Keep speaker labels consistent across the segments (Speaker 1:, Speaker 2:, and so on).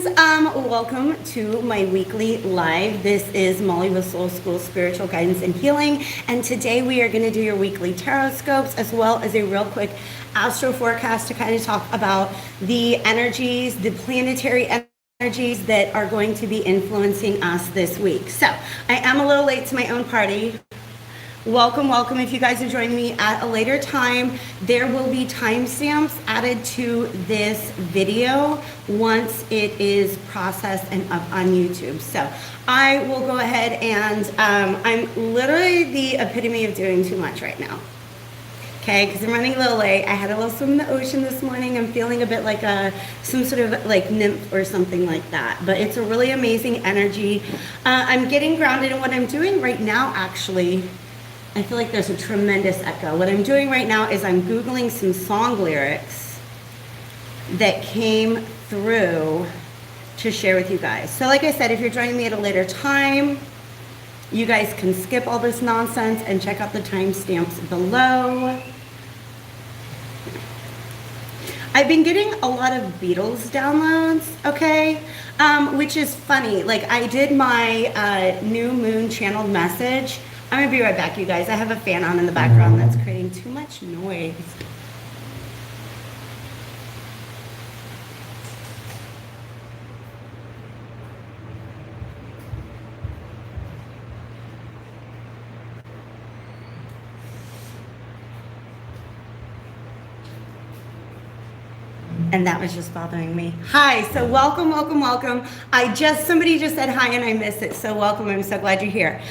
Speaker 1: friends, welcome to my weekly live. This is Molly with Soul School Spiritual Guidance and Healing, and today we are going to do your weekly Tarotscopes as well as a real quick AstroForecast to kind of talk about the energies, the planetary energies that are going to be influencing us this week. So I am a little late to my own party. Welcome, welcome. If you guys are joining me at a later time, there will be timestamps added to this video once it is processed and up on YouTube. So I will go ahead and I'm literally the epitome of doing too much right now. Okay, because I'm running a little late. I had a little swim in the ocean this morning. I'm feeling a bit like some sort of like nymph or something like that. But it's a really amazing energy. I'm getting grounded in what I'm doing right now, actually. I feel like there's a tremendous echo. What I'm doing right now is I'm Googling some song lyrics that came through to share with you guys. So like I said, if you're joining me at a later time, you guys can skip all this nonsense and check out the timestamps below. I've been getting a lot of Beatles downloads, okay? Which is funny. Like I did my new moon channeled message. I'm gonna be right back, you guys. I have a fan on in the background that's creating too much noise. And that was just bothering me. Hi, so welcome, welcome, welcome. Somebody just said hi and I missed it, so welcome, I'm so glad you're here.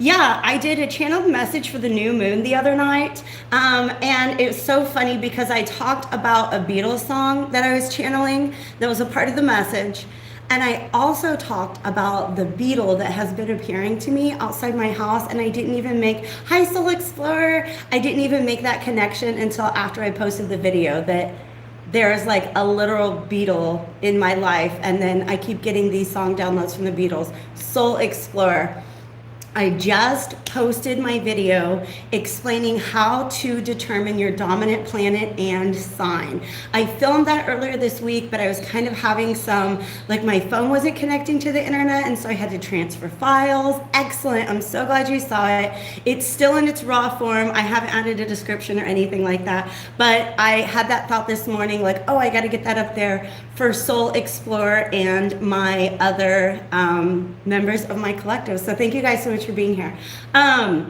Speaker 1: Yeah, I did a channeled message for the new moon the other night, and it was so funny because I talked about a Beatles song that I was channeling that was a part of the message, and I also talked about the beetle that has been appearing to me outside my house, and I didn't even make, hi Soul Explorer, I didn't even make that connection until after I posted the video that there's like a literal beetle in my life, and then I keep getting these song downloads from the Beatles. Soul Explorer. I just posted my video explaining how to determine your dominant planet and sign. I filmed that earlier this week, but I was kind of having some, like my phone wasn't connecting to the internet, and so I had to transfer files. Excellent, I'm so glad you saw it. It's still in its raw form. I haven't added a description or anything like that, but I had that thought this morning, like, oh, I gotta get that up there for Soul Explorer and my other members of my collective. So thank you guys so much for being here. Got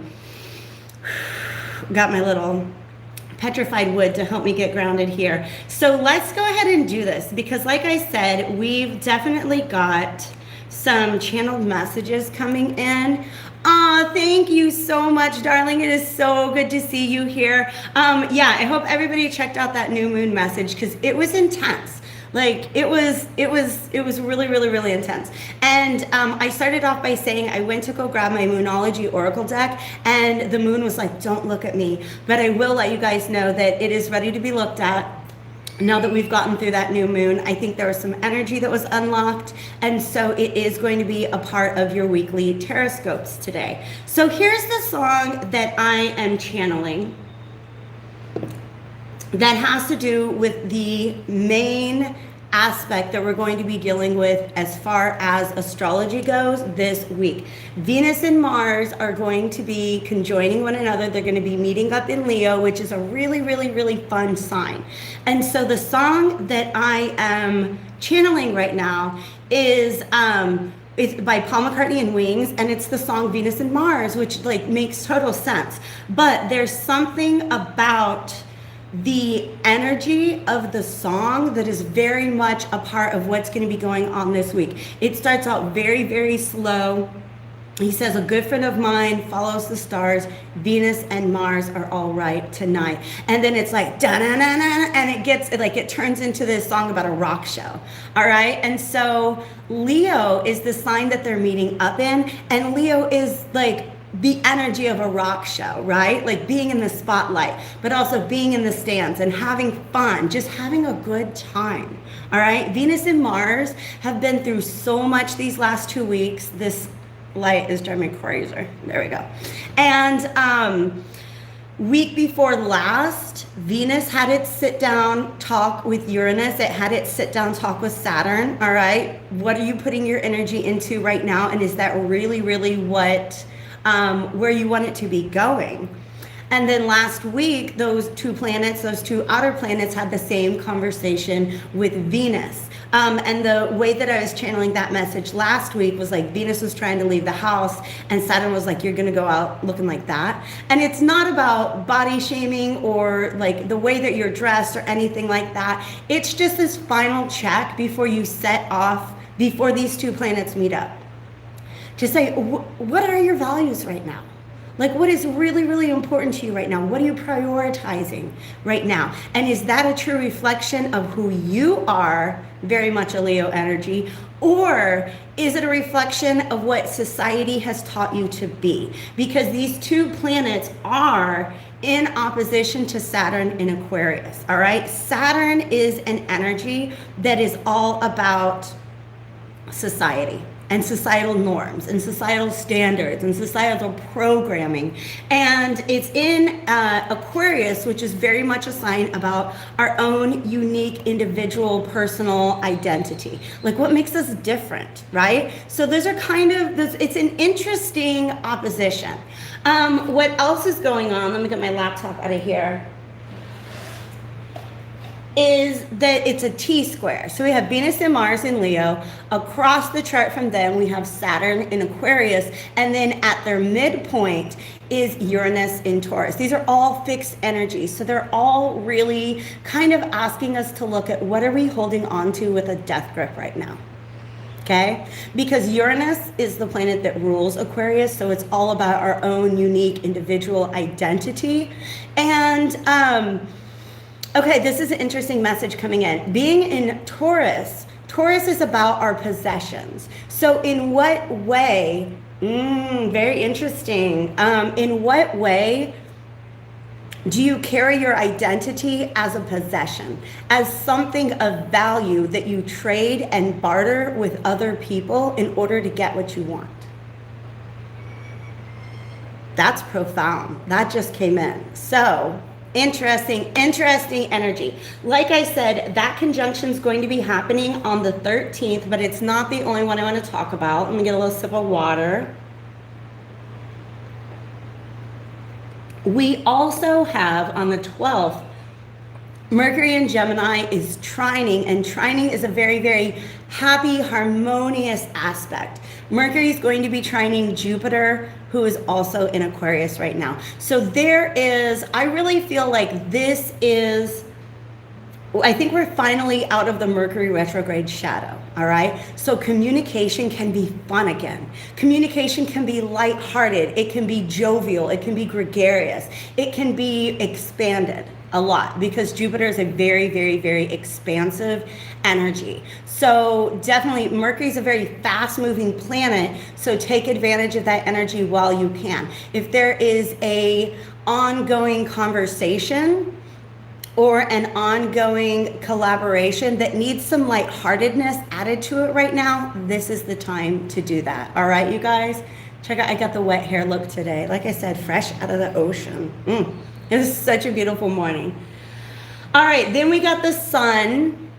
Speaker 1: my little petrified wood to help me get grounded here. So let's go ahead and do this because like I said, we've definitely got some channeled messages coming in. Thank you so much, darling. It is so good to see you here. Yeah, I hope everybody checked out that new moon message because it was intense. Like it was really, really, really intense. And I started off by saying I went to go grab my Moonology Oracle deck, and the moon was like, don't look at me. But I will let you guys know that it is ready to be looked at. Now that we've gotten through that new moon, I think there was some energy that was unlocked, and so it is going to be a part of your weekly Tarotscopes today. So here's the song that I am channeling that has to do with the main aspect that we're going to be dealing with as far as astrology goes this week. Venus and Mars are going to be conjoining one another. They're going to be meeting up in Leo, which is a really, really, really fun sign. And so the song that I am channeling right now is it's by Paul McCartney and Wings, and it's the song Venus and Mars, which like makes total sense. But there's something about the energy of the song that is very much a part of what's going to be going on this week. It starts out very, very slow. He says, a good friend of mine follows the stars. Venus and Mars are all right tonight. And then it's like, da-na-na-na, and it gets, like, it turns into this song about a rock show. All right? And so Leo is the sign that they're meeting up in. And Leo is like the energy of a rock show, right? Like being in the spotlight, but also being in the stands and having fun, just having a good time. All right? Venus and Mars have been through so much these last 2 weeks. This light is driving me crazy. There we go. And Week before last, Venus had its sit down talk with Uranus. It had its sit down talk with Saturn. All right. What are you putting your energy into right now? And is that really, really what, where you want it to be going? And then last week, those two planets, those two outer planets had the same conversation with Venus. And the way that I was channeling that message last week was like Venus was trying to leave the house and Saturn was like, you're going to go out looking like that. And it's not about body shaming or like the way that you're dressed or anything like that. It's just this final check before you set off, before these two planets meet up. To say, what are your values right now? Like, what is really, really important to you right now? What are you prioritizing right now? And is that a true reflection of who you are, very much a Leo energy, or is it a reflection of what society has taught you to be? Because these two planets are in opposition to Saturn in Aquarius, all right? Saturn is an energy that is all about society and societal norms and societal standards and societal programming. And it's in Aquarius, which is very much a sign about our own unique individual personal identity. Like what makes us different, right? So those are kind of, it's an interesting opposition. What else is going on? Let me get my laptop out of here. Is that it's a T-square. So we have Venus and Mars in Leo. Across the chart from them, we have Saturn in Aquarius. And then at their midpoint is Uranus in Taurus. These are all fixed energies. So they're all really kind of asking us to look at what are we holding on to with a death grip right now. Okay? Because Uranus is the planet that rules Aquarius. So it's all about our own unique individual identity. And, okay, this is an interesting message coming in. Being in Taurus, Taurus is about our possessions. So in what way, very interesting, in what way do you carry your identity as a possession, as something of value that you trade and barter with other people in order to get what you want? That's profound. That just came in. So, interesting energy. Like I said, that conjunction is going to be happening on the 13th, but it's not the only one I want to talk about. Let me get a little sip of water. We also have on the 12th, Mercury in Gemini is trining, and trining is a very, very happy, harmonious aspect. Mercury is going to be trining Jupiter, who is also in Aquarius right now. So there is, I really feel like this is, I think we're finally out of the Mercury retrograde shadow, all right? So communication can be fun again. Communication can be lighthearted. It can be jovial. It can be gregarious. It can be expanded a lot because Jupiter is a very, very, very expansive energy. So definitely Mercury is a very fast moving planet. So take advantage of that energy while you can. If there is a ongoing conversation or an ongoing collaboration that needs some lightheartedness added to it right now, this is the time to do that. All right, you guys? Check out, I got the wet hair look today. Like I said, fresh out of the ocean. It was such a beautiful morning. All right, then we got the sun,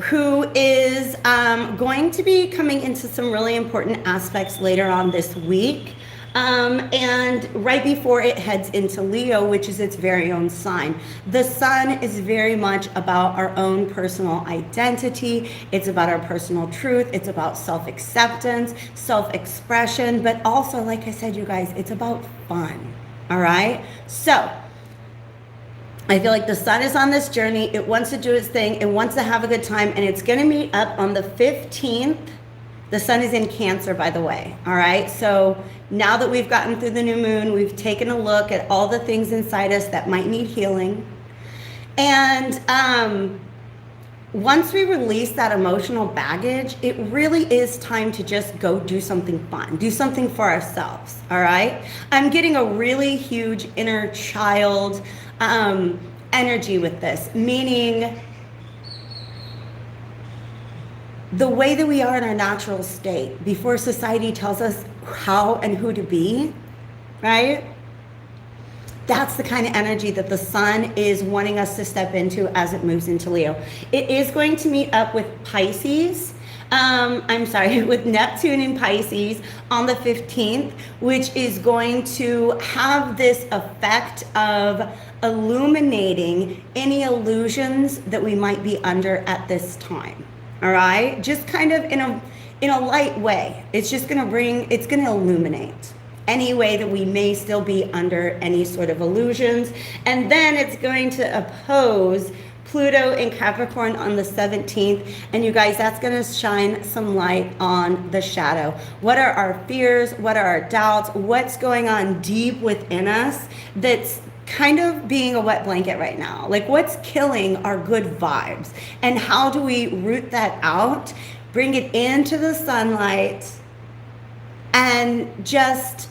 Speaker 1: who is going to be coming into some really important aspects later on this week. And right before it heads into Leo, which is its very own sign. The sun is very much about our own personal identity. It's about our personal truth. It's about self-acceptance, self-expression, but also, like I said, you guys, it's about fun. All right? So I feel like the sun is on this journey. It wants to do its thing. It wants to have a good time, and it's going to meet up on the 15th. The sun is in Cancer, by the way. All right. So now that we've gotten through the new moon, we've taken a look at all the things inside us that might need healing. And once we release that emotional baggage, it really is time to just go do something fun, do something for ourselves. All right. I'm getting a really huge inner child energy with this, meaning the way that we are in our natural state before society tells us how and who to be, right? That's the kind of energy that the sun is wanting us to step into as it moves into Leo. It is going to meet up with Pisces. With Neptune in Pisces on the 15th, which is going to have this effect of illuminating any illusions that we might be under at this time. All right, just kind of in a light way. It's just going to illuminate any way that we may still be under any sort of illusions. And then it's going to oppose Pluto in Capricorn on the 17th. And you guys, that's going to shine some light on the shadow. What are our fears? What are our doubts? What's going on deep within us that's kind of being a wet blanket right now? Like, what's killing our good vibes? And how do we root that out, bring it into the sunlight, and just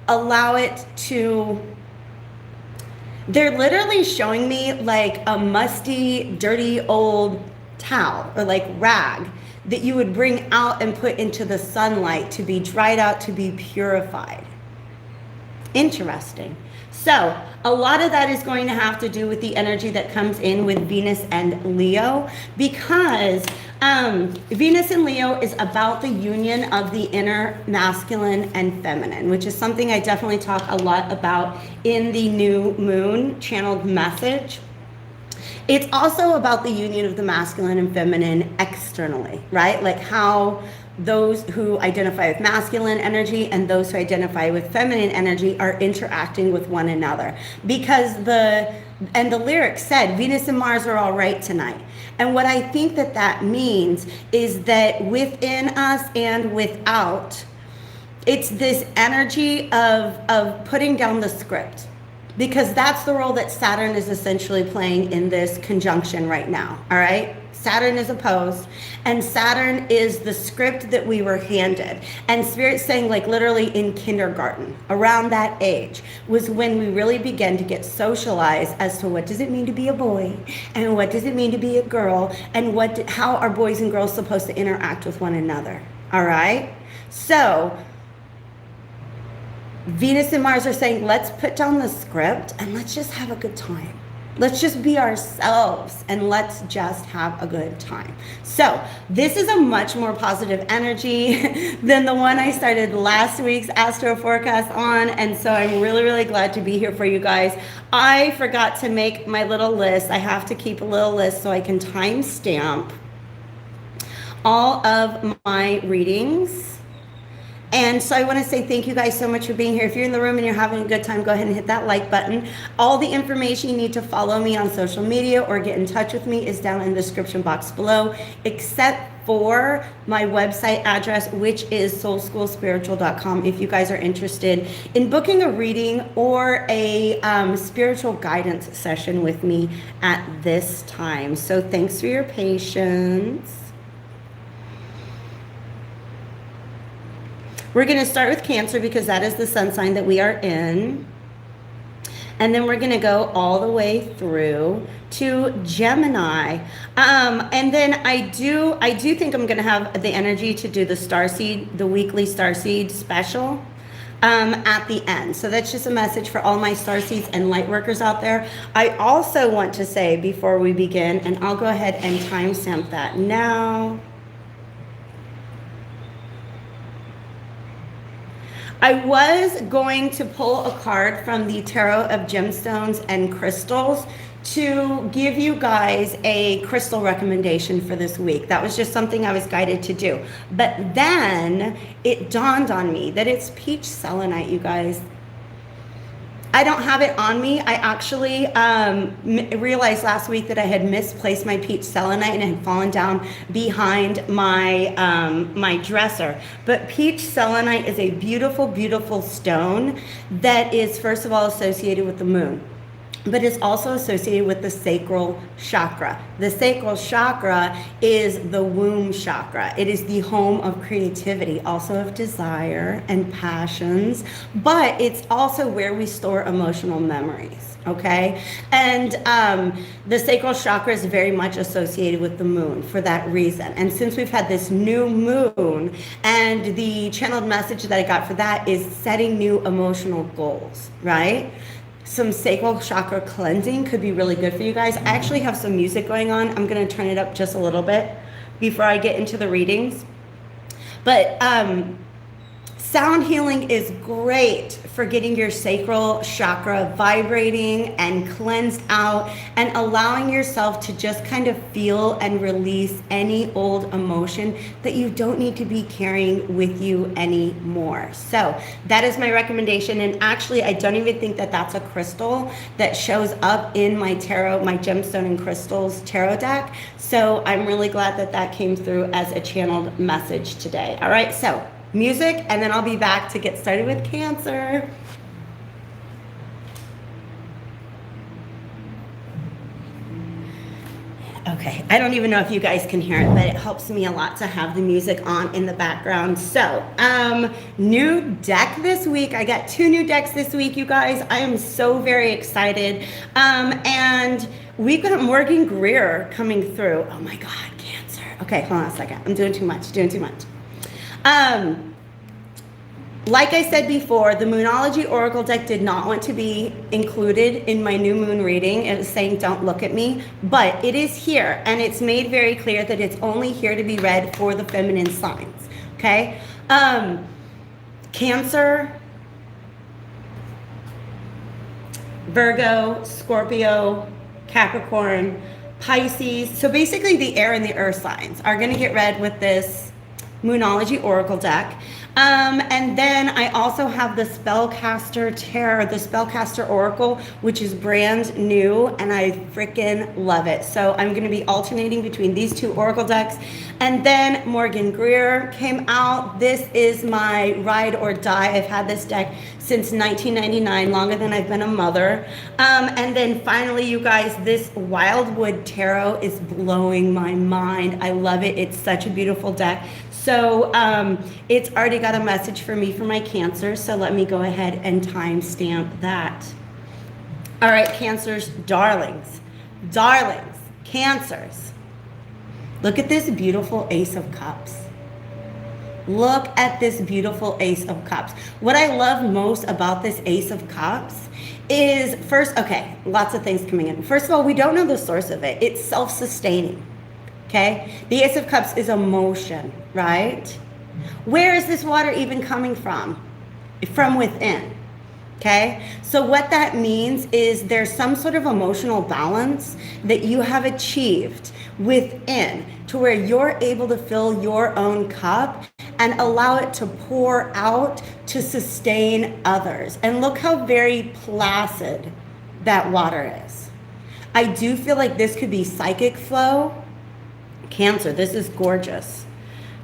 Speaker 1: allow it to... They're literally showing me like a musty, dirty old towel or like rag that you would bring out and put into the sunlight to be dried out, to be purified. Interesting. So a lot of that is going to have to do with the energy that comes in with Venus and Leo, because Venus and Leo is about the union of the inner masculine and feminine, which is something I definitely talk a lot about in the new moon channeled message. It's also about the union of the masculine and feminine externally, right? Like how those who identify with masculine energy and those who identify with feminine energy are interacting with one another. Because the lyric said, Venus and Mars are all right tonight. And what I think that means is that within us and without, it's this energy of putting down the script. Because that's the role that Saturn is essentially playing in this conjunction right now, all right? Saturn is opposed, and Saturn is the script that we were handed. And Spirit's saying, like literally in kindergarten, around that age, was when we really began to get socialized as to what does it mean to be a boy, and what does it mean to be a girl, and how are boys and girls supposed to interact with one another, all right? So Venus and Mars are saying, let's put down the script and let's just have a good time. Let's just be ourselves and let's just have a good time. So this is a much more positive energy than the one I started last week's Astro Forecast on. And so I'm really, really glad to be here for you guys. I forgot to make my little list. I have to keep a little list so I can timestamp all of my readings. And so I want to say thank you guys so much for being here. If you're in the room and you're having a good time, go ahead and hit that like button. All the information you need to follow me on social media or get in touch with me is down in the description box below, except for my website address, which is soulschoolspiritual.com, if you guys are interested in booking a reading or a spiritual guidance session with me at this time. So thanks for your patience. We're going to start with Cancer because that is the sun sign that we are in. And then we're going to go all the way through to Gemini. And then I do think I'm going to have the energy to do the Starseed, the weekly Starseed Special at the end. So that's just a message for all my Starseeds and light workers out there. I also want to say before we begin, and I'll go ahead and timestamp that now. I was going to pull a card from the Tarot of Gemstones and Crystals to give you guys a crystal recommendation for this week. That was just something I was guided to do. But then it dawned on me that it's peach selenite, you guys. I don't have it on me. I actually realized last week that I had misplaced my peach selenite and it had fallen down behind my my dresser. But peach selenite is a beautiful, beautiful stone that is, first of all, associated with the moon, but it's also associated with the sacral chakra. The sacral chakra is the womb chakra. It is the home of creativity, also of desire and passions, but it's also where we store emotional memories, okay? And the sacral chakra is very much associated with the moon for that reason. And since we've had this new moon, and the channeled message that I got for that is setting new emotional goals, right? some sacral chakra cleansing could be really good for you guys. I actually have some music going on. I'm going to turn it up just a little bit before I get into the readings. But sound healing is great for getting your sacral chakra vibrating and cleansed out and allowing yourself to just kind of feel and release any old emotion that you don't need to be carrying with you anymore. So that is my recommendation. And actually, I don't even think that that's a crystal that shows up in my tarot, my gemstone and crystals tarot deck. So I'm really glad that that came through as a channeled message today. All right, so music, and then I'll be back to get started with Cancer. Okay, I don't even know if you guys can hear it, but it helps me a lot to have the music on in the background. So, new deck this week. I got 2 new decks this week, you guys. I am so very excited. And we've got Morgan Greer coming through. Oh my God, Cancer. Okay, hold on a second. I'm doing too much. Like I said before, the Moonology Oracle deck did not want to be included in my new moon reading. It was saying, don't look at me, but it is here, and it's made very clear that it's only here to be read for the feminine signs, okay? Cancer, Virgo, Scorpio, Capricorn, Pisces. So basically the air and the earth signs are gonna get read with this Moonology Oracle deck. And then I also have the Spellcaster Tarot, the Spellcaster Oracle, which is brand new, and I freaking love it. So I'm going to be alternating between these 2 Oracle decks. And then Morgan Greer came out. This is my ride or die. I've had this deck since 1999, longer than I've been a mother. And then finally, you guys, this Wildwood Tarot is blowing my mind. I love it. It's such a beautiful deck. So it's already got a message for me for my Cancer, so let me go ahead and timestamp that. All right, Cancers, darlings, Cancers. Look at this beautiful Ace of Cups. Look at this beautiful Ace of Cups. What I love most about this Ace of Cups is, first, okay, lots of things coming in. First of all, we don't know the source of it. It's self-sustaining. Okay, the Ace of Cups is emotion, right? Where is this water even coming from? From within. Okay, so what that means is there's some sort of emotional balance that you have achieved within to where you're able to fill your own cup and allow it to pour out to sustain others. And look how very placid that water is. I do feel like this could be psychic flow. Cancer, this is gorgeous.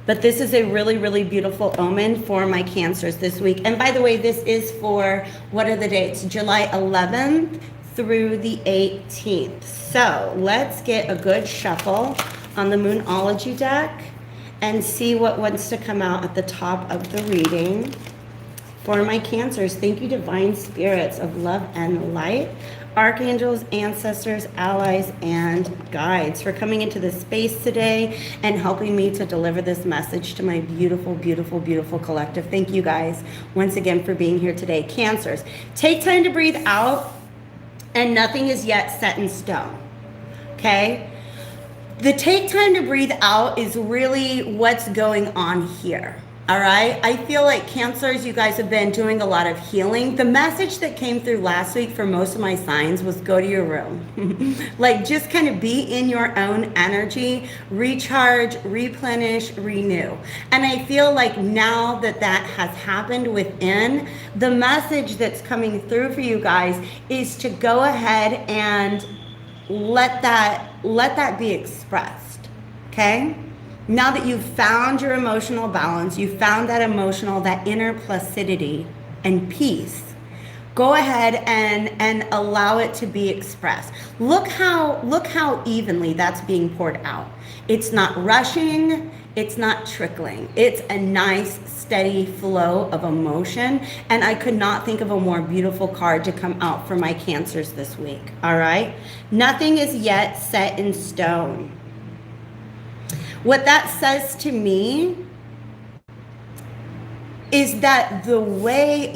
Speaker 1: But this is a really, really beautiful omen for my Cancers this week. And by the way, this is for, what are the dates? July 11th through the 18th. So let's get a good shuffle on the Moonology deck and see what wants to come out at the top of the reading for my Cancers. Thank you, divine spirits of love and light, archangels, ancestors, allies, and guides, for coming into this space today and helping me to deliver this message to my beautiful, beautiful, beautiful collective. Thank you guys once again for being here today. Cancers, take time to breathe out, and nothing is yet set in stone, okay? The take time to breathe out is really what's going on here. All right, I feel like Cancers, you guys have been doing a lot of healing. The message that came through last week for most of my signs was go to your room. Like, just kind of be in your own energy, recharge, replenish, renew. And I feel like now that that has happened within, the message that's coming through for you guys is to go ahead and let that be expressed, okay? Now that you've found your emotional balance, you found that inner placidity and peace, go ahead and allow it to be expressed. Look how evenly that's being poured out. It's not rushing, it's not trickling. It's a nice, steady flow of emotion, and I could not think of a more beautiful card to come out for my Cancers this week, all right? Nothing is yet set in stone. What that says to me is that the way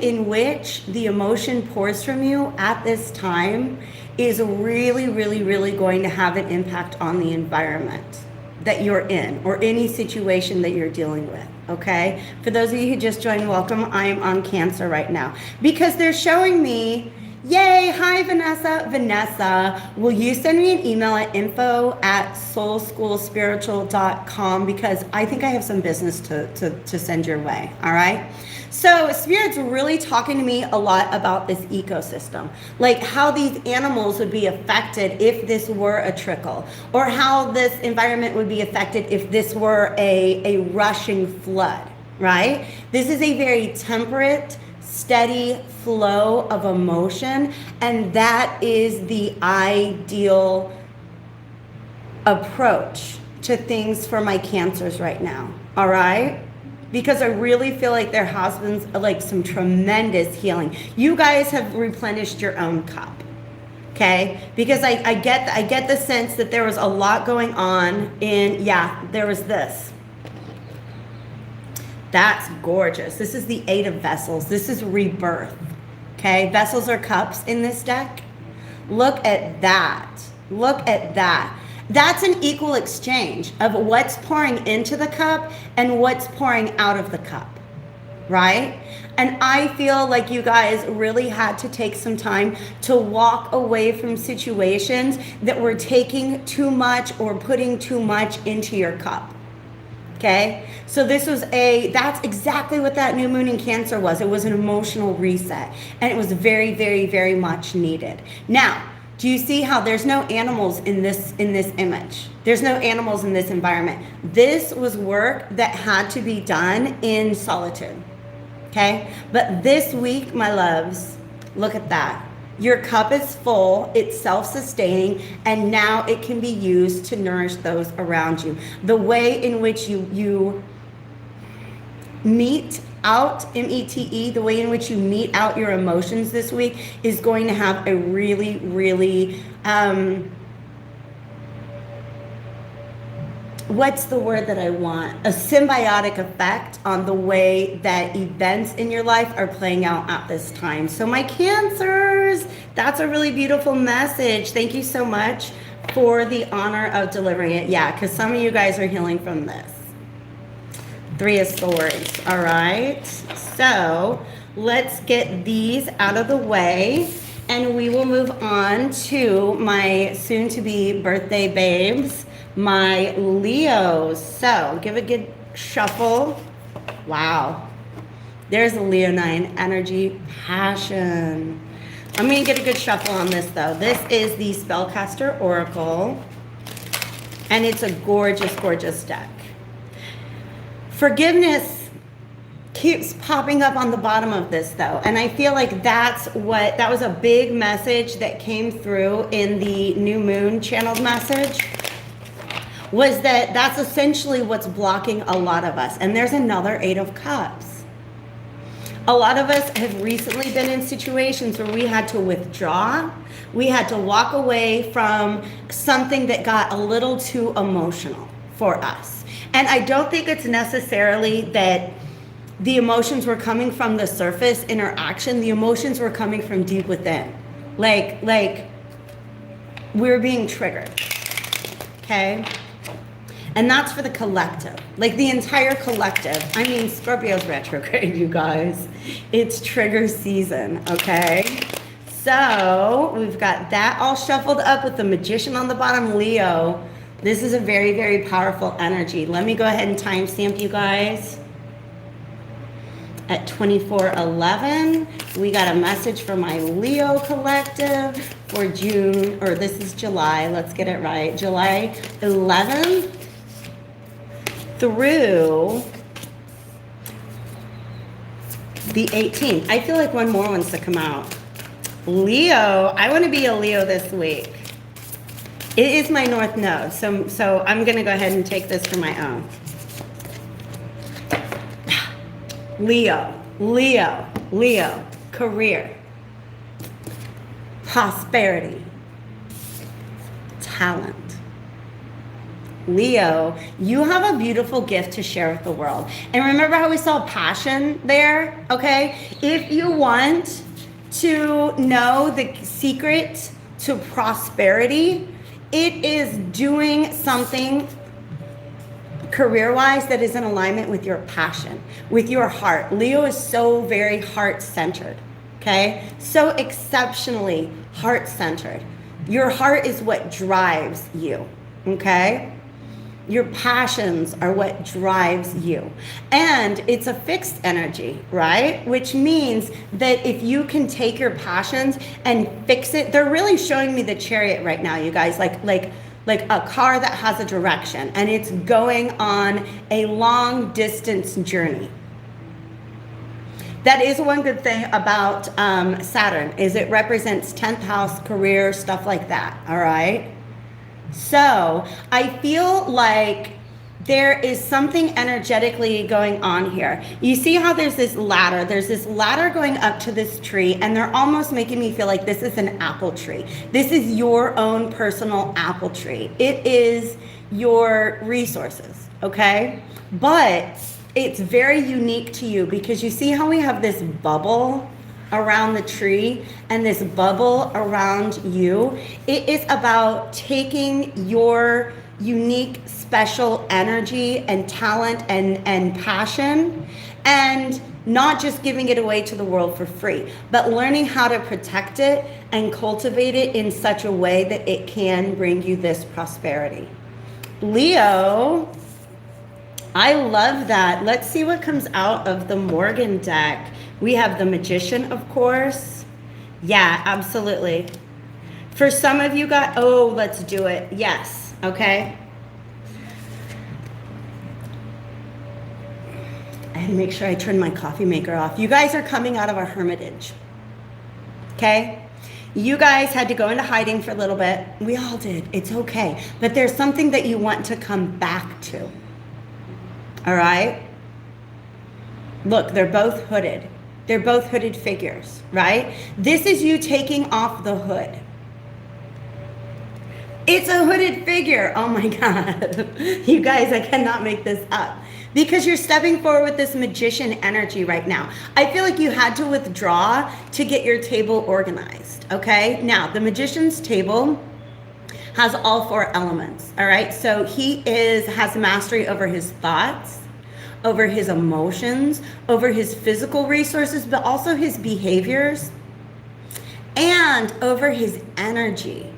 Speaker 1: in which the emotion pours from you at this time is really, really, really going to have an impact on the environment that you're in or any situation that you're dealing with, okay? For those of you who just joined, welcome. I am on Cancer right now because they're showing me, yay, hi Vanessa. Vanessa, will you send me an email at info@soulschoolspiritual.com because I think I have some business to send your way, all right? So Spirit's really talking to me a lot about this ecosystem, like how these animals would be affected if this were a trickle, or how this environment would be affected if this were a rushing flood, right? This is a very temperate, steady flow of emotion, and that is the ideal approach to things for my Cancers right now, all right? Because I really feel like there has been like some tremendous healing. You guys have replenished your own cup, okay? Because I get the sense that there was a lot going on in, there was this. That's gorgeous. This is the 8 of Vessels. This is rebirth, okay? Vessels are cups in this deck. Look at that. Look at that. That's an equal exchange of what's pouring into the cup and what's pouring out of the cup, right? And I feel like you guys really had to take some time to walk away from situations that were taking too much or putting too much into your cup. Okay, so that's exactly what that new moon in Cancer was. It was an emotional reset, and it was very, very, very much needed. Now, do you see how there's no animals in this image? There's no animals in this environment. This was work that had to be done in solitude, okay? But this week, my loves, look at that. Your cup is full, it's self-sustaining, and now it can be used to nourish those around you. The way in which you mete out, M-E-T-E, the way in which you mete out your emotions this week is going to have a really, really, what's the word that I want? A symbiotic effect on the way that events in your life are playing out at this time. So my Cancers, that's a really beautiful message. Thank you so much for the honor of delivering it. Yeah, because some of you guys are healing from this. 3 of Swords, all right? So let's get these out of the way and we will move on to my soon-to-be birthday babes, my Leos. So give a good shuffle. Wow. There's a Leonine energy, passion. I'm going to get a good shuffle on this though. This is the Spellcaster Oracle, and it's a gorgeous, gorgeous deck. Forgiveness keeps popping up on the bottom of this though, and I feel like that was a big message that came through in the new moon channeled message, was that's essentially what's blocking a lot of us. And there's another 8 of Cups. A lot of us have recently been in situations where we had to withdraw. We had to walk away from something that got a little too emotional for us. And I don't think it's necessarily that the emotions were coming from the surface interaction. The emotions were coming from deep within. Like we're being triggered, okay? And that's for the collective, like the entire collective. I mean, Scorpio's retrograde, you guys. It's trigger season, okay? So we've got that all shuffled up with the Magician on the bottom, Leo. This is a very, very powerful energy. Let me go ahead and timestamp you guys. At 24:11, we got a message from my Leo collective for June, or this is July, let's get it right. July 11th through the 18th. I feel like one more wants to come out. Leo, I want to be a Leo this week. It is my North Node, so I'm going to go ahead and take this for my own. Leo, Leo, Leo, career, prosperity, talent, Leo, you have a beautiful gift to share with the world. And remember how we saw passion there? Okay? If you want to know the secret to prosperity, it is doing something career-wise that is in alignment with your passion, with your heart. Leo is so very heart-centered, okay? So exceptionally heart-centered. Your heart is what drives you, okay? Your passions are what drives you. And it's a fixed energy, right? Which means that if you can take your passions and fix it, they're really showing me the Chariot right now, you guys, like a car that has a direction and it's going on a long distance journey. That is one good thing about Saturn, is it represents 10th house, career, stuff like that, all right? So I feel like there is something energetically going on here. You see how there's this ladder going up to this tree, and they're almost making me feel like this is an apple tree. This is your own personal apple tree. It is your resources, okay? But it's very unique to you, because you see how we have this bubble around the tree and this bubble around you. It is about taking your unique, special energy and talent and passion, and not just giving it away to the world for free, but learning how to protect it and cultivate it in such a way that it can bring you this prosperity. Leo, I love that. Let's see what comes out of the Morgan deck. We have the Magician, of course. Yeah, absolutely. For some of you guys, oh, let's do it. Yes, okay. And make sure I turn my coffee maker off. You guys are coming out of a hermitage, okay? You guys had to go into hiding for a little bit. We all did. It's okay. But there's something that you want to come back to, all right? Look, they're both hooded. They're both hooded figures, right? This is you taking off the hood. It's a hooded figure. Oh my God. You guys, I cannot make this up. Because you're stepping forward with this Magician energy right now. I feel like you had to withdraw to get your table organized, okay? Now, the Magician's table has all four elements, all right? So he has mastery over his thoughts, over his emotions, over his physical resources, but also his behaviors, and over his energy.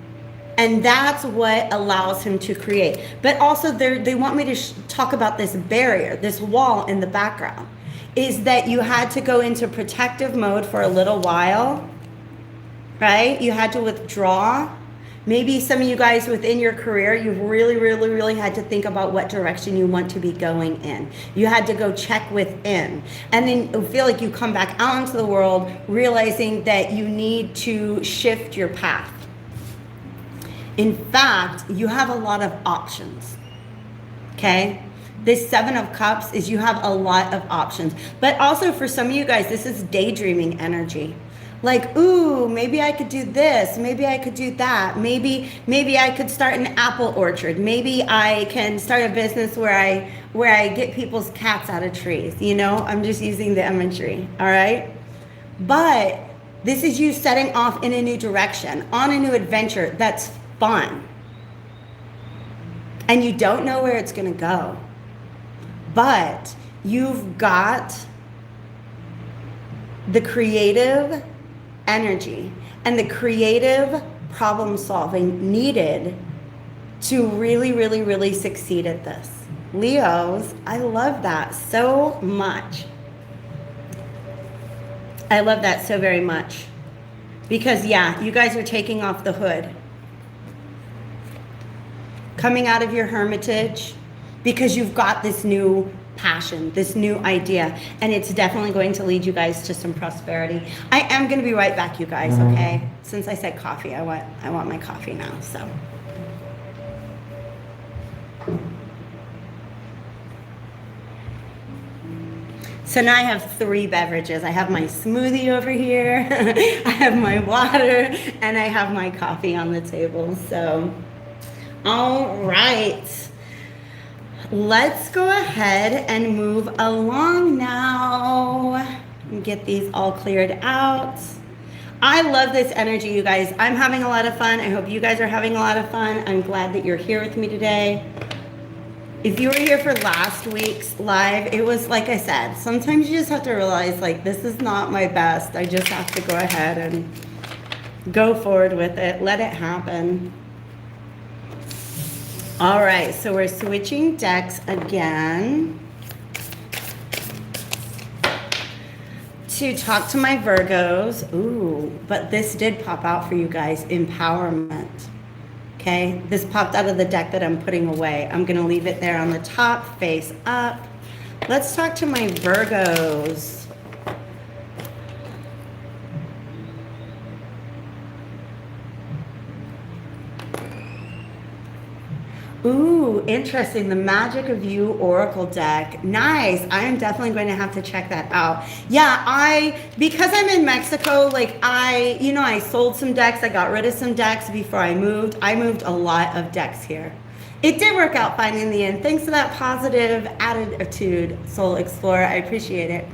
Speaker 1: And that's what allows him to create. But also they want me to talk about this barrier, this wall in the background, is that you had to go into protective mode for a little while, right? You had to withdraw. Maybe some of you guys within your career, you've really had to think about what direction you want to be going in. You had to go check within. And then you feel like you come back out into the world realizing that you need to shift your path. In fact, you have a lot of options, okay? This 7 of Cups is you have a lot of options. But also for some of you guys, this is daydreaming energy. Like, ooh, maybe I could do this. Maybe I could do that. Maybe I could start an apple orchard. Maybe I can start a business where I get people's cats out of trees. You know, I'm just using the imagery, all right? But this is you setting off in a new direction, on a new adventure that's fun. And you don't know where it's going to go. But you've got the creative energy and the creative problem solving needed to really succeed at this. Leos, I love that so much. I love that so very much. Because yeah, you guys are taking off the hood. Coming out of your hermitage, because you've got this new passion, this new idea, and it's definitely going to lead you guys to some prosperity. I am going to be right back, you guys, okay? Since I said coffee, I want my coffee now, so. So now I have 3 beverages. I have my smoothie over here, I have my water, and I have my coffee on the table, so. All right. Let's go ahead and move along now and get these all cleared out. I love this energy, you guys. I'm having a lot of fun. I hope you guys are having a lot of fun. I'm glad that you're here with me today. If you were here for last week's live, it was like I said, sometimes you just have to realize, like, this is not my best. I just have to go ahead and go forward with it. Let it happen. All right, so we're switching decks again to talk to my Virgos. Ooh, but this did pop out for you guys, empowerment. Okay, this popped out of the deck that I'm putting away. I'm gonna leave it there on the top, face up. Let's talk to my Virgos. Ooh, interesting. The Magic of You Oracle deck. Nice. I am definitely going to have to check that out. Yeah, because I'm in Mexico, like I sold some decks. I got rid of some decks before I moved. I moved a lot of decks here. It did work out fine in the end. Thanks for that positive attitude, Soul Explorer. I appreciate it.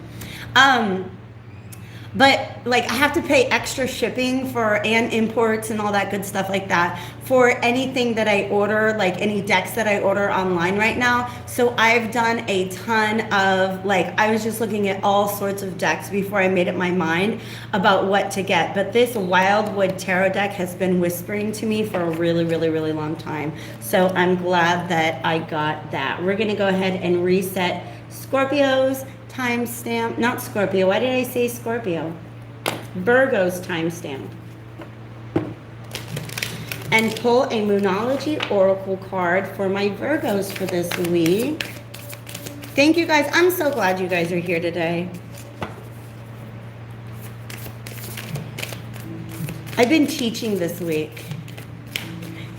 Speaker 1: But like I have to pay extra shipping and imports and all that good stuff like that for anything that I order, like any decks that I order online right now. So I've done a ton of, like, I was just looking at all sorts of decks before I made up my mind about what to get. But this Wildwood Tarot deck has been whispering to me for a really, really, really long time. So I'm glad that I got that. We're gonna go ahead and reset Scorpio's timestamp, not Scorpio. Why did I say Scorpio? Virgo's timestamp. And pull a Moonology Oracle card for my Virgos for this week. Thank you guys. I'm so glad you guys are here today. I've been teaching this week.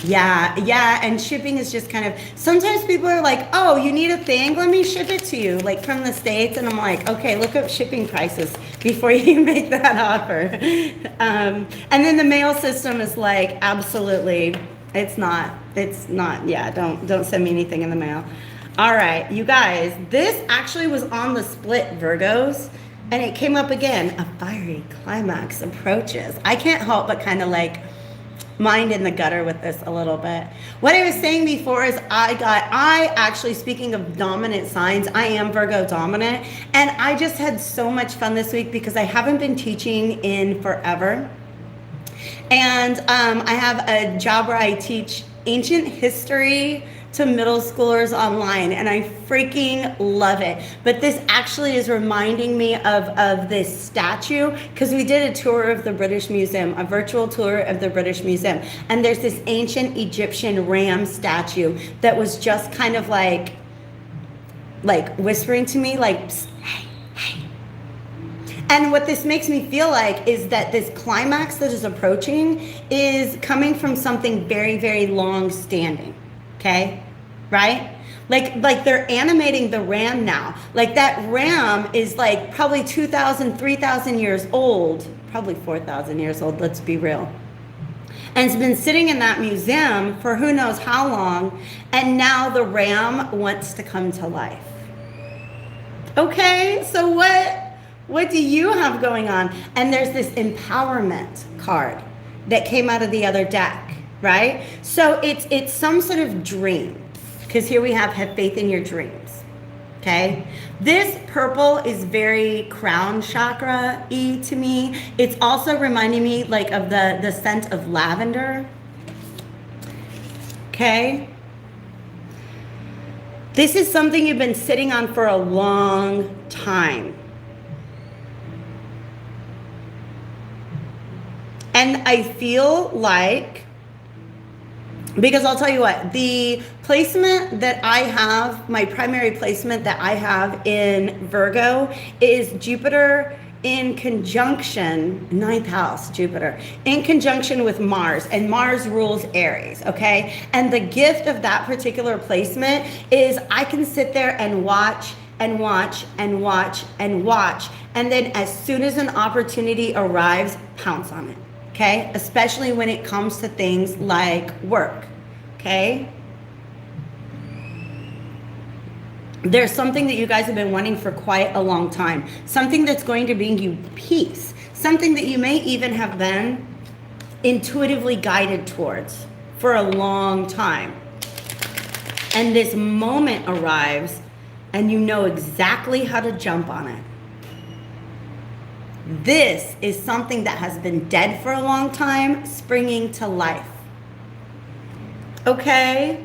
Speaker 1: Yeah, and shipping is just kind of, sometimes people are like, oh, you need a thing? Let me ship it to you, like from the States. And I'm like, okay, look up shipping prices before you make that offer. And then the mail system is like, absolutely, it's not, yeah, don't send me anything in the mail. All right, you guys, this actually was on the split, Virgos, and it came up again, a fiery climax approaches. I can't help but kind of like, mind in the gutter with this a little bit. What I was saying before is I actually, speaking of dominant signs, I am Virgo dominant, and I just had so much fun this week because I haven't been teaching in forever. And I have a job where I teach ancient history to middle schoolers online, and I freaking love it. But this actually is reminding me of this statue, because we did a tour of the British Museum, a virtual tour of the British Museum, and there's this ancient Egyptian ram statue that was just kind of like whispering to me, like, hey, hey. And what this makes me feel like is that this climax that is approaching is coming from something very, very long standing. Okay, right? Like they're animating the ram now. Like that ram is like probably 2,000, 3,000 years old, probably 4,000 years old, let's be real. And it's been sitting in that museum for who knows how long, and now the ram wants to come to life. Okay, so what do you have going on? And there's this empowerment card that came out of the other deck. Right? So it's some sort of dream, because here we have faith in your dreams. Okay? This purple is very crown chakra-y to me. It's also reminding me like of the scent of lavender. Okay? This is something you've been sitting on for a long time. And I feel like, because I'll tell you what, the placement that I have, my primary placement that I have in Virgo is Jupiter in conjunction, 9th house, Jupiter, in conjunction with Mars, and Mars rules Aries, okay? And the gift of that particular placement is I can sit there and watch and watch and watch and watch, and then as soon as an opportunity arrives, pounce on it. Okay, especially when it comes to things like work, okay? There's something that you guys have been wanting for quite a long time. Something that's going to bring you peace. Something that you may even have been intuitively guided towards for a long time. And this moment arrives and you know exactly how to jump on it. This is something that has been dead for a long time, springing to life. Okay?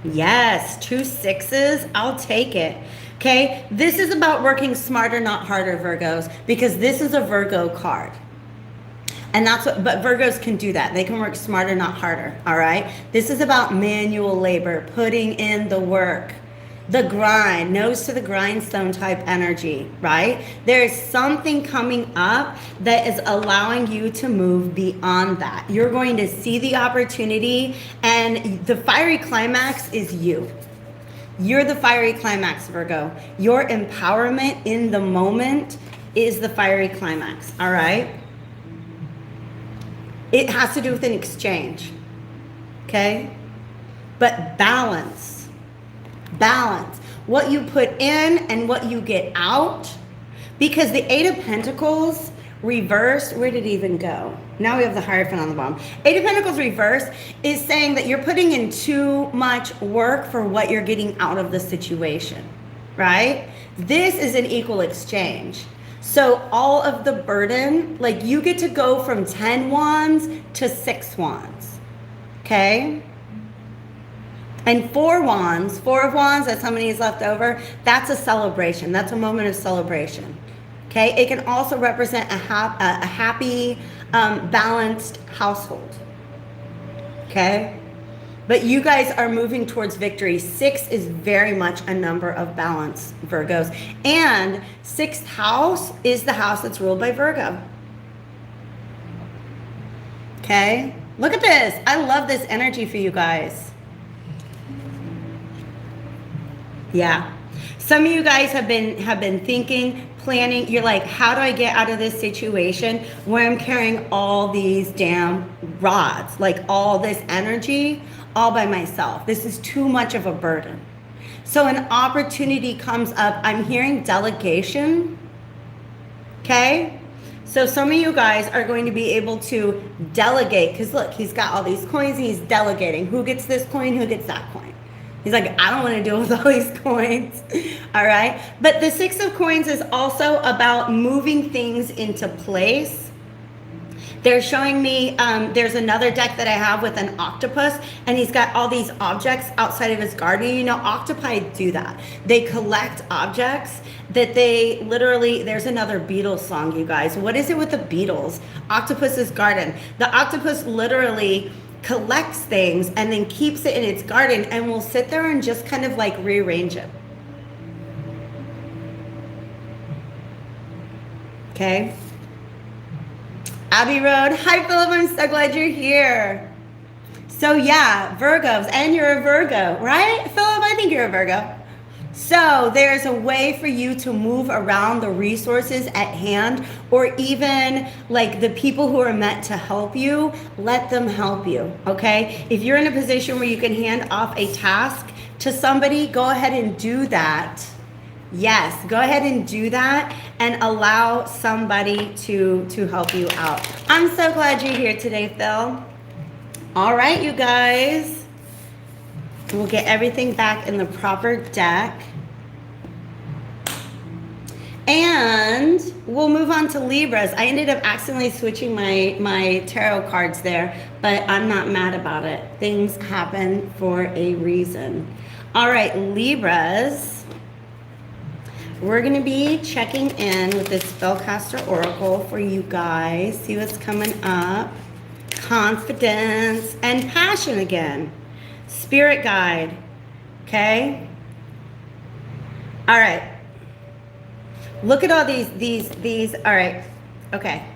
Speaker 1: Yes, 2 6s, I'll take it. Okay, this is about working smarter, not harder, Virgos, because this is a Virgo card. And that's what, but Virgos can do that. They can work smarter, not harder, all right? This is about manual labor, putting in the work, the grind, nose to the grindstone type energy, right? There's something coming up that is allowing you to move beyond that. You're going to see the opportunity, and the fiery climax is you. You're the fiery climax, Virgo. Your empowerment in the moment is the fiery climax, all right? It has to do with an exchange, okay? But balance. What you put in and what you get out. Because the 8 of Pentacles reversed, where did it even go? Now we have the Hierophant on the bottom. 8 of Pentacles reversed is saying that you're putting in too much work for what you're getting out of the situation, right? This is an equal exchange. So all of the burden, like you get to go from 10 wands to 6 wands, okay? And 4 wands, 4 of wands, that's how many is left over. That's a celebration. That's a moment of celebration, okay? It can also represent a happy, balanced household, okay? But you guys are moving towards victory. 6 is very much a number of balance, Virgos. And 6th house is the house that's ruled by Virgo. Okay? Look at this. I love this energy for you guys. Yeah. Some of you guys have been thinking, planning. You're like, how do I get out of this situation where I'm carrying all these damn rods, like all this energy all by myself? This is too much of a burden. So an opportunity comes up. I'm hearing delegation. Okay? So some of you guys are going to be able to delegate, because look, he's got all these coins and he's delegating. Who gets this coin? Who gets that coin? He's like, I don't want to deal with all these coins. All right. But the 6 of coins is also about moving things into place. They're showing me, there's another deck that I have with an octopus, and he's got all these objects outside of his garden. You know, octopi do that. They collect objects that they literally, there's another Beatles song, you guys. What is it with the Beatles? Octopus's garden. The octopus literally collects things and then keeps it in its garden and will sit there and just kind of like rearrange it. Okay. Abbey Road. Hi, Philip. I'm so glad you're here. So yeah, Virgos, and you're a Virgo, right? Philip, I think you're a Virgo. So there's a way for you to move around the resources at hand, or even like the people who are meant to help you, let them help you, okay? If you're in a position where you can hand off a task to somebody, go ahead and do that. Yes, go ahead and do that and allow somebody to help you out. I'm so glad you're here today, Phil. All right, you guys. We'll get everything back in the proper deck. And we'll move on to Libras. I ended up accidentally switching my tarot cards there, but I'm not mad about it. Things happen for a reason. All right, Libras. We're going to be checking in with this Spellcaster Oracle for you guys. See what's coming up. Confidence and passion again. Spirit guide. Okay? All right. Look at all these. All right. Okay.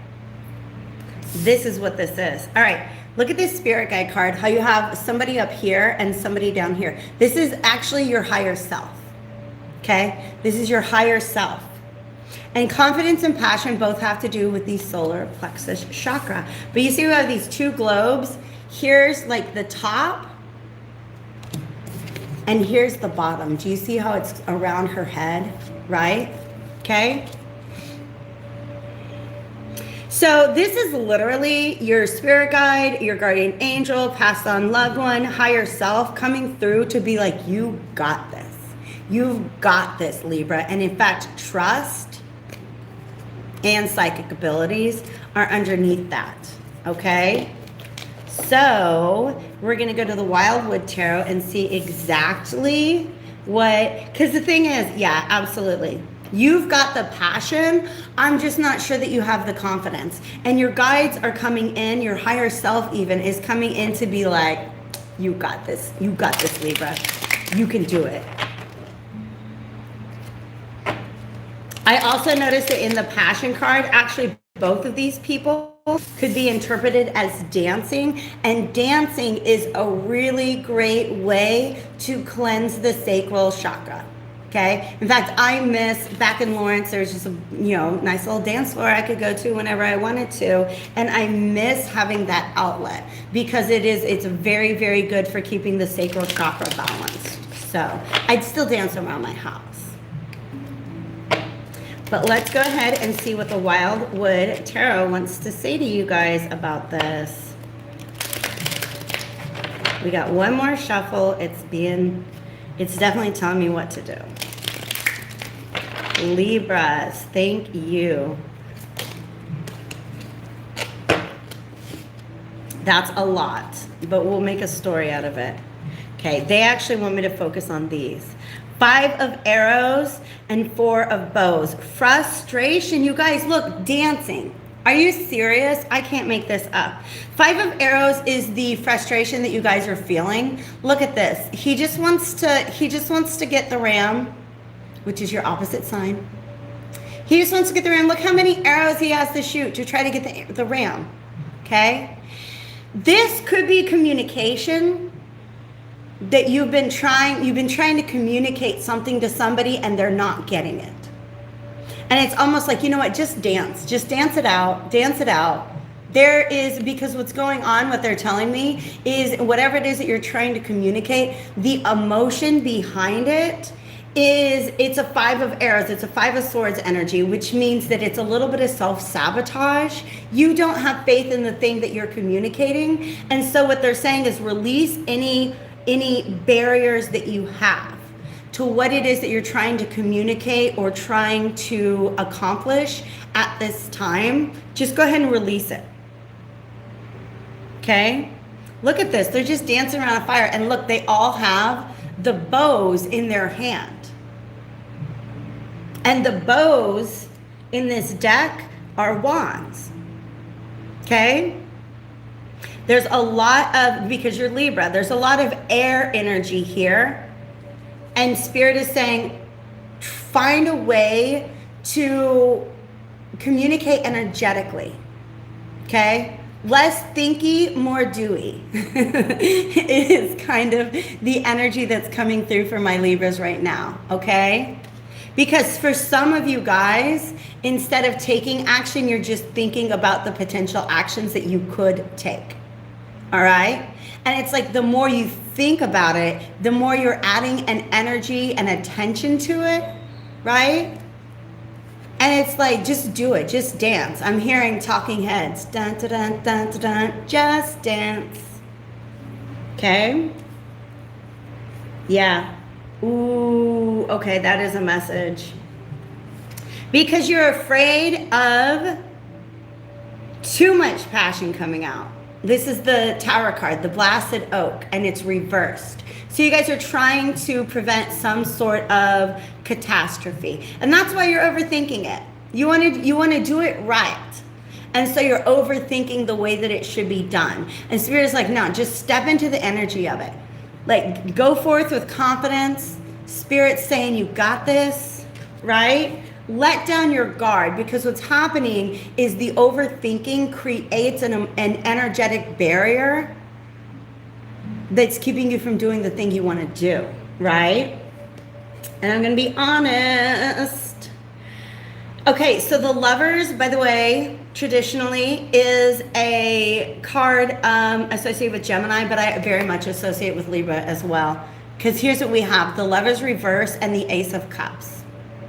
Speaker 1: This is what this is. All right. Look at this spirit guide card. How you have somebody up here and somebody down here. This is actually your higher self. Okay? This is your higher self. And confidence and passion both have to do with the solar plexus chakra. But you see we have these 2 globes. here's like the top, and here's the bottom. Do you see how it's around her head, right? Okay. So this is literally your spirit guide, your guardian angel, passed on loved one, higher self coming through to be like, you got this. You've got this, Libra. And in fact, trust and psychic abilities are underneath that, okay? So we're going to go to the Wildwood Tarot and see exactly what, because the thing is, yeah, absolutely. You've got the passion. I'm just not sure that you have the confidence. And your guides are coming in, your higher self even is coming in to be like, you got this. You got this, Libra. You can do it. I also noticed that in the passion card, actually both of these people could be interpreted as dancing, and dancing is a really great way to cleanse the sacral chakra. Okay. In fact, I miss back in Lawrence, there's just a nice little dance floor I could go to whenever I wanted to, and I miss having that outlet because it's very, very good for keeping the sacral chakra balanced. So I'd still dance around my house. But let's go ahead and see what the Wildwood Tarot wants to say to you guys about this. We got one more shuffle. It's definitely telling me what to do. Libras, thank you. That's a lot, but we'll make a story out of it. Okay, they actually want me to focus on these. 5 of arrows and 4 of bows. Frustration, you guys, look, dancing. Are you serious? I can't make this up. 5 of arrows is the frustration that you guys are feeling. Look at this. He just wants to get the ram, which is your opposite sign. He just wants to get the ram. Look how many arrows he has to shoot to try to get the ram. Okay? This could be communication that you've been trying to communicate something to somebody and they're not getting it. And it's almost like, you know what, just dance it out, There is, because what's going on, what they're telling me is whatever it is that you're trying to communicate, the emotion behind it is, it's a 5 of arrows, it's a 5 of swords energy, which means that it's a little bit of self-sabotage. You don't have faith in the thing that you're communicating. And so what they're saying is release any barriers that you have to what it is that you're trying to communicate or trying to accomplish at this time. Just go ahead and release it. Okay? Look at this. They're just dancing around a fire. And look, they all have the bows in their hand. And the bows in this deck are wands. Okay? There's a lot of, because you're Libra, there's a lot of air energy here. And Spirit is saying, find a way to communicate energetically. Okay? Less thinky, more doey. It is kind of the energy that's coming through for my Libras right now. Okay? Because for some of you guys, instead of taking action, you're just thinking about the potential actions that you could take. All right? And it's like the more you think about it, the more you're adding an energy and attention to it, right? And it's like, just do it, just dance. I'm hearing talking heads. Dun, dun, dun, dun, dun, dun. Just dance. Okay? Yeah. Ooh, okay, that is a message. Because you're afraid of too much passion coming out. This is the Tower card, the Blasted Oak, and it's reversed. So you guys are trying to prevent some sort of catastrophe. And that's why you're overthinking it. You want to do it right. And so you're overthinking the way that it should be done. And Spirit is like, no, just step into the energy of it. Like, go forth with confidence. Spirit's saying you got this, right? Let down your guard, because what's happening is the overthinking creates an energetic barrier that's keeping you from doing the thing you want to do, right? And I'm going to be honest. Okay, so the Lovers, by the way, traditionally is a card associated with Gemini, but I very much associate with Libra as well. Because here's what we have, the Lovers reverse and the Ace of Cups.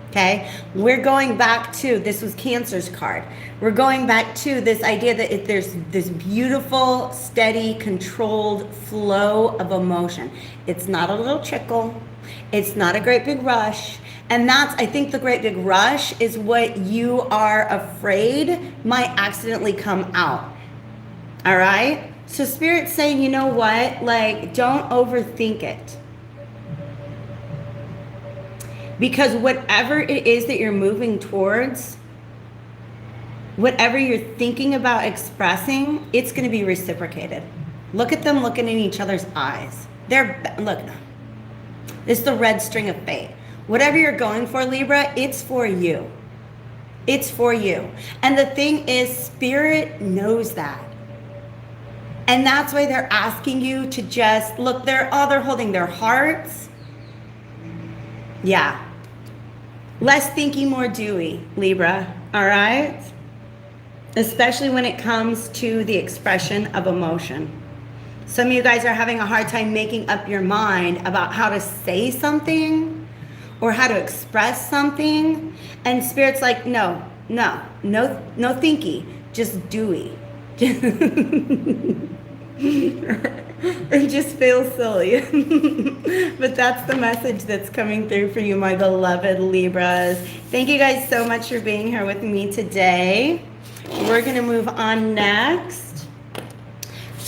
Speaker 1: Okay, we're going back to, this was Cancer's card. We're going back to this idea that there's this beautiful, steady, controlled flow of emotion. It's not a little trickle. It's not a great big rush. And that's, I think the great big rush is what you are afraid might accidentally come out. All right? So Spirit's saying, you know what? Like, don't overthink it. Because whatever it is that you're moving towards, whatever you're thinking about expressing, it's going to be reciprocated. Look at them looking in each other's eyes. Look, this is the red string of fate. Whatever you're going for, Libra, it's for you. It's for you. And the thing is, Spirit knows that. And that's why they're asking you to just, look, they're holding their hearts. Yeah. Less thinky, more dewy, Libra. All right? Especially when it comes to the expression of emotion. Some of you guys are having a hard time making up your mind about how to say something or how to express something. And Spirit's like, no thinky, just dewy. It just feels silly. But that's the message that's coming through for you, my beloved Libras. Thank you guys so much for being here with me today. We're going to move on next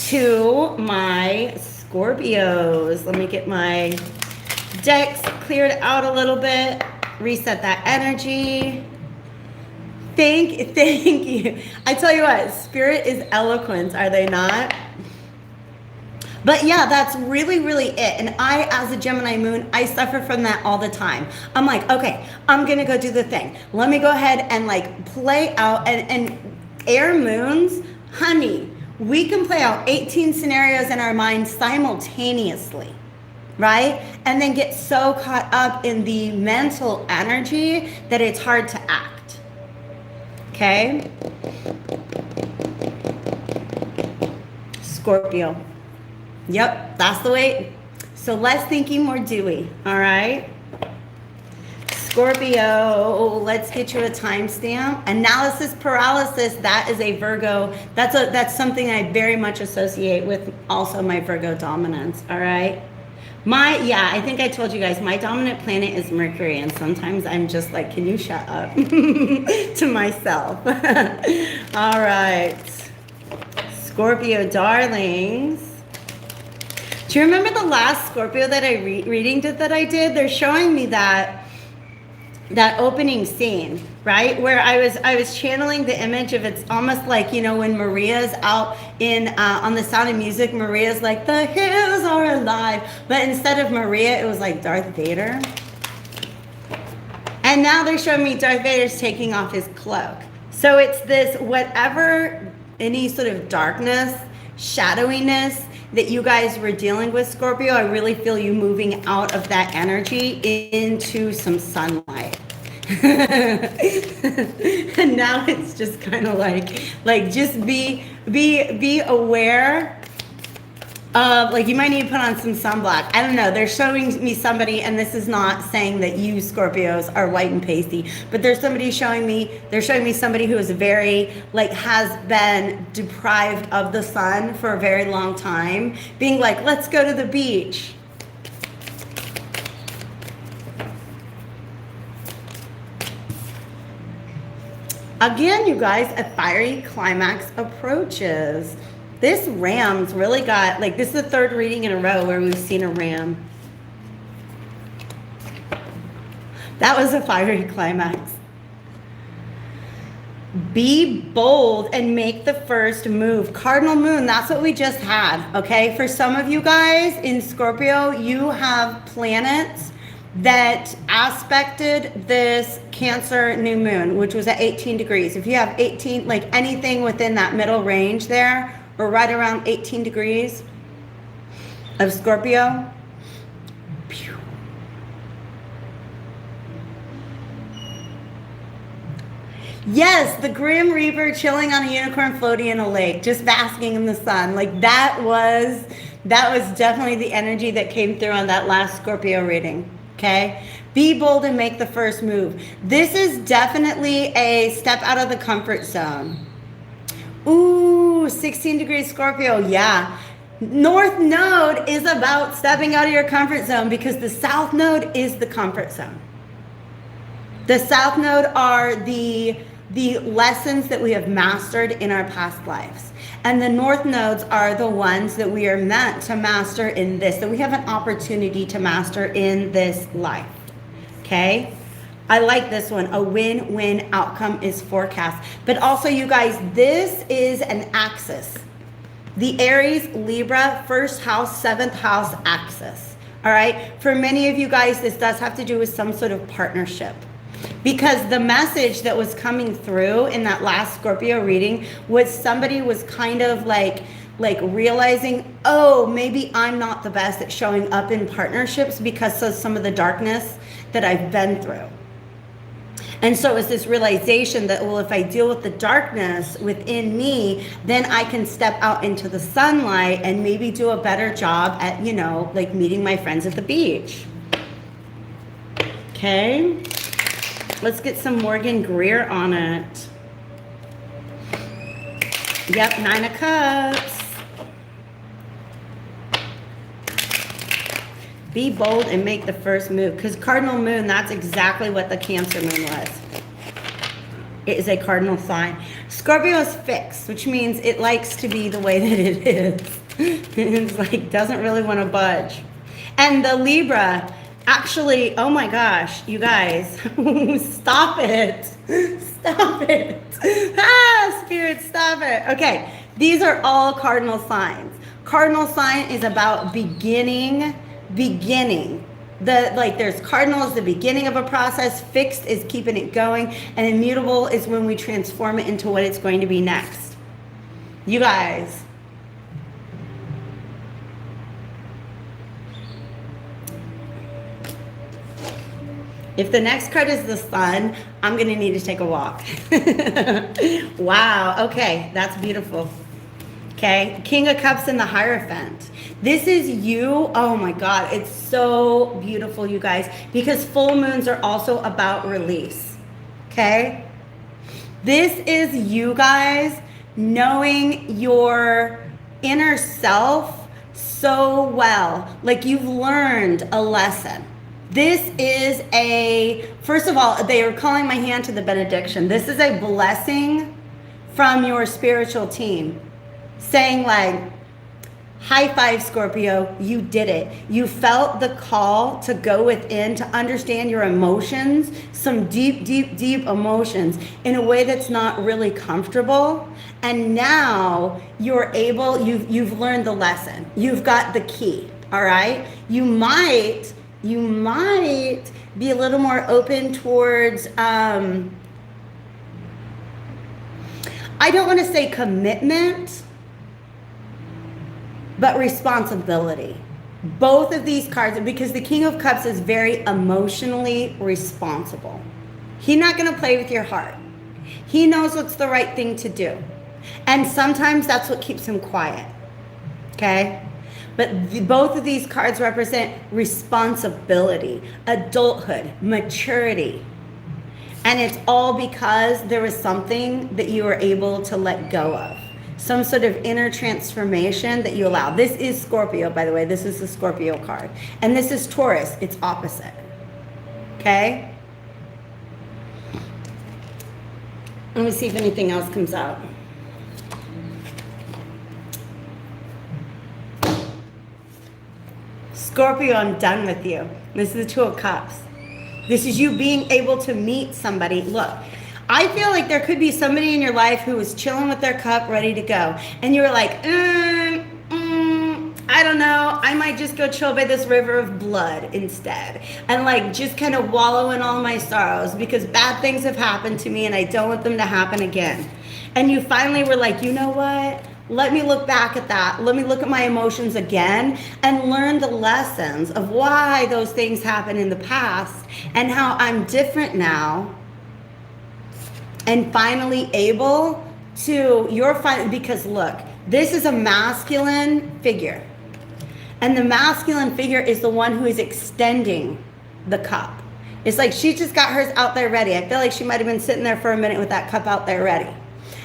Speaker 1: to my Scorpios. Let me get my decks cleared out a little bit, reset that energy. Thank you. I tell you what, Spirit is eloquent, are they not? But yeah, that's really, really it. And I, as a Gemini moon, I suffer from that all the time. I'm like, okay, I'm going to go do the thing. Let me go ahead and like play out. And air moons, honey, we can play out 18 scenarios in our mind simultaneously, right? And then get so caught up in the mental energy that it's hard to act. Okay? Scorpio. Yep, that's the way. So less thinking, more dewy. All right. Scorpio, let's get you a timestamp. Analysis paralysis, that is a Virgo. That's something I very much associate with also my Virgo dominance. All right. I think I told you guys, my dominant planet is Mercury, and sometimes I'm just like, can you shut up? To myself. All right. Scorpio darlings. Do you remember the last Scorpio that I reading that I did? They're showing me that opening scene, right? Where I was channeling the image of, it's almost like, you know, when Maria's out in on The Sound of Music, Maria's like, the hills are alive. But instead of Maria, it was like Darth Vader. And now they're showing me Darth Vader's taking off his cloak. So it's this, whatever, any sort of darkness, shadowiness that you guys were dealing with, Scorpio, I really feel you moving out of that energy into some sunlight. And now it's just kind of like just be aware of, like, you might need to put on some sunblock. I don't know. They're showing me somebody, and this is not saying that you Scorpios are white and pasty, but they're showing me somebody who is very, like, has been deprived of the sun for a very long time, being like, let's go to the beach. Again, you guys, a fiery climax approaches. This ram's really got, like, this is the third reading in a row where we've seen a ram. That was a fiery climax. Be bold and make the first move. Cardinal moon, that's what we just had, okay? For some of you guys in Scorpio, you have planets that aspected this Cancer new moon, which was at 18 degrees. If you have 18, like anything within that middle range there, or right around 18 degrees of Scorpio, Yes, the Grim Reaper chilling on a unicorn floating in a lake, just basking in the sun. Like that was definitely the energy that came through on that last Scorpio reading. Okay? Be bold and make the first move. This is definitely a step out of the comfort zone. Ooh, 16 degrees Scorpio. Yeah. North node is about stepping out of your comfort zone because the south node is the comfort zone. The south node are the lessons that we have mastered in our past lives. And the north nodes are the ones that we are meant to master in this, that we have an opportunity to master in this life. Okay? I like this one. A win-win outcome is forecast. But also, you guys, this is an axis. The Aries, Libra, first house, seventh house axis. All right? For many of you guys, this does have to do with some sort of partnership. Because the message that was coming through in that last Scorpio reading was somebody was kind of like realizing, oh, maybe I'm not the best at showing up in partnerships because of some of the darkness that I've been through. And so it's this realization that, well, if I deal with the darkness within me, then I can step out into the sunlight and maybe do a better job at, you know, like meeting my friends at the beach. Okay. Let's get some Morgan Greer on it. Yep, 9 of Cups. Be bold and make the first move. Because Cardinal Moon, that's exactly what the Cancer Moon was. It is a cardinal sign. Scorpio is fixed, which means it likes to be the way that it is. It's like, doesn't really want to budge. And the Libra, actually, oh my gosh, you guys, stop it. Stop it. Ah, Spirit, stop it. Okay, these are all cardinal signs. Cardinal sign is about beginning. There's cardinal is the beginning of a process, fixed is keeping it going, and immutable is when we transform it into what it's going to be next. You guys, if the next card is the Sun, I'm going to need to take a walk. Wow. Okay. That's beautiful. Okay. King of Cups and the Hierophant. This is you. Oh my God. It's so beautiful, you guys, because full moons are also about release. Okay. This is you guys knowing your inner self so well. Like you've learned a lesson. This is first of all, they are calling my hand to the benediction. This is a blessing from your spiritual team saying like, high five, Scorpio, you did it. You felt the call to go within, to understand your emotions, some deep emotions in a way that's not really comfortable. And now you're able, you've learned the lesson. You've got the key, all right? You might be a little more open towards, I don't want to say commitment, but responsibility. Both of these cards, because the King of Cups is very emotionally responsible. He's not going to play with your heart. He knows what's the right thing to do. And sometimes that's what keeps him quiet. Okay? But both of these cards represent responsibility, adulthood, maturity. And it's all because there was something that you were able to let go of. Some sort of inner transformation that you allow. This is Scorpio, by the way. This is the Scorpio card. And this is Taurus. It's opposite. Okay? Let me see if anything else comes out. Scorpio, I'm done with you. This is the Two of Cups. This is you being able to meet somebody. Look, I feel like there could be somebody in your life who was chilling with their cup ready to go. And you were like, I don't know. I might just go chill by this river of blood instead. And like just kind of wallow in all my sorrows because bad things have happened to me and I don't want them to happen again. And you finally were like, you know what? Let me look back at that. Let me look at my emotions again and learn the lessons of why those things happened in the past and how I'm different now. and finally able to, because look, this is a masculine figure. And the masculine figure is the one who is extending the cup. It's like she just got hers out there ready. I feel like she might have been sitting there for a minute with that cup out there ready.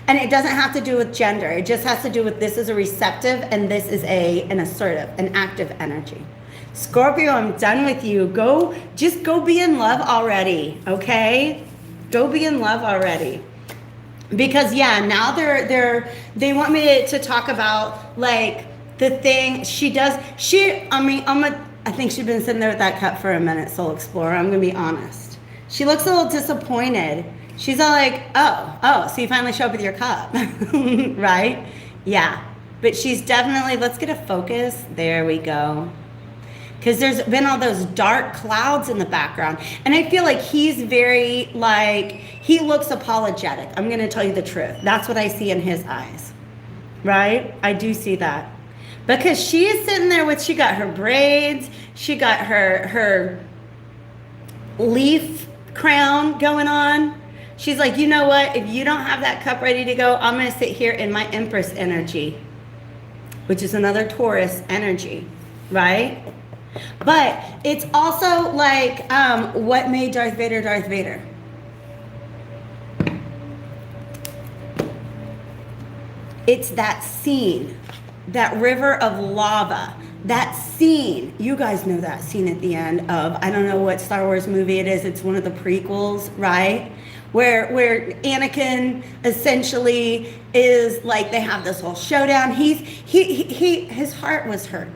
Speaker 1: And it doesn't have to do with gender. It just has to do with this is a receptive and this is an assertive, an active energy. Scorpio, I'm done with you. Just go be in love already, okay? Go be in love already. Because yeah, now they want me to talk about like the thing she does. I think she's been sitting there with that cup for a minute, Soul Explorer. I'm gonna be honest. She looks a little disappointed. She's all like, oh, so you finally show up with your cup, right? Yeah, but she's definitely, let's get a focus. There we go. Because there's been all those dark clouds in the background. And I feel like he's very, like, he looks apologetic. I'm going to tell you the truth. That's what I see in his eyes, right? I do see that. Because she is sitting there she got her braids, she got her leaf crown going on. She's like, you know what? If you don't have that cup ready to go, I'm going to sit here in my Empress energy, which is another Taurus energy, right? But it's also like what made Darth Vader Darth Vader. It's that scene, that river of lava, that scene. You guys know that scene at the end of, I don't know what Star Wars movie it is. It's one of the prequels, right? Where Anakin essentially is like, they have this whole showdown. His heart was hurt.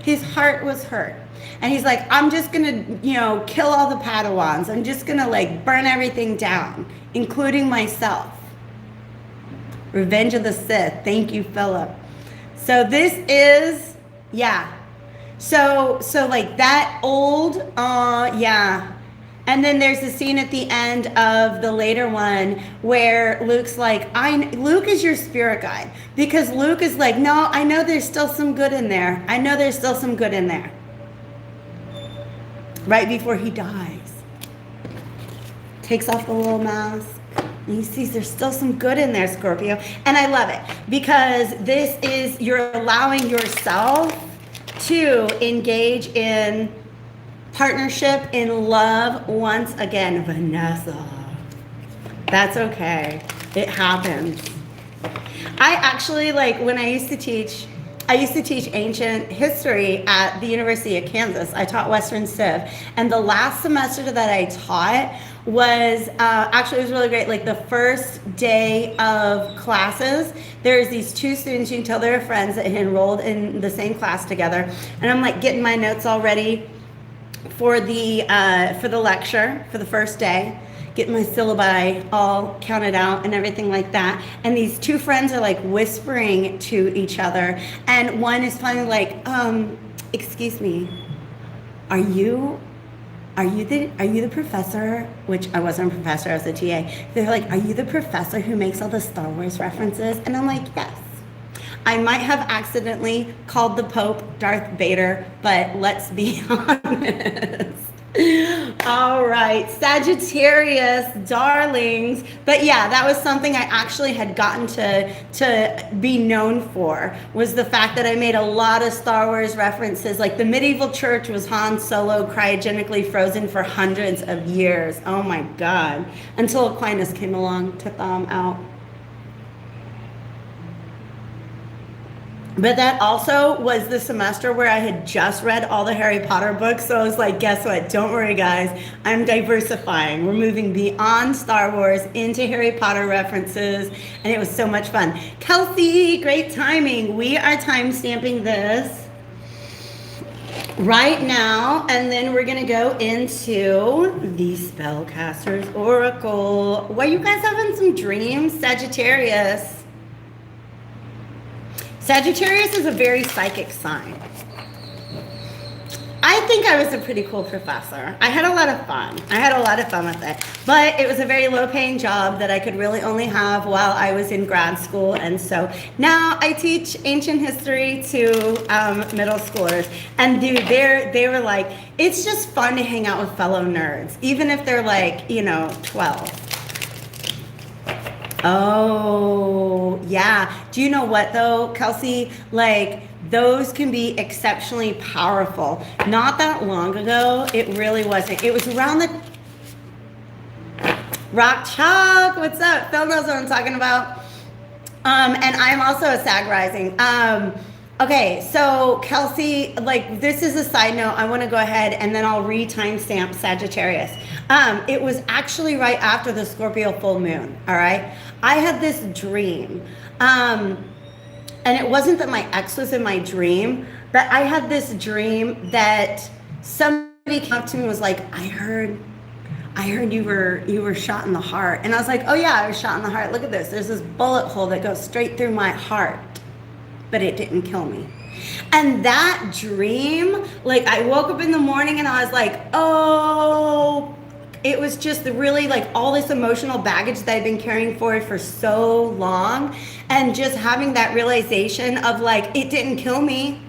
Speaker 1: His heart was hurt. And he's like, I'm just gonna, kill all the Padawans. I'm just gonna like burn everything down, including myself. Revenge of the Sith. Thank you, Philip. So this is, yeah. So like that old, yeah. And then there's the scene at the end of the later one where Luke's like, Luke is your spirit guide. Because Luke is like, no, I know there's still some good in there. I know there's still some good in there. Right before he dies. Takes off the little mask. And he sees there's still some good in there, Scorpio. And I love it. Because this is, you're allowing yourself to engage in partnership, in love once again. Vanessa, that's okay. It happens. I actually, like, when I used to teach ancient history at the University of Kansas. I taught Western Civ, and the last semester that I taught was actually, it was really great. Like the first day of classes, there's these two students, you can tell they're friends, that had enrolled in the same class together, and I'm like getting my notes all ready for the lecture for the first day, getting my syllabi all counted out and everything like that. And these two friends are like whispering to each other, and one is finally like, excuse me, are you the professor? Which I wasn't a professor, I was a TA. They're like, are you the professor who makes all the Star Wars references? And I'm like, yes. I might have accidentally called the Pope Darth Vader, but let's be honest. All right, Sagittarius, darlings. But yeah, that was something I actually had gotten to be known for, was the fact that I made a lot of Star Wars references. Like the medieval church was Han Solo cryogenically frozen for hundreds of years. Oh my God. Until Aquinas came along to thaw him out. But that also was the semester where I had just read all the Harry Potter books. So I was like, guess what? Don't worry, guys. I'm diversifying. We're moving beyond Star Wars into Harry Potter references. And it was so much fun. Kelsey, great timing. We are time stamping this right now. And then we're going to go into the Spellcaster's Oracle. Were you guys having some dreams? Sagittarius. Sagittarius is a very psychic sign. I think I was a pretty cool professor. I had a lot of fun. With it. But it was a very low-paying job that I could really only have while I was in grad school. And so now I teach ancient history to middle schoolers. And dude, they were like, it's just fun to hang out with fellow nerds, even if they're like, 12. Oh, yeah. Do you know what though, Kelsey? Like, those can be exceptionally powerful. Not that long ago, it really wasn't. It was around the Rock Chalk. What's up? Phil knows what I'm talking about. And I'm also a Sag rising. Okay, so Kelsey, like, this is a side note. I want to go ahead and then I'll re-timestamp Sagittarius. It was actually right after the Scorpio full moon. All right, I had this dream, and it wasn't that my ex was in my dream, but I had this dream that somebody came up to me and was like, I heard you were shot in the heart. And I was like, oh yeah, I was shot in the heart. Look at this. There's this bullet hole that goes straight through my heart, but it didn't kill me. And that dream, like, I woke up in the morning and I was like, oh, it was just really like all this emotional baggage that I've been carrying forward for so long. And just having that realization of like, it didn't kill me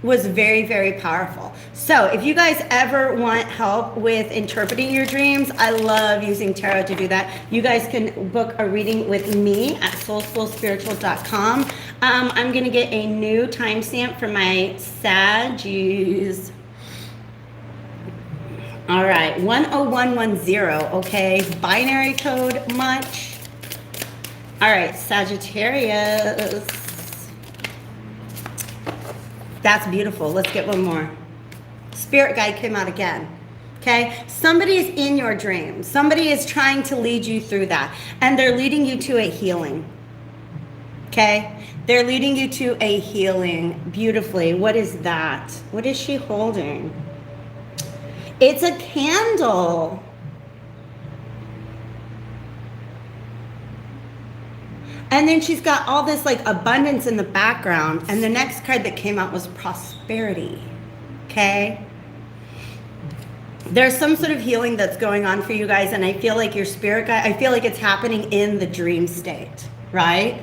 Speaker 1: was very, very powerful. So if you guys ever want help with interpreting your dreams, I love using tarot to do that. You guys can book a reading with me at soulspoolspiritual.com. I'm gonna get a new timestamp for my Saggies. All right, 10110, okay, binary code much? All right, Sagittarius. That's beautiful. Let's get one more. Spirit guide came out again. Okay? Somebody is in your dream. Somebody is trying to lead you through that. And they're leading you to a healing. Okay? They're leading you to a healing beautifully. What is that? What is she holding? It's a candle. And then she's got all this like abundance in the background. And the next card that came out was prosperity. Okay? There's some sort of healing that's going on for you guys. And I feel like your spirit guide, I feel like it's happening in the dream state, right?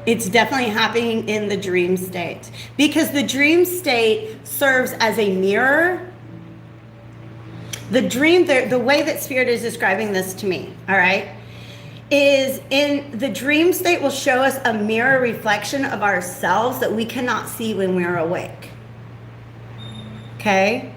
Speaker 1: It's definitely happening in the dream state. Because the dream state serves as a mirror. The dream, the way that Spirit is describing this to me, all right, is in the dream state will show us a mirror reflection of ourselves that we cannot see when we're awake. Okay?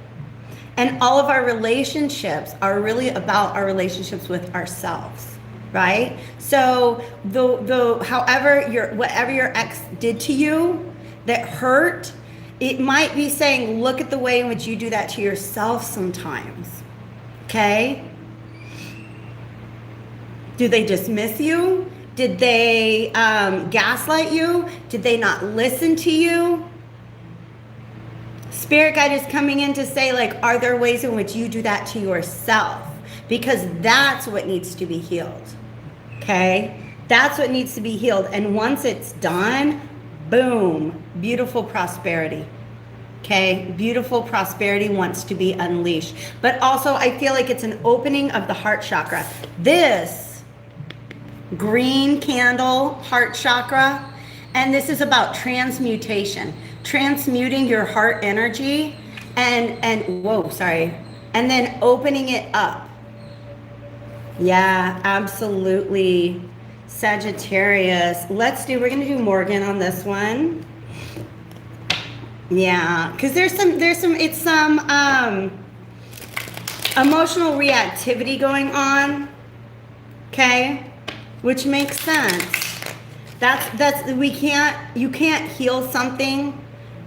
Speaker 1: And all of our relationships are really about our relationships with ourselves, right? So whatever your ex did to you that hurt, it might be saying, look at the way in which you do that to yourself sometimes. Okay? Do they dismiss you? Did they gaslight you? Did they not listen to you? Spirit guide is coming in to say, like, are there ways in which you do that to yourself? Because that's what needs to be healed. Okay? That's what needs to be healed. And once it's done, boom, beautiful prosperity. Okay? Beautiful prosperity wants to be unleashed. But also, I feel like it's an opening of the heart chakra. This green candle, heart chakra, and this is about transmutation, transmuting your heart energy and then opening it up. Yeah, absolutely. Sagittarius. We're gonna do Morgan on this one. Yeah, because there's some emotional reactivity going on. Okay? Which makes sense. You can't heal something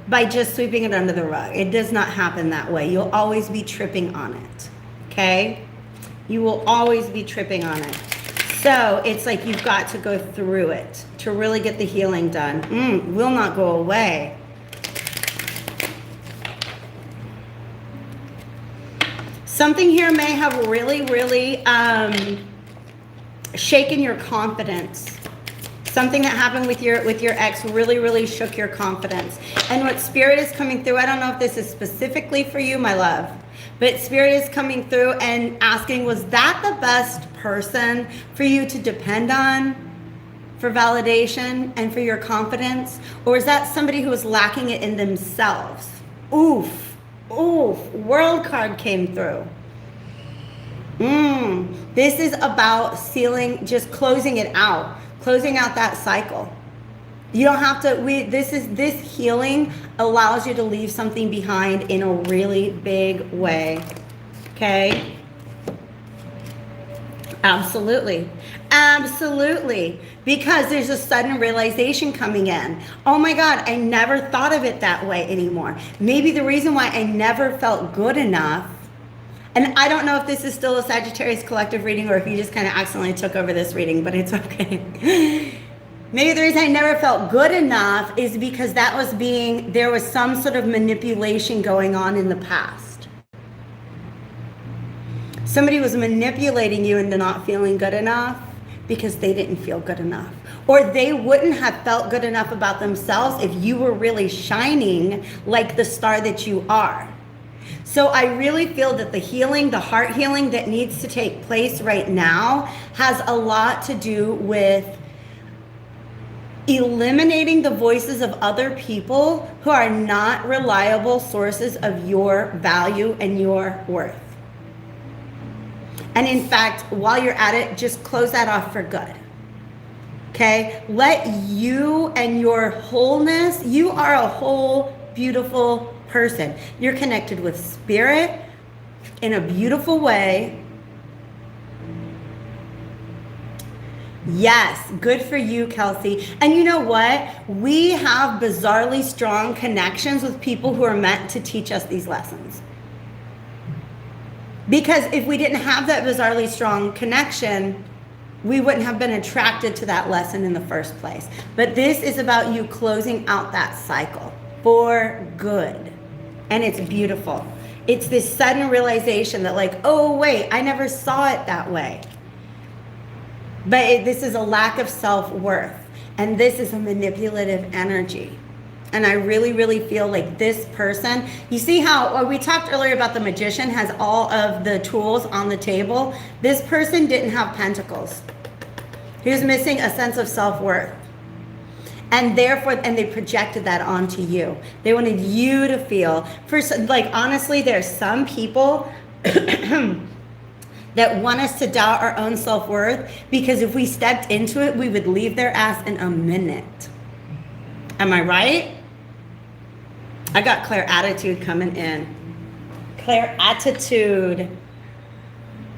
Speaker 1: by just sweeping it under the rug. It does not happen that way. You'll always be tripping on it. Okay? You will always be tripping on it. So it's like you've got to go through it to really get the healing done. Will not go away. Something here may have really, really shaken your confidence. Something that happened with your ex really, really shook your confidence. And what Spirit is coming through, I don't know if this is specifically for you, my love, but Spirit is coming through and asking, was that the best person for you to depend on for validation and for your confidence? Or is that somebody who was lacking it in themselves? Oof, World card came through. This is about sealing, just closing it out, closing out that cycle. You don't have to, this healing allows you to leave something behind in a really big way. Okay? Absolutely. Absolutely. Because there's a sudden realization coming in. Oh my God, I never thought of it that way anymore. Maybe the reason why I never felt good enough, and I don't know if this is still a Sagittarius collective reading or if you just kind of accidentally took over this reading, but it's okay. Maybe the reason I never felt good enough is because there was some sort of manipulation going on in the past. Somebody was manipulating you into not feeling good enough because they didn't feel good enough. Or they wouldn't have felt good enough about themselves if you were really shining like the star that you are. So I really feel that the healing, the heart healing that needs to take place right now has a lot to do with eliminating the voices of other people who are not reliable sources of your value and your worth. And in fact, while you're at it, just close that off for good. Okay? Let you and your wholeness, you are a whole, beautiful person. You're connected with spirit in a beautiful way. Yes, good for you, Kelsey. And you know what? We have bizarrely strong connections with people who are meant to teach us these lessons. Because if we didn't have that bizarrely strong connection, we wouldn't have been attracted to that lesson in the first place. But this is about you closing out that cycle for good. And it's beautiful. It's this sudden realization that like, oh, wait, I never saw it that way. But this is a lack of self-worth. And this is a manipulative energy. And I really, really feel like this person, you see how we talked earlier about the magician has all of the tools on the table. This person didn't have pentacles. He was missing a sense of self-worth. And therefore, and they projected that onto you. They wanted you to feel, like honestly, there's some people that want us to doubt our own self-worth because if we stepped into it, we would leave their ass in a minute. Am I right? I got Claire attitude coming in. Claire attitude.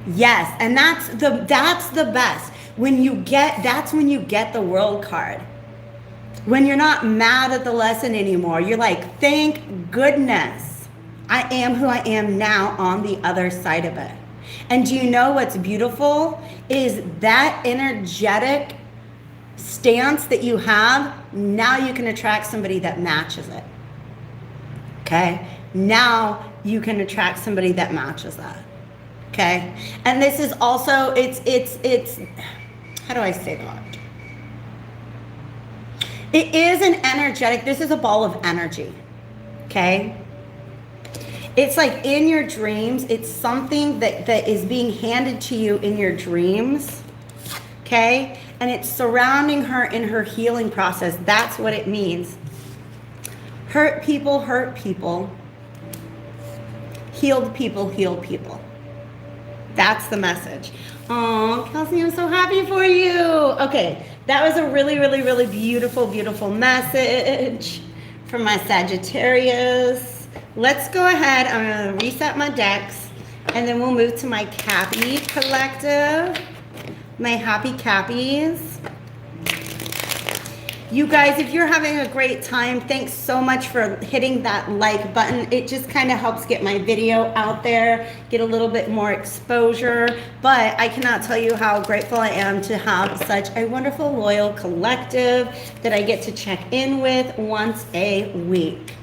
Speaker 1: Yes, and that's the best. That's when you get the world card. When you're not mad at the lesson anymore, you're like, thank goodness I am who I am now on the other side of it. And do you know what's beautiful is that energetic stance that you have, now you can attract somebody that matches it. Okay? Now you can attract somebody that matches that. Okay? And this is also, it's how do I say that? It is an energetic, this is a ball of energy. Okay? It's like in your dreams, it's something that is being handed to you in your dreams. Okay? And it's surrounding her in her healing process. That's what it means. Hurt people hurt people. Healed people heal people. That's the message. Oh, Kelsey, I'm so happy for you. Okay, that was a really, really, really beautiful, beautiful message from my Sagittarius. Let's go ahead. I'm going to reset my decks, and then we'll move to my Cappy collective. My happy Cappies. You guys, if you're having a great time, thanks so much for hitting that like button. It just kind of helps get my video out there, get a little bit more exposure. But I cannot tell you how grateful I am to have such a wonderful, loyal collective that I get to check in with once a week.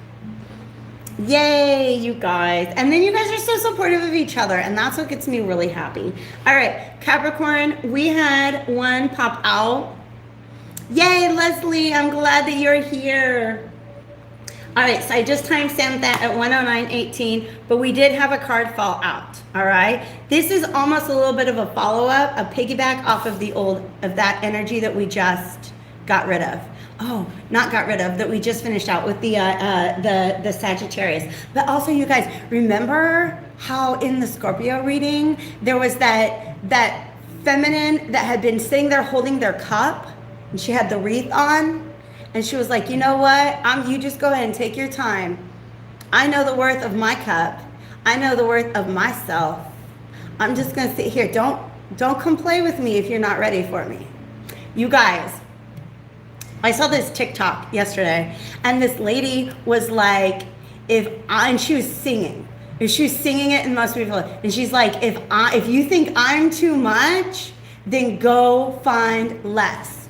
Speaker 1: Yay, you guys. And then you guys are so supportive of each other, and that's what gets me really happy. All right, Capricorn, we had one pop out. Yay, Leslie, I'm glad that you're here. All right, so I just timestamped that at 109:18, but we did have a card fall out, all right? This is almost a little bit of a follow-up, a piggyback off of that energy that we just got rid of. Oh, not got rid of, that we just finished out with the Sagittarius. But also, you guys, remember how in the Scorpio reading, there was that feminine that had been sitting there holding their cup, and she had the wreath on, and she was like, you know what? You just go ahead and take your time. I know the worth of my cup. I know the worth of myself. I'm just gonna sit here. Don't come play with me if you're not ready for me. You guys, I saw this TikTok yesterday, and this lady was like, and she was singing. She was singing it, and most people, and she's like, if you think I'm too much, then go find less.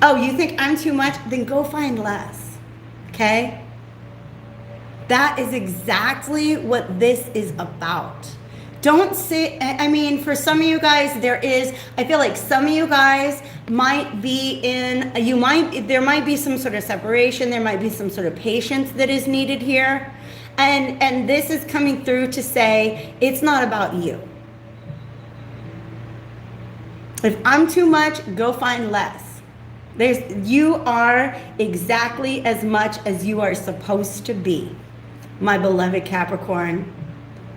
Speaker 1: Oh, you think I'm too much? Then go find less. Okay? That is exactly what this is about. Don't sit, I mean, for some of you guys, I feel like some of you guys might be there might be some sort of separation, there might be some sort of patience that is needed here. And this is coming through to say, it's not about you. If I'm too much, go find less. You are exactly as much as you are supposed to be, my beloved Capricorn.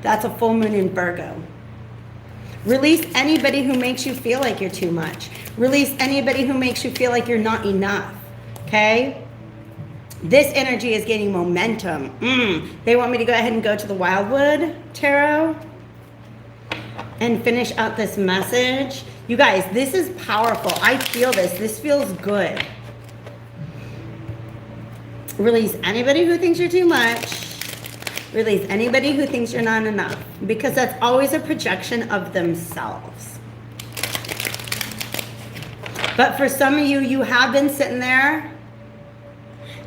Speaker 1: That's a full moon in Virgo. Release anybody who makes you feel like you're too much. Release anybody who makes you feel like you're not enough. Okay? This energy is gaining momentum. They want me to go ahead and go to the Wildwood Tarot and finish out this message. You guys, this is powerful. I feel this. This feels good. Release anybody who thinks you're too much. Release anybody who thinks you're not enough, because that's always a projection of themselves. But for some of you, you have been sitting there.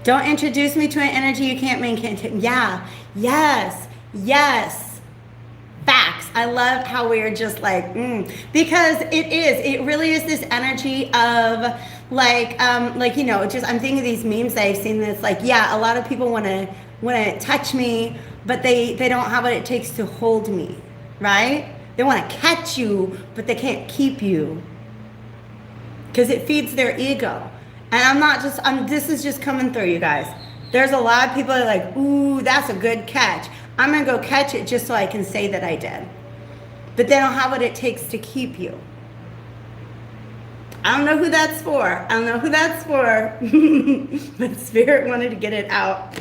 Speaker 1: Don't introduce me to an energy you can't maintain. Yeah, yes, yes. Facts. I love how we're just like, because it really is this energy of like, just, I'm thinking of these memes that I've seen that's like, yeah, a lot of people want to touch me, but they don't have what it takes to hold me, right? They want to catch you, but they can't keep you because it feeds their ego. And this is just coming through, you guys. There's a lot of people that are like, ooh, that's a good catch. I'm going to go catch it just so I can say that I did. But they don't have what it takes to keep you. I don't know who that's for. But Spirit wanted to get it out.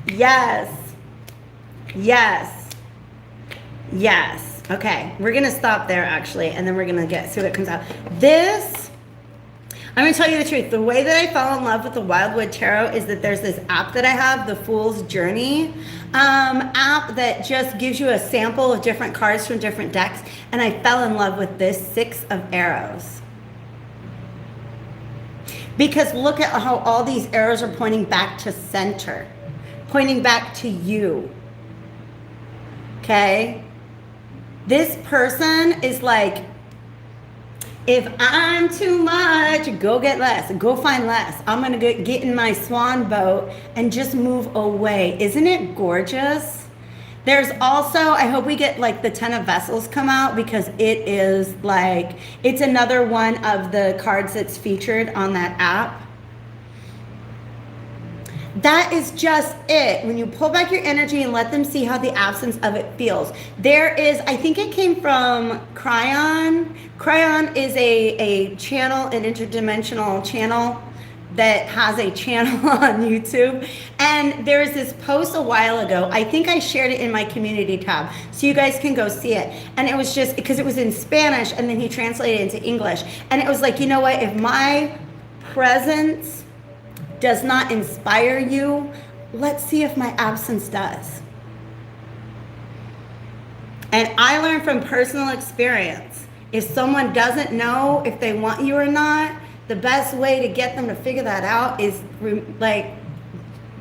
Speaker 1: Yes. Yes. Yes. Okay. We're going to stop there, actually, and then we're going to see what comes out. I'm going to tell you the truth. The way that I fell in love with the Wildwood Tarot is that there's this app that I have, the Fool's Journey app, that just gives you a sample of different cards from different decks. And I fell in love with this 6 of Arrows. Because look at how all these arrows are pointing back to center, pointing back to you. Okay? This person is like, if I'm too much, go get less. Go find less. I'm going to get in my swan boat and just move away. Isn't it gorgeous? There's also, I hope we get like the 10 of Vessels come out, because it is like, it's another one of the cards that's featured on that app. That is just it. When you pull back your energy and let them see how the absence of it feels. There is, I think it came from Cryon. Cryon is a channel, an interdimensional channel that has a channel on YouTube. And there's this post a while ago. I think I shared it in my community tab, so you guys can go see it. And it was just, because it was in Spanish, and then he translated it into English. And it was like, you know what, if my presence does not inspire you, let's see if my absence does. And I learned from personal experience, if someone doesn't know if they want you or not, the best way to get them to figure that out is like,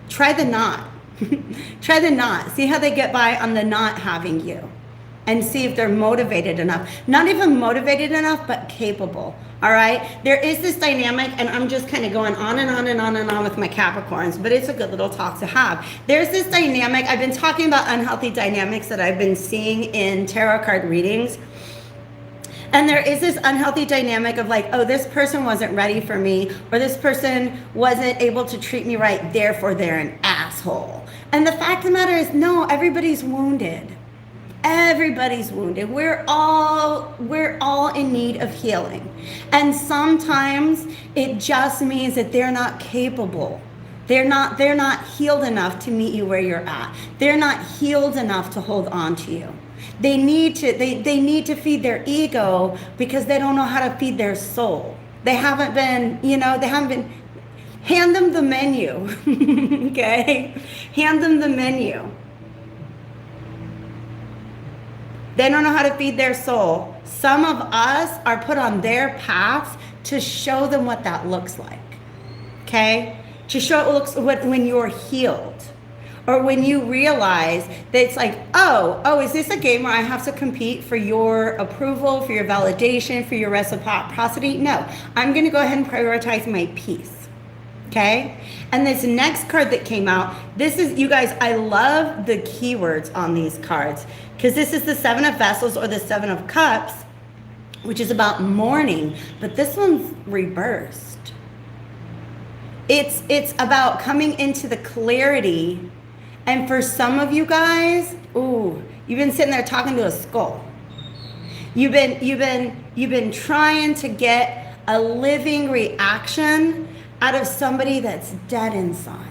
Speaker 1: try the not. Try the not. See how they get by on the not having you. And see if they're motivated enough. Not even motivated enough, but capable. All right? There is this dynamic, and I'm just kind of going on and on and on and on with my Capricorns, but it's a good little talk to have. There's this dynamic. I've been talking about unhealthy dynamics that I've been seeing in tarot card readings. And there is this unhealthy dynamic of like, oh, this person wasn't ready for me, or this person wasn't able to treat me right, therefore they're an ass. asshole. And the fact of the matter is, no, everybody's wounded. Everybody's wounded. We're all in need of healing. And sometimes it just means that they're not capable. They're not healed enough to meet you where you're at. They're not healed enough to hold on to you. They need to feed their ego because they don't know how to feed their soul. They haven't been, hand them the menu, okay? Hand them the menu. They don't know how to feed their soul. Some of us are put on their paths to show them what that looks like, okay? To show it looks when you're healed. Or when you realize that it's like, oh, is this a game where I have to compete for your approval, for your validation, for your reciprocity? No, I'm going to go ahead and prioritize my peace, okay? And this next card that came out, this is, you guys, I love the keywords on these cards because this is the Seven of Vessels or the Seven of Cups, which is about mourning, but this one's reversed. It's about coming into the clarity. And for some of you guys, you've been sitting there talking to a skull. You've been trying to get a living reaction out of somebody that's dead inside.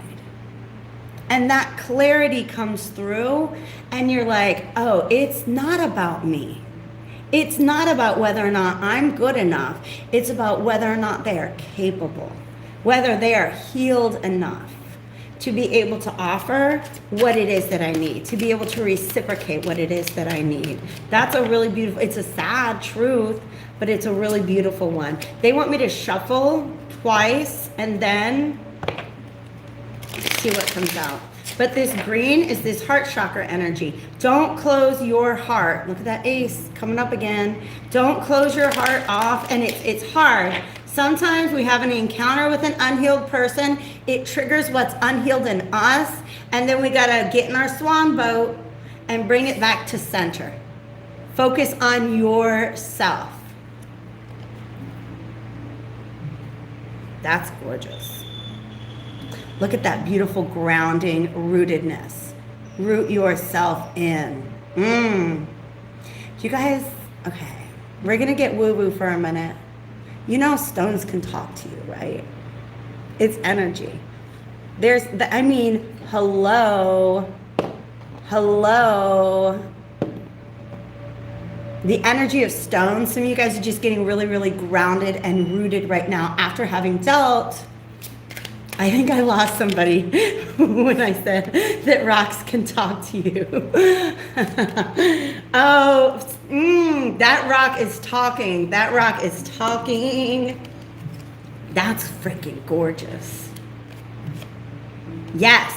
Speaker 1: And that clarity comes through and you're like, oh, it's not about me. It's not about whether or not I'm good enough. It's about whether or not they are capable, whether they are healed enough to be able to offer what it is that I need, to be able to reciprocate what it is that I need. That's a really beautiful, it's a sad truth, but it's a really beautiful one. They want me to shuffle twice and then see what comes out. But this green is this heart chakra energy. Don't close your heart. Look at that ace coming up again. Don't close your heart off, and it's hard. Sometimes we have an encounter with an unhealed person. It triggers what's unhealed in us. And then we got to get in our swan boat and bring it back to center. Focus on yourself. That's gorgeous. Look at that beautiful grounding rootedness. Root yourself in. You guys, okay. We're going to get woo-woo for a minute. You know stones can talk to you, right? It's energy. Hello. The energy of stones, some of you guys are just getting really, really grounded and rooted right now after having dealt. I think I lost somebody when I said that rocks can talk to you. That rock is talking. That rock is talking. That's freaking gorgeous. Yes.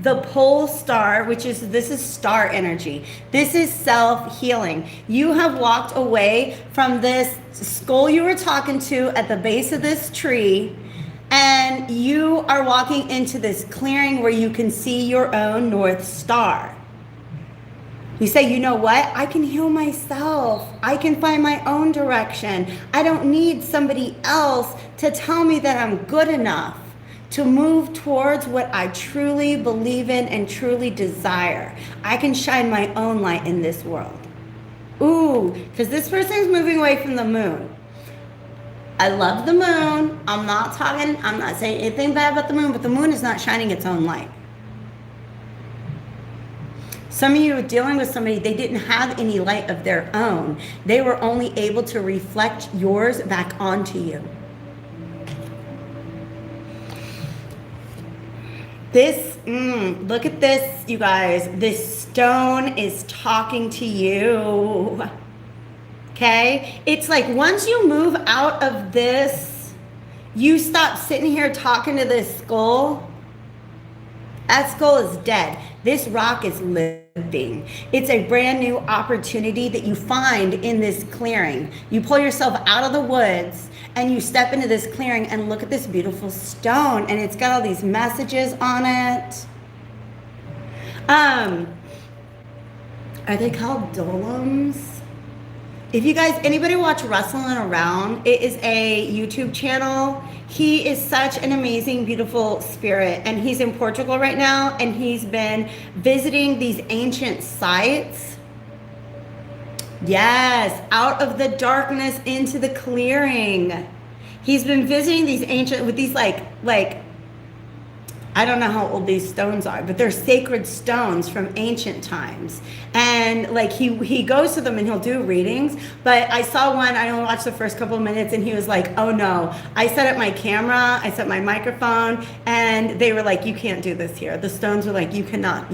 Speaker 1: The pole star, this is star energy. This is self-healing. You have walked away from this skull you were talking to at the base of this tree, and you are walking into this clearing where you can see your own North Star. You say, you know what? I can heal myself. I can find my own direction. I don't need somebody else to tell me that I'm good enough to move towards what I truly believe in and truly desire. I can shine my own light in this world. Because this person is moving away from the moon. I love the moon. I'm not saying anything bad about the moon, but the moon is not shining its own light. Some of you are dealing with somebody, they didn't have any light of their own. They were only able to reflect yours back onto you. Look at this, you guys. This stone is talking to you. Okay? It's like once you move out of this, you stop sitting here talking to this skull. That skull is dead. This rock is living. It's a brand new opportunity that you find in this clearing. You pull yourself out of the woods and you step into this clearing and look at this beautiful stone, and it's got all these messages on it. Are they called dolums? If you guys, anybody watch Rustling Around, it is a YouTube channel. He is such an amazing, beautiful spirit, and he's in Portugal right now, and he's been visiting these ancient sites. Yes, out of the darkness into the clearing. He's been visiting these ancient, with these like I don't know how old these stones are, but they're sacred stones from ancient times. And like he goes to them and he'll do readings. But I saw one, I only watched the first couple of minutes, and he was like, oh no, I set up my camera, I set my microphone, and they were like, you can't do this here. The stones were like, you cannot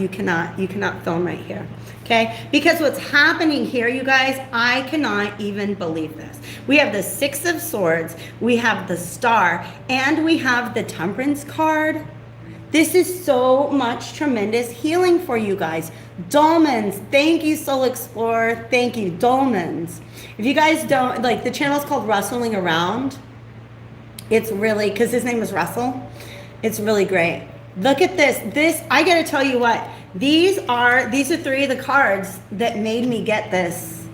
Speaker 1: film right here. Okay? Because what's happening here, you guys, I cannot even believe this. We have the Six of Swords, we have the Star, and we have the Temperance card. This is so much tremendous healing for you guys. Dolmens, thank you, Soul Explorer. Thank you, Dolmens. If you guys don't, like, the channel is called Rustling Around. It's really, because his name is Russell. It's really great. Look at this. This, I got to tell you what, these are three of the cards that made me get this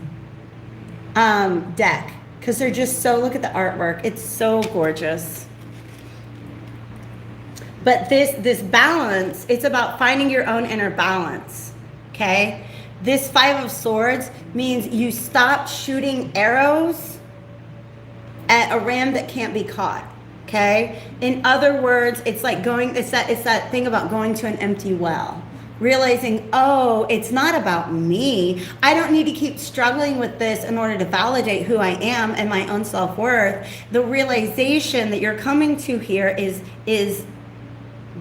Speaker 1: deck. Because they're just so, look at the artwork. It's so gorgeous. But this balance, it's about finding your own inner balance, okay? This Five of Swords means you stop shooting arrows at a ram that can't be caught, okay? In other words, it's like it's that thing about going to an empty well. Realizing, oh, it's not about me. I don't need to keep struggling with this in order to validate who I am and my own self-worth. The realization that you're coming to here is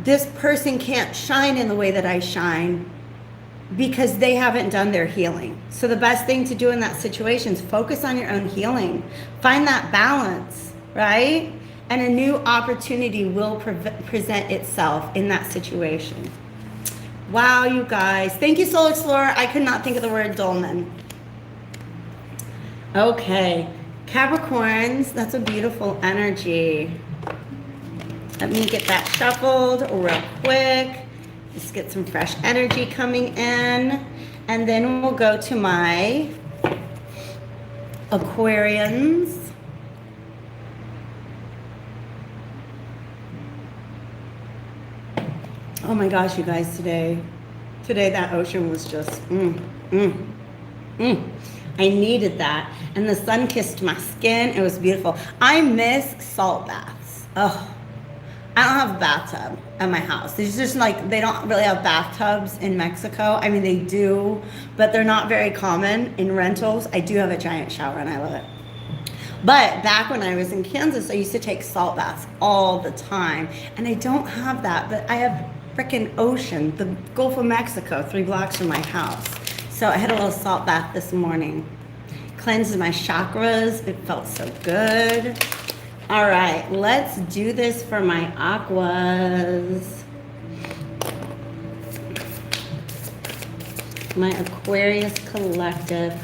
Speaker 1: this person can't shine in the way that I shine because they haven't done their healing. So the best thing to do in that situation is focus on your own healing. Find that balance, right? And a new opportunity will present itself in that situation. Wow, you guys. Thank you, Soul Explorer. I could not think of the word dolmen. Okay. Capricorns, that's a beautiful energy. Let me get that shuffled real quick. Just get some fresh energy coming in. And then we'll go to my Aquarians. Oh my gosh, you guys, today that ocean was just, I needed that. And the sun kissed my skin. It was beautiful. I miss salt baths. Oh. I don't have a bathtub at my house. It's just like, they don't really have bathtubs in Mexico. I mean, they do, but they're not very common in rentals. I do have a giant shower and I love it. But back when I was in Kansas, I used to take salt baths all the time. And I don't have that, but I have frickin' ocean, the Gulf of Mexico, 3 blocks from my house. So I had a little salt bath this morning. Cleansed my chakras. It felt so good. All right, let's do this for my Aquas. My Aquarius collective.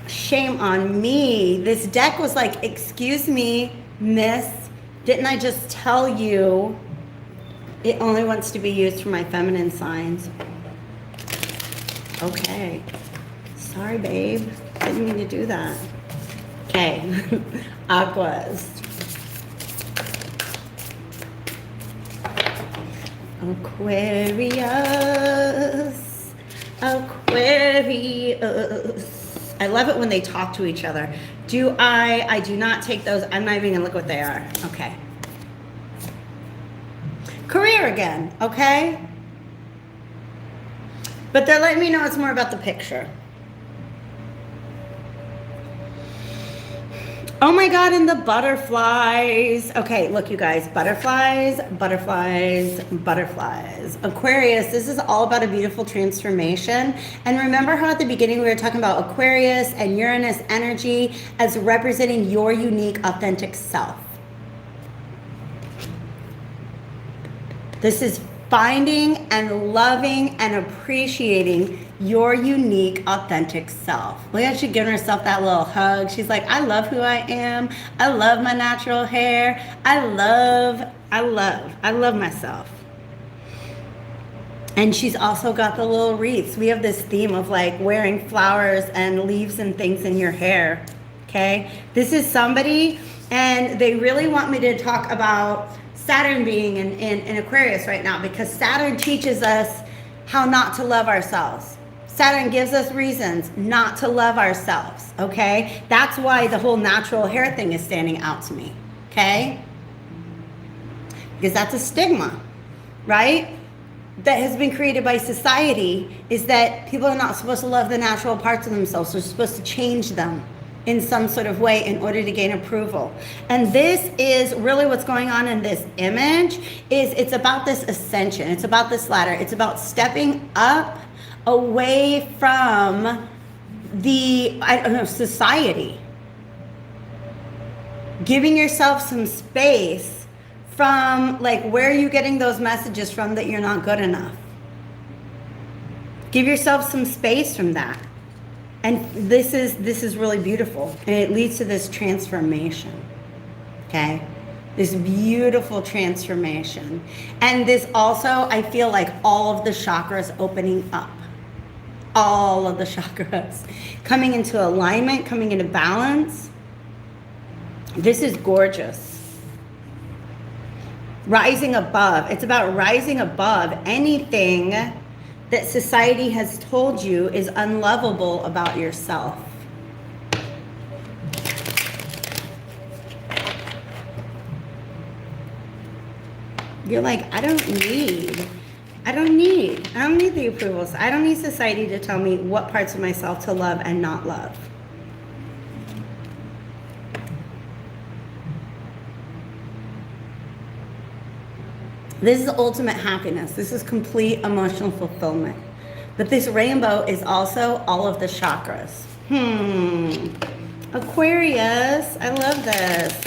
Speaker 1: Shame on me. This deck was like, excuse me, miss, didn't I just tell you it only wants to be used for my feminine signs? Okay. Sorry, babe. Didn't mean to do that. Okay. Aquas. Aquarius. Aquarius. I love it when they talk to each other. I do not take those. I'm not even gonna look what they are. Okay. Career again, okay? But they're letting me know it's more about the picture. Oh my God, and the butterflies. Okay, look, you guys, butterflies, butterflies, butterflies. Aquarius, this is all about a beautiful transformation. And remember how at the beginning we were talking about Aquarius and Uranus energy as representing your unique, authentic self. This is finding and loving and appreciating your unique, authentic self. Look at she giving herself that little hug. She's like, I love who I am. I love my natural hair. I love myself. And she's also got the little wreaths. We have this theme of like wearing flowers and leaves and things in your hair. Okay? This is somebody, and they really want me to talk about Saturn being in Aquarius right now, because Saturn teaches us how not to love ourselves. Saturn gives us reasons not to love ourselves. Okay? That's why the whole natural hair thing is standing out to me. Okay? Because that's a stigma, right? That has been created by society, is that people are not supposed to love the natural parts of themselves. They're supposed to change them in some sort of way in order to gain approval. And this is really what's going on in this image. Is it's about this ascension. It's about this ladder. It's about stepping up away from the, I don't know, society. Giving yourself some space from like, where are you getting those messages from that you're not good enough? Give yourself some space from that. And this is really beautiful. And it leads to this transformation. Okay? This beautiful transformation. And this also, I feel like all of the chakras opening up. All of the chakras coming into alignment, coming into balance. This is gorgeous. Rising above. It's about rising above anything that society has told you is unlovable about yourself. You're like, I don't need the approvals. I don't need society to tell me what parts of myself to love and not love. This is ultimate happiness. This is complete emotional fulfillment. But this rainbow is also all of the chakras. Aquarius, I love this.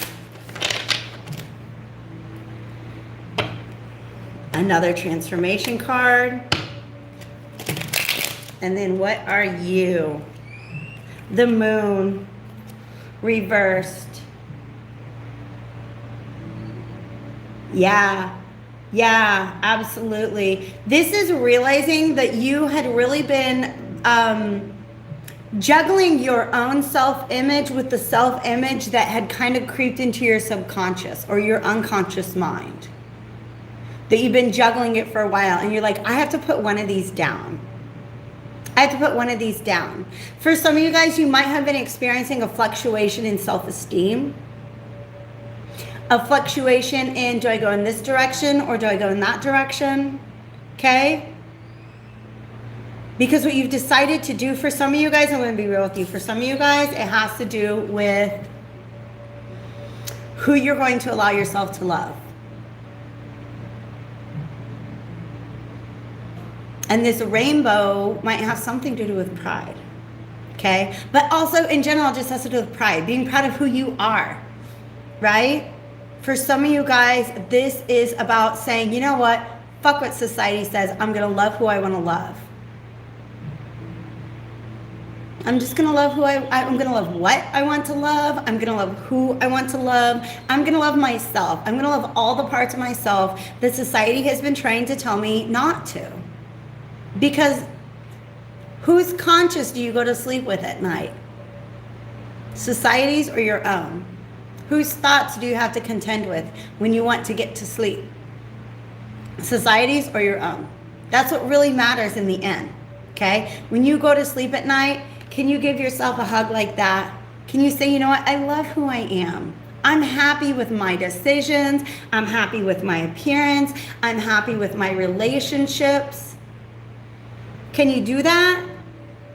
Speaker 1: Another transformation card. And then what are you? The moon, reversed. Yeah, absolutely. This is realizing that you had really been juggling your own self-image with the self-image that had kind of creeped into your subconscious or your unconscious mind. That you've been juggling it for a while, and you're like, I have to put one of these down. I have to put one of these down. For some of you guys, you might have been experiencing a fluctuation in self-esteem. A fluctuation in, do I go in this direction or do I go in that direction? Okay? Because what you've decided to do for some of you guys, I'm going to be real with you, for some of you guys, it has to do with who you're going to allow yourself to love. And this rainbow might have something to do with pride. Okay? But also, in general, it just has to do with pride. Being proud of who you are. Right? For some of you guys, this is about saying, you know what? Fuck what society says. I'm going to love who I want to love. I'm just going to love I'm going to love what I want to love. I'm going to love who I want to love. I'm going to love myself. I'm going to love all the parts of myself that society has been trying to tell me not to. Because whose conscience do you go to sleep with at night? Society's or your own? Whose thoughts do you have to contend with when you want to get to sleep? Society's or your own? That's what really matters in the end, okay? When you go to sleep at night, can you give yourself a hug like that? Can you say, you know what, I love who I am. I'm happy with my decisions. I'm happy with my appearance. I'm happy with my relationships. Can you do that?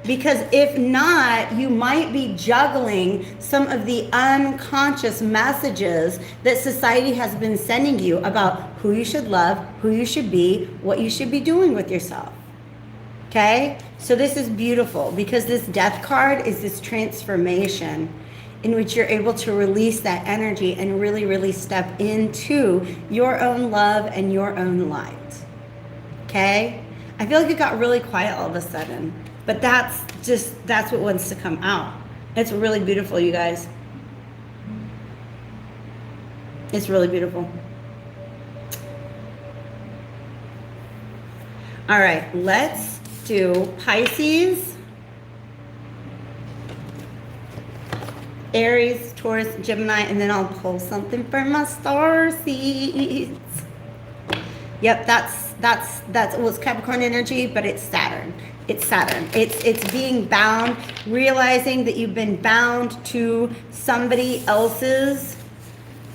Speaker 1: Because if not, you might be juggling some of the unconscious messages that society has been sending you about who you should love, who you should be, what you should be doing with yourself. Okay? So this is beautiful because this death card is this transformation in which you're able to release that energy and really, really step into your own love and your own light. Okay? I feel like it got really quiet all of a sudden. But that's what wants to come out. It's really beautiful, you guys. It's really beautiful. All right, let's do Pisces, Aries, Taurus, Gemini, and then I'll pull something for my star seeds. Yep, that's well, it's Capricorn energy, but it's Saturn. It's Saturn. It's being bound, realizing that you've been bound to somebody else's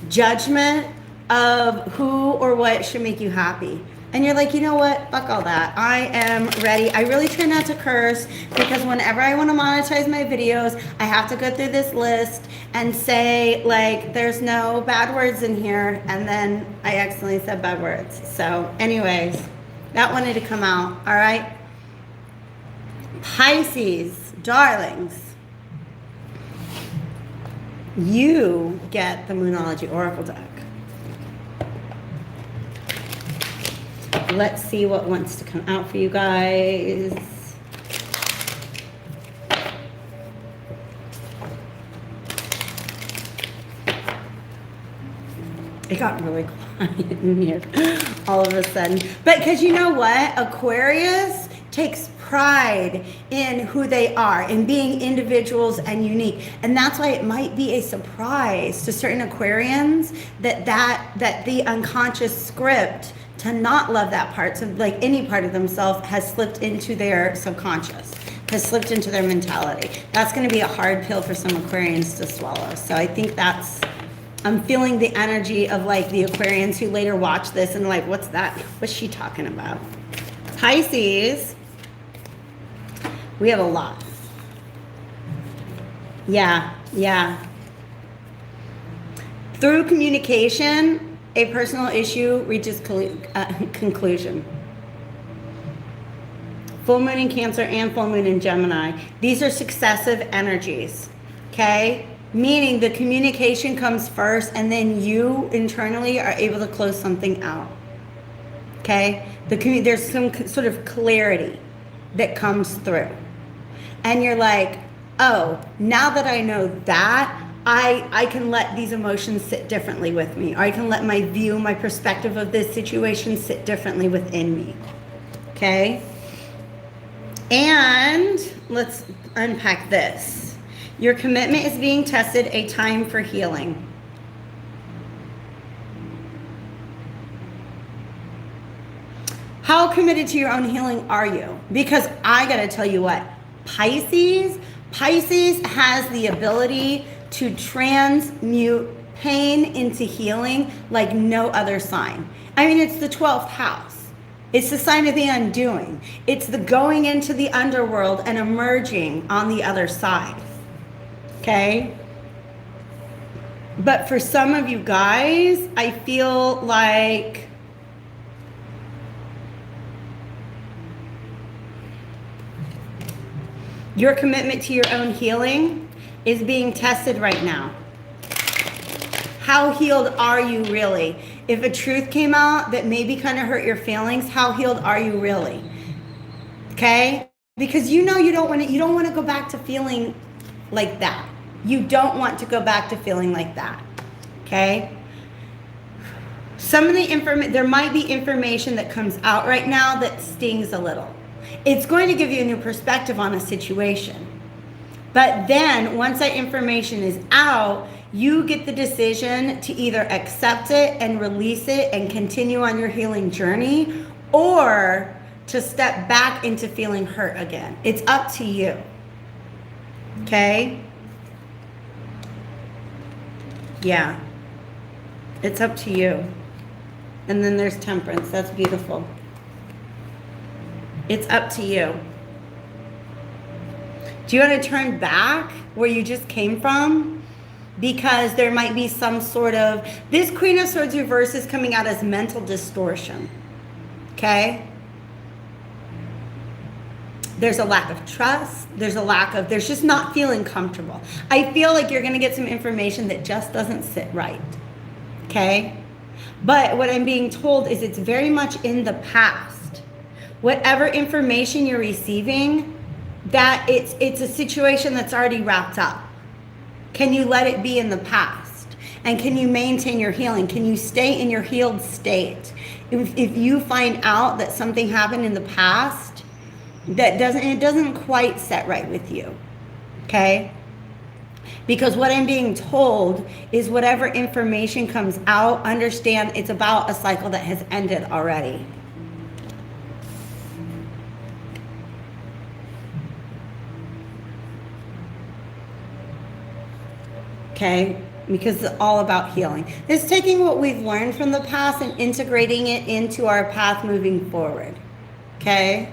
Speaker 1: judgment of who or what should make you happy. And you're like, you know what? Fuck all that. I am ready. I really try not to curse because whenever I want to monetize my videos, I have to go through this list and say, like, there's no bad words in here. And then I accidentally said bad words. So anyways, that wanted to come out. All right. Pisces, darlings, you get the Moonology Oracle deck. Let's see what wants to come out for you guys. It got really quiet in here all of a sudden. But because you know what? Aquarius takes pride in who they are, in being individuals and unique. And that's why it might be a surprise to certain Aquarians that the unconscious script to not love that part, so like any part of themselves, has slipped into their subconscious, has slipped into their mentality. That's going to be a hard pill for some Aquarians to swallow. So I think I'm feeling the energy of like the Aquarians who later watch this and like, what's that? What's she talking about? Pisces, we have a lot. Yeah. Through communication, a personal issue reaches conclusion. Full moon in Cancer and full moon in Gemini. These are successive energies, okay? Meaning the communication comes first and then you internally are able to close something out, okay? There's some sort of clarity that comes through. And you're like, oh, now that I know that, I can let these emotions sit differently with me, or I can let my perspective of this situation sit differently within me, okay? And let's unpack this. Your commitment is being tested, a time for healing. How committed to your own healing are you? Because I gotta tell you what, Pisces has the ability to transmute pain into healing like no other sign. I mean, it's the 12th house. It's the sign of the undoing. It's the going into the underworld and emerging on the other side. Okay? But for some of you guys, I feel like your commitment to your own healing is being tested right now. How healed are you really? If a truth came out that maybe kind of hurt your feelings, how healed are you really? Okay? Because you know you don't want to go back to feeling like that. You don't want to go back to feeling like that. Okay? Some of the there might be information that comes out right now that stings a little. It's going to give you a new perspective on a situation. But then once that information is out, you get the decision to either accept it and release it and continue on your healing journey, or to step back into feeling hurt again. It's up to you. Okay? Yeah. It's up to you. And then there's Temperance. That's beautiful. It's up to you. Do you want to turn back where you just came from? Because there might be some sort of, this Queen of Swords reverse is coming out as mental distortion. Okay? There's a lack of trust. There's just not feeling comfortable. I feel like you're going to get some information that just doesn't sit right. Okay? But what I'm being told is it's very much in the past. Whatever information you're receiving, that it's a situation that's already wrapped up. Can you let it be in the past? And can you maintain your healing? Can you stay in your healed state? If you find out that something happened in the past that doesn't quite set right with you, okay? Because what I'm being told is whatever information comes out, understand it's about a cycle that has ended already. Okay? Because it's all about healing. It's taking what we've learned from the past and integrating it into our path moving forward. Okay?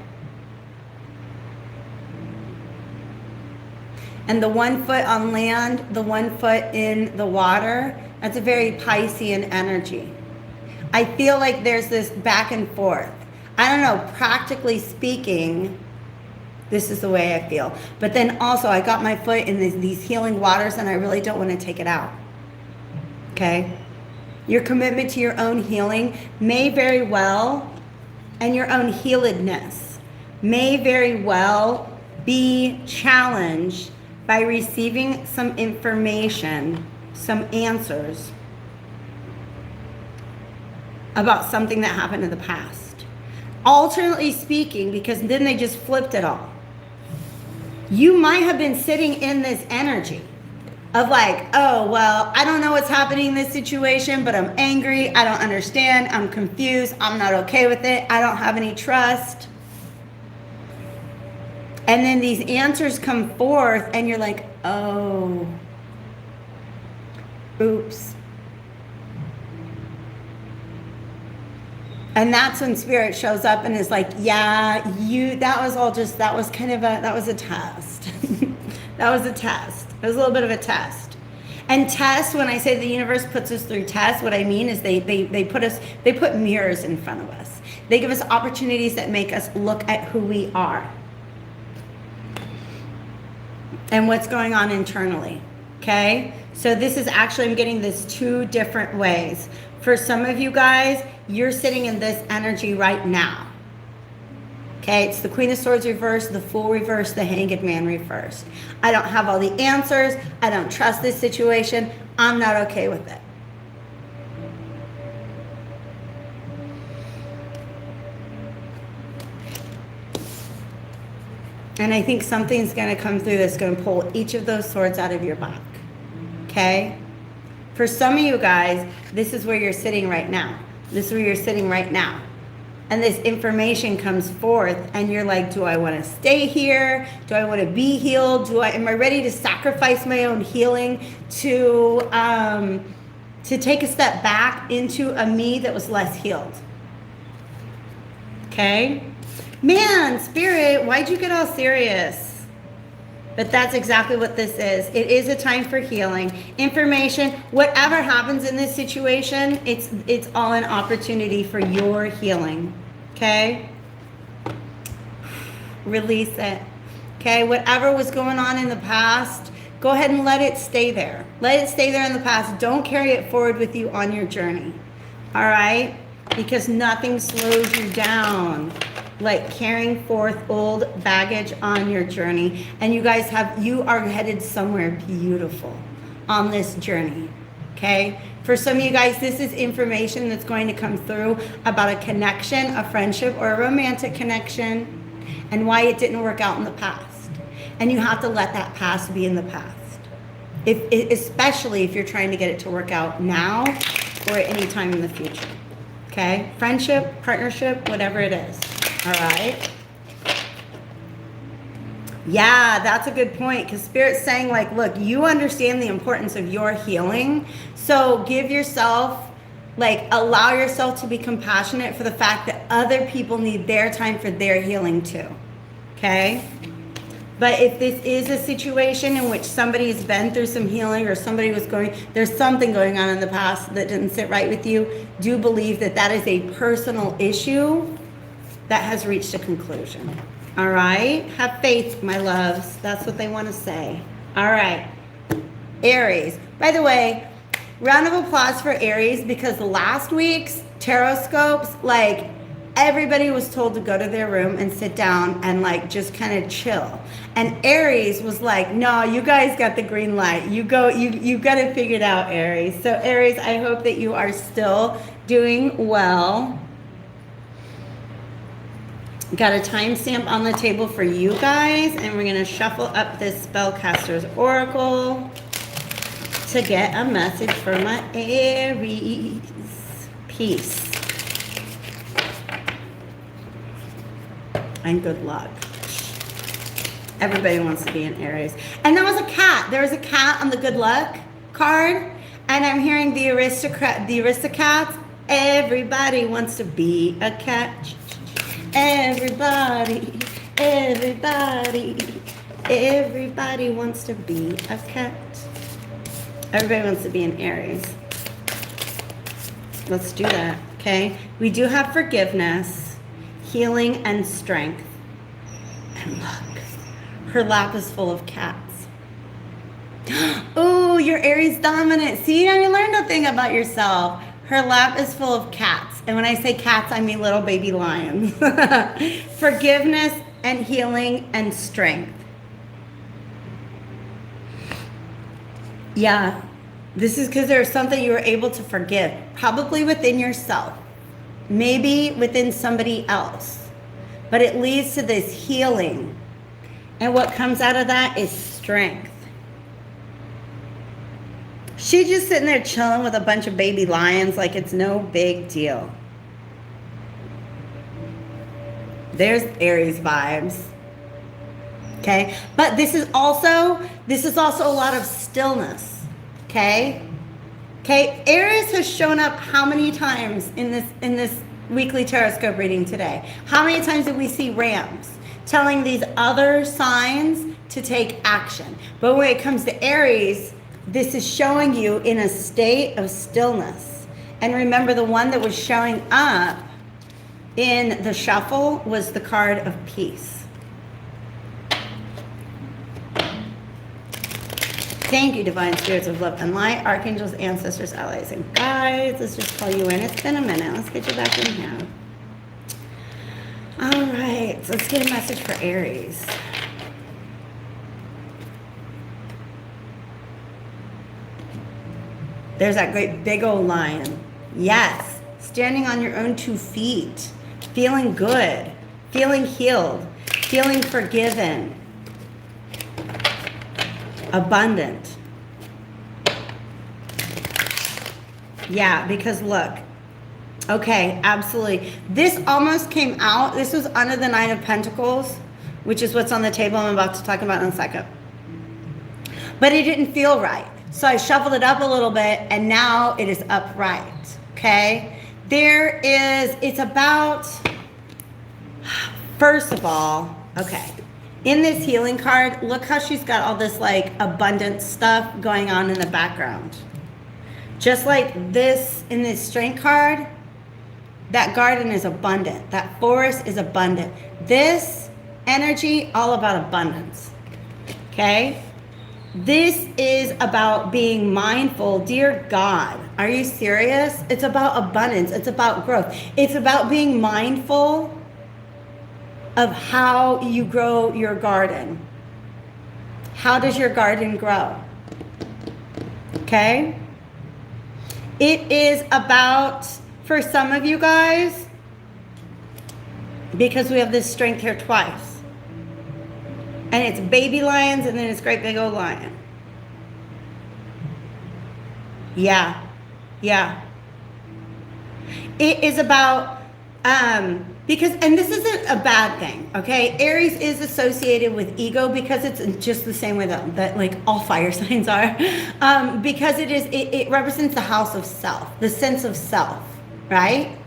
Speaker 1: And the 1 foot on land, the 1 foot in the water, that's a very Piscean energy. I feel like there's this back and forth. I don't know, practically speaking, this is the way I feel. But then also, I got my foot in these healing waters, and I really don't want to take it out. Okay? Your commitment to your own healing may very well, and your own healedness may very well be challenged by receiving some information, some answers about something that happened in the past. Alternately speaking, because then they just flipped it all. You might have been sitting in this energy of like, oh, well, I don't know what's happening in this situation, but I'm angry, I don't understand, I'm confused, I'm not okay with it, I don't have any trust. And then these answers come forth and you're like, oh, oops. And that's when spirit shows up and is like, yeah, that was a test. That was a test. It was a little bit of a test. And tests, when I say the universe puts us through tests, what I mean is they put mirrors in front of us. They give us opportunities that make us look at who we are and what's going on internally. Okay? So this is actually, I'm getting this 2 different ways. For some of you guys, you're sitting in this energy right now. Okay, it's the Queen of Swords reversed, the Fool reversed, the Hanged Man reversed. I don't have all the answers. I don't trust this situation. I'm not okay with it. And I think something's going to come through that's going to pull each of those swords out of your back. Okay? For some of you guys, this is where you're sitting right now. This is where you're sitting right now. And this information comes forth and you're like, do I want to stay here? Do I want to be healed? Am I ready to sacrifice my own healing to take a step back into a me that was less healed? Okay? Man, Spirit, why'd you get all serious? But that's exactly what this is. It is a time for healing. Information, whatever happens in this situation, it's all an opportunity for your healing. Okay? Release it. Okay? Whatever was going on in the past, go ahead and let it stay there. Let it stay there in the past. Don't carry it forward with you on your journey. All right? Because nothing slows you down like carrying forth old baggage on your journey. And you guys you are headed somewhere beautiful on this journey. Okay? For some of you guys, this is information that's going to come through about a connection, a friendship, or a romantic connection, and why it didn't work out in the past. And you have to let that past be in the past. Especially if you're trying to get it to work out now or at any time in the future. Okay? Friendship, partnership, whatever it is. All right? Yeah, that's a good point, because Spirit's saying, like, look, you understand the importance of your healing, so give yourself, like, allow yourself to be compassionate for the fact that other people need their time for their healing too. Okay? But if this is a situation in which somebody's been through some healing, or there's something going on in the past that didn't sit right with you, do believe that that is a personal issue that has reached a conclusion. All right? Have faith, my loves. That's what they want to say. All right. Aries. By the way, round of applause for Aries, because last week's Tarotscopes, like, everybody was told to go to their room and sit down and like just kind of chill. And Aries was like, no, you guys got the green light. You go, you got it figured out, Aries. So Aries, I hope that you are still doing well. Got a timestamp on the table for you guys, and we're going to shuffle up this Spellcaster's Oracle to get a message for my Aries. Peace. And good luck. Everybody wants to be an Aries. And that was a cat. There was a cat on the good luck card, and I'm hearing the aristocrats. Everybody wants to be a cat. Everybody wants to be a cat. Everybody wants to be an Aries. Let's do that, okay? We do have forgiveness, healing, and strength. And look, her lap is full of cats. Oh, you're Aries dominant. See, now you learned a thing about yourself. Her lap is full of cats. And when I say cats, I mean little baby lions. Forgiveness and healing and strength. Yeah, this is because there's something you were able to forgive. Probably within yourself. Maybe within somebody else. But it leads to this healing. And what comes out of that is strength. She's just sitting there chilling with a bunch of baby lions like it's no big deal. There's Aries vibes. Okay? But this is also a lot of stillness. Okay? Okay? Aries has shown up how many times in this weekly Tarotscope reading today? How many times did we see rams telling these other signs to take action? But when it comes to Aries, this is showing you in a state of stillness. And remember, the one that was showing up in the shuffle was the card of peace. Thank you, divine spirits of love and light, archangels, ancestors, allies, and guides. Let's just call you in. It's been a minute. Let's get you back in here. All right, so let's get a message for Aries. There's that great big old lion. Yes. Standing on your own 2 feet. Feeling good. Feeling healed. Feeling forgiven. Abundant. Yeah, because look. Okay, absolutely. This almost came out. This was under the 9 of Pentacles, which is what's on the table I'm about to talk about in a second. But it didn't feel right. So I shuffled it up a little bit, and now it is upright, okay? It's about, first of all, okay, in this healing card, look how she's got all this, like, abundant stuff going on in the background. Just like this, in this strength card, that garden is abundant. That forest is abundant. This energy, all about abundance, okay? This is about being mindful. Dear God, are you serious? It's about abundance. It's about growth. It's about being mindful of how you grow your garden. How does your garden grow? Okay? It is about, for some of you guys, because we have this strength here twice. And it's baby lions, and then it's great big old lion. Yeah. Yeah. It is about, because, and this isn't a bad thing, okay? Aries is associated with ego because it's just the same way that like all fire signs are. Because it represents the house of self, the sense of self, right?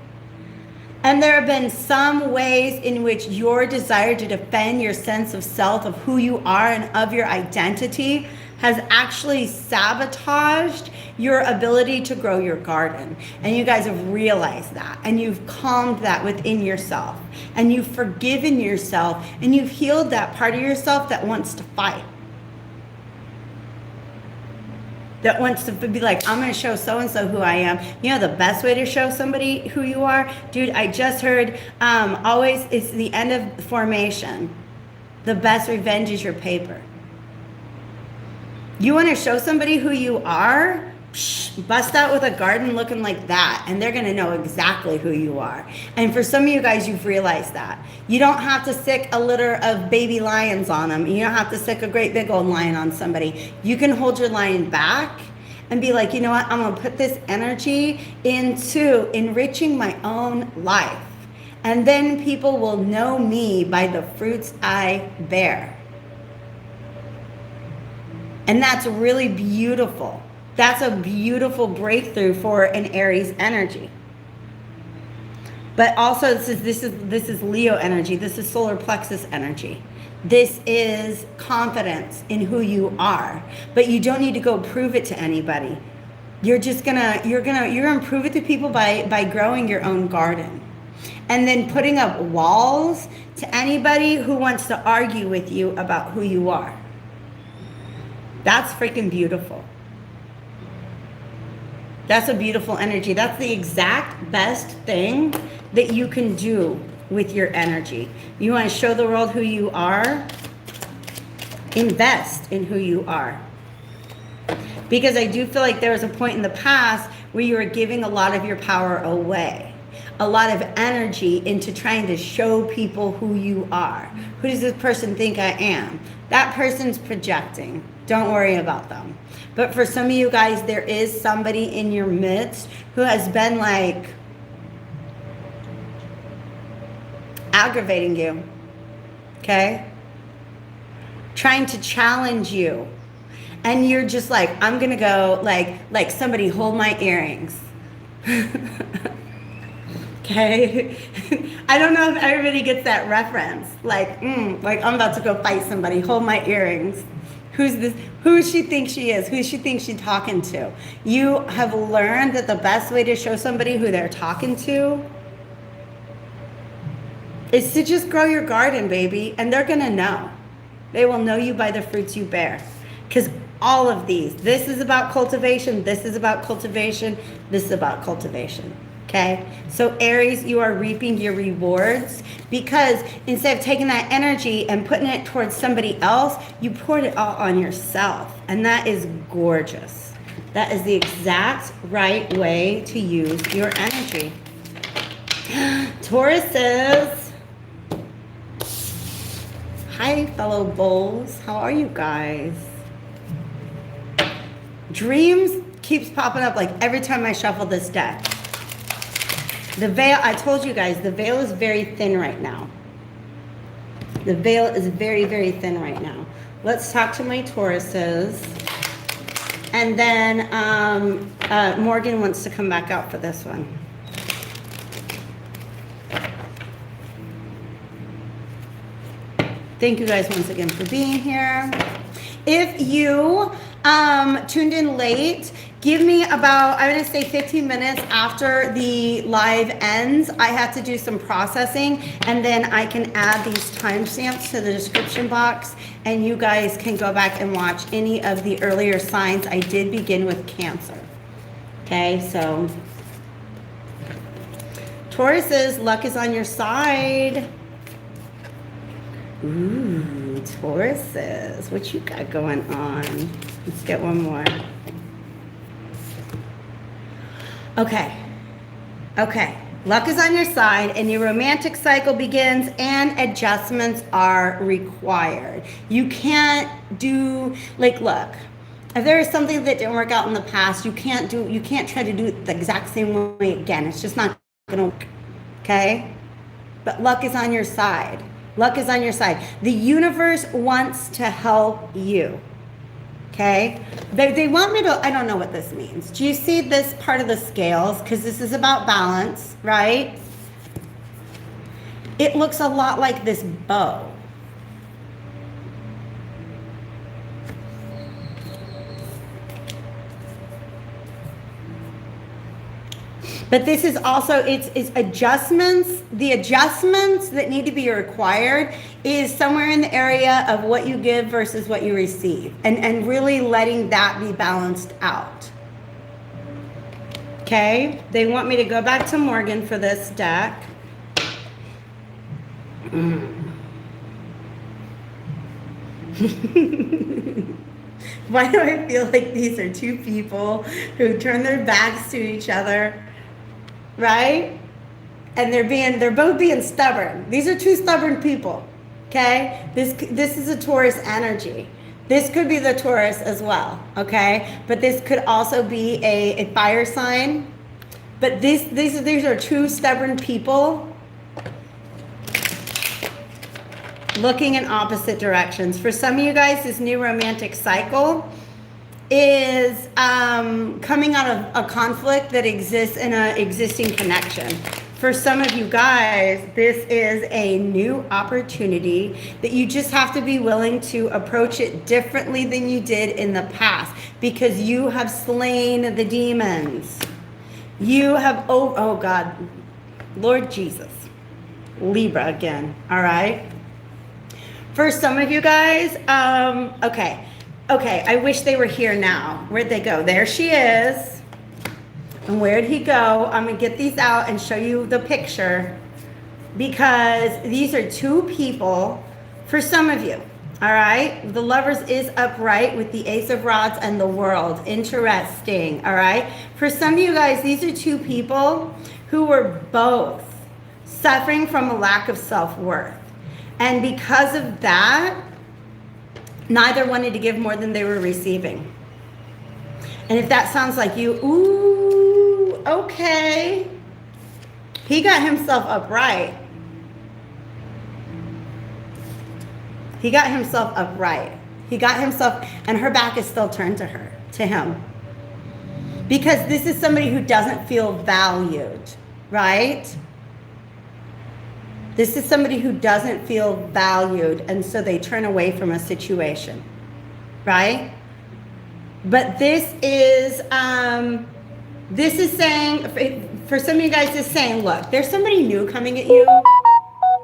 Speaker 1: And there have been some ways in which your desire to defend your sense of self, of who you are and of your identity, has actually sabotaged your ability to grow your garden. And you guys have realized that. And you've calmed that within yourself. And you've forgiven yourself. And you've healed that part of yourself that wants to fight. that wants to be like, I'm going to show so-and-so who I am. You know the best way to show somebody who you are? Dude, I just heard, always, it's the end of formation. The best revenge is your paper. You want to show somebody who you are? Bust out with a garden looking like that, and they're going to know exactly who you are. And for some of you guys, you've realized that. You don't have to stick a litter of baby lions on them. You don't have to stick a great big old lion on somebody. You can hold your lion back and be like, you know what? I'm going to put this energy into enriching my own life. And then people will know me by the fruits I bear. And that's really beautiful. That's a beautiful breakthrough for an Aries energy. But also this is Leo energy. This is solar plexus energy. This is confidence in who you are. But you don't need to go prove it to anybody. You're gonna prove it to people by growing your own garden. And then putting up walls to anybody who wants to argue with you about who you are. That's freaking beautiful. That's a beautiful energy. That's the exact best thing that you can do with your energy. You want to show the world who you are? Invest in who you are. Because I do feel like there was a point in the past where you were giving a lot of your power away. A lot of energy into trying to show people who you are. Who does this person think I am? That person's projecting. Don't worry about them. But for some of you guys, there is somebody in your midst who has been like aggravating you, okay? Trying to challenge you. And you're just like, I'm going to go like somebody hold my earrings. Okay? I don't know if everybody gets that reference. Like I'm about to go fight somebody, hold my earrings. Who's this? Who she thinks she is? Who she thinks she's talking to? You have learned that the best way to show somebody who they're talking to is to just grow your garden, baby. And they're going to know. They will know you by the fruits you bear. Because all of these, this is about cultivation. This is about cultivation. This is about cultivation. Okay, so Aries, you are reaping your rewards because instead of taking that energy and putting it towards somebody else, you poured it all on yourself. And that is gorgeous. That is the exact right way to use your energy. Tauruses. Hi, fellow bulls. How are you guys? Dreams keeps popping up like every time I shuffle this deck. The veil, I told you guys, the veil is very thin right now. The veil is very, very thin right now. Let's talk to my Tauruses. And then Morgan wants to come back out for this one. Thank you guys once again for being here. If you tuned in late, give me about, I'm going to say 15 minutes after the live ends. I have to do some processing, and then I can add these timestamps to the description box, and you guys can go back and watch any of the earlier signs. I did begin with Cancer. Okay, so Tauruses, luck is on your side. Ooh, Tauruses, what you got going on? Let's get one more. Okay. Luck is on your side and your romantic cycle begins and adjustments are required. You can't do, like, look, if there is something that didn't work out in the past, you can't try to do it the exact same way again. It's just not gonna work, okay? But luck is on your side. Luck is on your side. The universe wants to help you. Okay, they want me to, I don't know what this means. Do you see this part of the scales? Because this is about balance, right? It looks a lot like this bow. But this is also, it's adjustments. The adjustments that need to be required is somewhere in the area of what you give versus what you receive. And really letting that be balanced out. Okay? They want me to go back to Morgan for this deck. Why do I feel like these are two people who turn their backs to each other, right? And they're both being stubborn. These are two stubborn people, okay? This is a Taurus energy. This could be the Taurus as well, okay? But this could also be a fire sign. But these are two stubborn people looking in opposite directions. For some of you guys, this new romantic cycle is coming out of a conflict that exists in an existing connection. For some of you guys, this is a new opportunity that you just have to be willing to approach it differently than you did in the past, because you have slain the demons. You have, oh God, Lord Jesus, Libra again, all right? For some of you guys, okay, I wish they were here now. Where'd they go? There she is. And where'd he go? I'm gonna get these out and show you the picture, because these are two people for some of you, all right? The Lovers is upright with the Ace of Rods and the World. Interesting, all right? For some of you guys, these are two people who were both suffering from a lack of self-worth. And because of that, neither wanted to give more than they were receiving. And if that sounds like you, ooh, okay. He got himself upright. He got himself upright. He got himself, and her back is still turned to her, to him. Because this is somebody who doesn't feel valued, right? This is somebody who doesn't feel valued, and so they turn away from a situation, right? But this is saying, for some of you guys, this is saying, look, there's somebody new coming at you,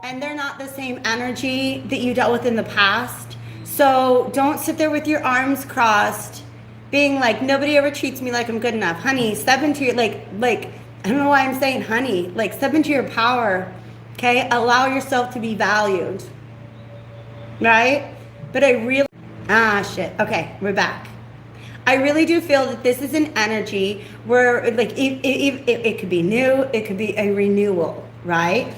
Speaker 1: and they're not the same energy that you dealt with in the past. So don't sit there with your arms crossed, being like, nobody ever treats me like I'm good enough. Honey, step into your, like, I don't know why I'm saying honey, like step into your power. Okay, allow yourself to be valued, right? But I really, okay, we're back. I really do feel that this is an energy where, like, it could be new, it could be a renewal, right?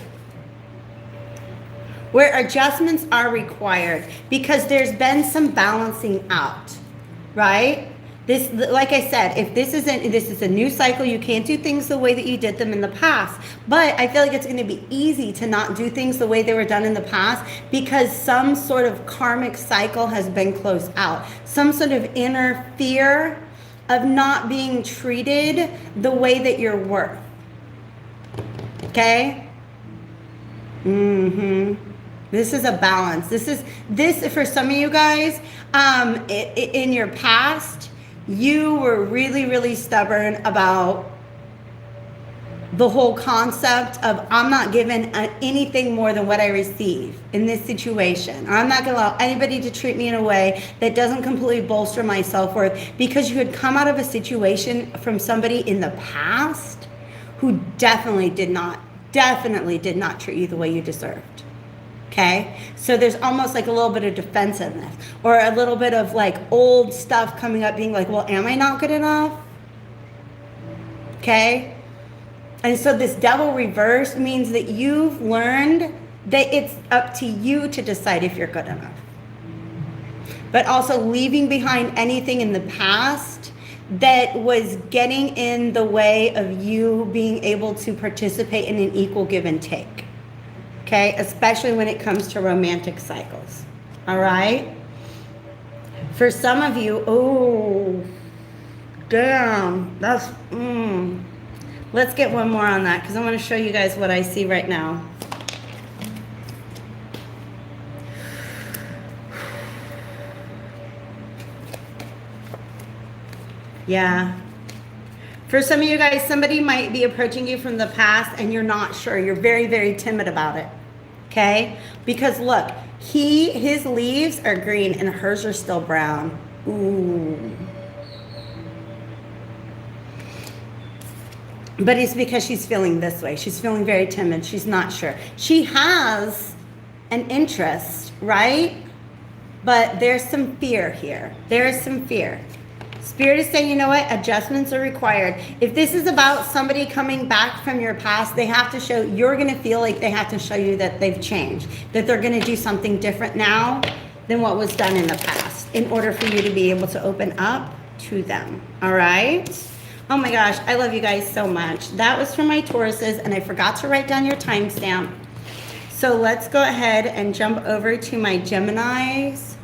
Speaker 1: Where adjustments are required because there's been some balancing out, right? This, like I said, if this is a new cycle, you can't do things the way that you did them in the past. But I feel like it's going to be easy to not do things the way they were done in the past, because some sort of karmic cycle has been closed out. Some sort of inner fear of not being treated the way that you're worth. Okay? This is a balance. This for some of you guys, in your past, you were really, really stubborn about the whole concept of, I'm not given anything more than what I receive in this situation. I'm not going to allow anybody to treat me in a way that doesn't completely bolster my self-worth, because you had come out of a situation from somebody in the past who definitely did not treat you the way you deserved. Okay, so there's almost like a little bit of defensiveness, or a little bit of like old stuff coming up, being like, well, am I not good enough? Okay, and so this devil reverse means that you've learned that it's up to you to decide if you're good enough, but also leaving behind anything in the past that was getting in the way of you being able to participate in an equal give and take. Okay, especially when it comes to romantic cycles. All right? For some of you, oh, damn, that's, Let's get one more on that, because I want to show you guys what I see right now. Yeah. For some of you guys, somebody might be approaching you from the past and you're not sure. You're very, very timid about it. Okay? Because look, his leaves are green and hers are still brown. Ooh. But it's because she's feeling this way. She's feeling very timid. She's not sure. She has an interest, right? But there's some fear here. There is some fear. Spirit is saying, you know what? Adjustments are required. If this is about somebody coming back from your past, they have to show, you're going to feel like they have to show you that they've changed, that they're going to do something different now than what was done in the past in order for you to be able to open up to them. All right? Oh my gosh, I love you guys so much. That was for my Tauruses, and I forgot to write down your timestamp. So let's go ahead and jump over to my Geminis.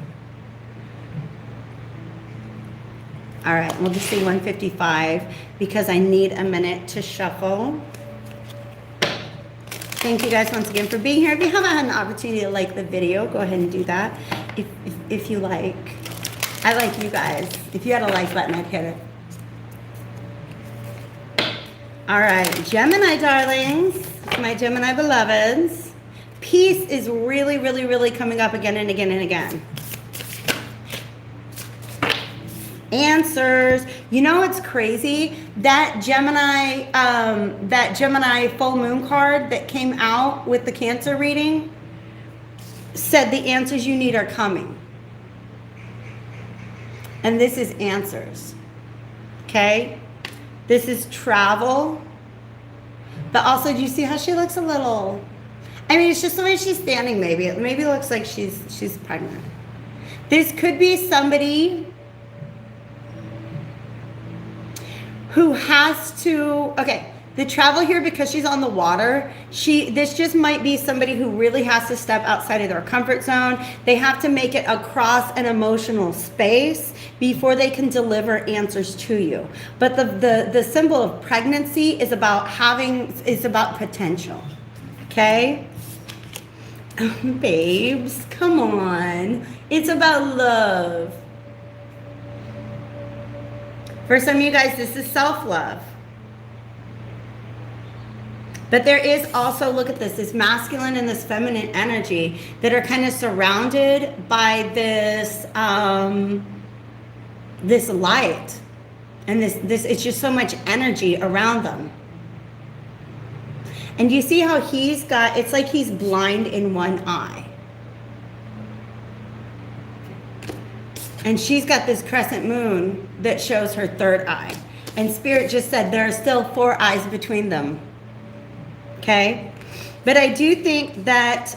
Speaker 1: All right, we'll just see 155 because I need a minute to shuffle. Thank you guys once again for being here. If you haven't had an opportunity to like the video, go ahead and do that. If you like. I like you guys. If you had a like button, I'd hit it. All right, Gemini darlings, my Gemini beloveds. Peace is really, really, really coming up again and again and again. Answers. You know what's crazy? That Gemini full moon card that came out with the Cancer reading said the answers you need are coming. And this is answers. Okay? This is travel. But also, do you see how she looks a little... I mean, it's just the way she's standing, maybe. It maybe looks like she's pregnant. This could be somebody who has to, okay, the travel here, because she's on the water, this just might be somebody who really has to step outside of their comfort zone. They have to make it across an emotional space before they can deliver answers to you. But the symbol of pregnancy is about potential, okay? Babes, come on. It's about love. For some of you guys, this is self-love. But there is also, look at this masculine and this feminine energy that are kind of surrounded by this this light. And this it's just so much energy around them. And you see how it's like he's blind in one eye. And she's got this crescent moon that shows her third eye. And Spirit just said there are still 4 eyes between them. Okay? But I do think that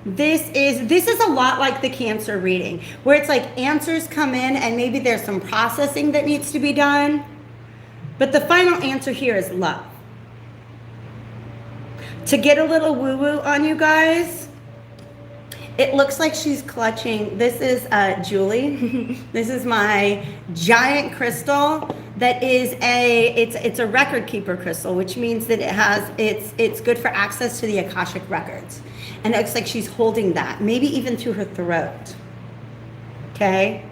Speaker 1: this is a lot like the Cancer reading, where it's like answers come in and maybe there's some processing that needs to be done. But the final answer here is love. To get a little woo-woo on you guys, it looks like she's clutching. This is Julie. This is my giant crystal that is it's a record keeper crystal, which means that it's good for access to the Akashic records. And it looks like she's holding that, maybe even through her throat. Okay?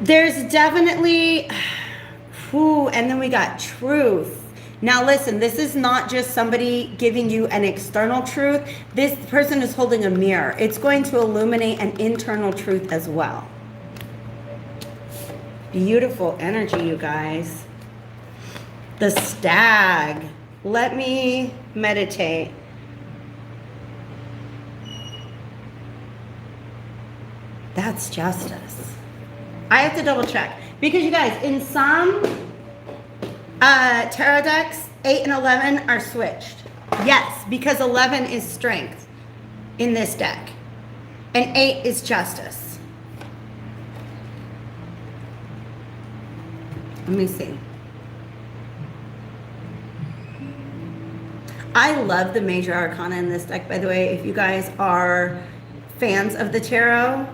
Speaker 1: There's definitely, and then we got truth. Now listen, this is not just somebody giving you an external truth. This person is holding a mirror. It's going to illuminate an internal truth as well. Beautiful energy, you guys. The stag. Let me meditate. That's justice. I have to double check. Because you guys, in some tarot decks, 8 and 11 are switched. Yes, because 11 is strength in this deck. And 8 is justice. Let me see. I love the major arcana in this deck, by the way. If you guys are fans of the tarot,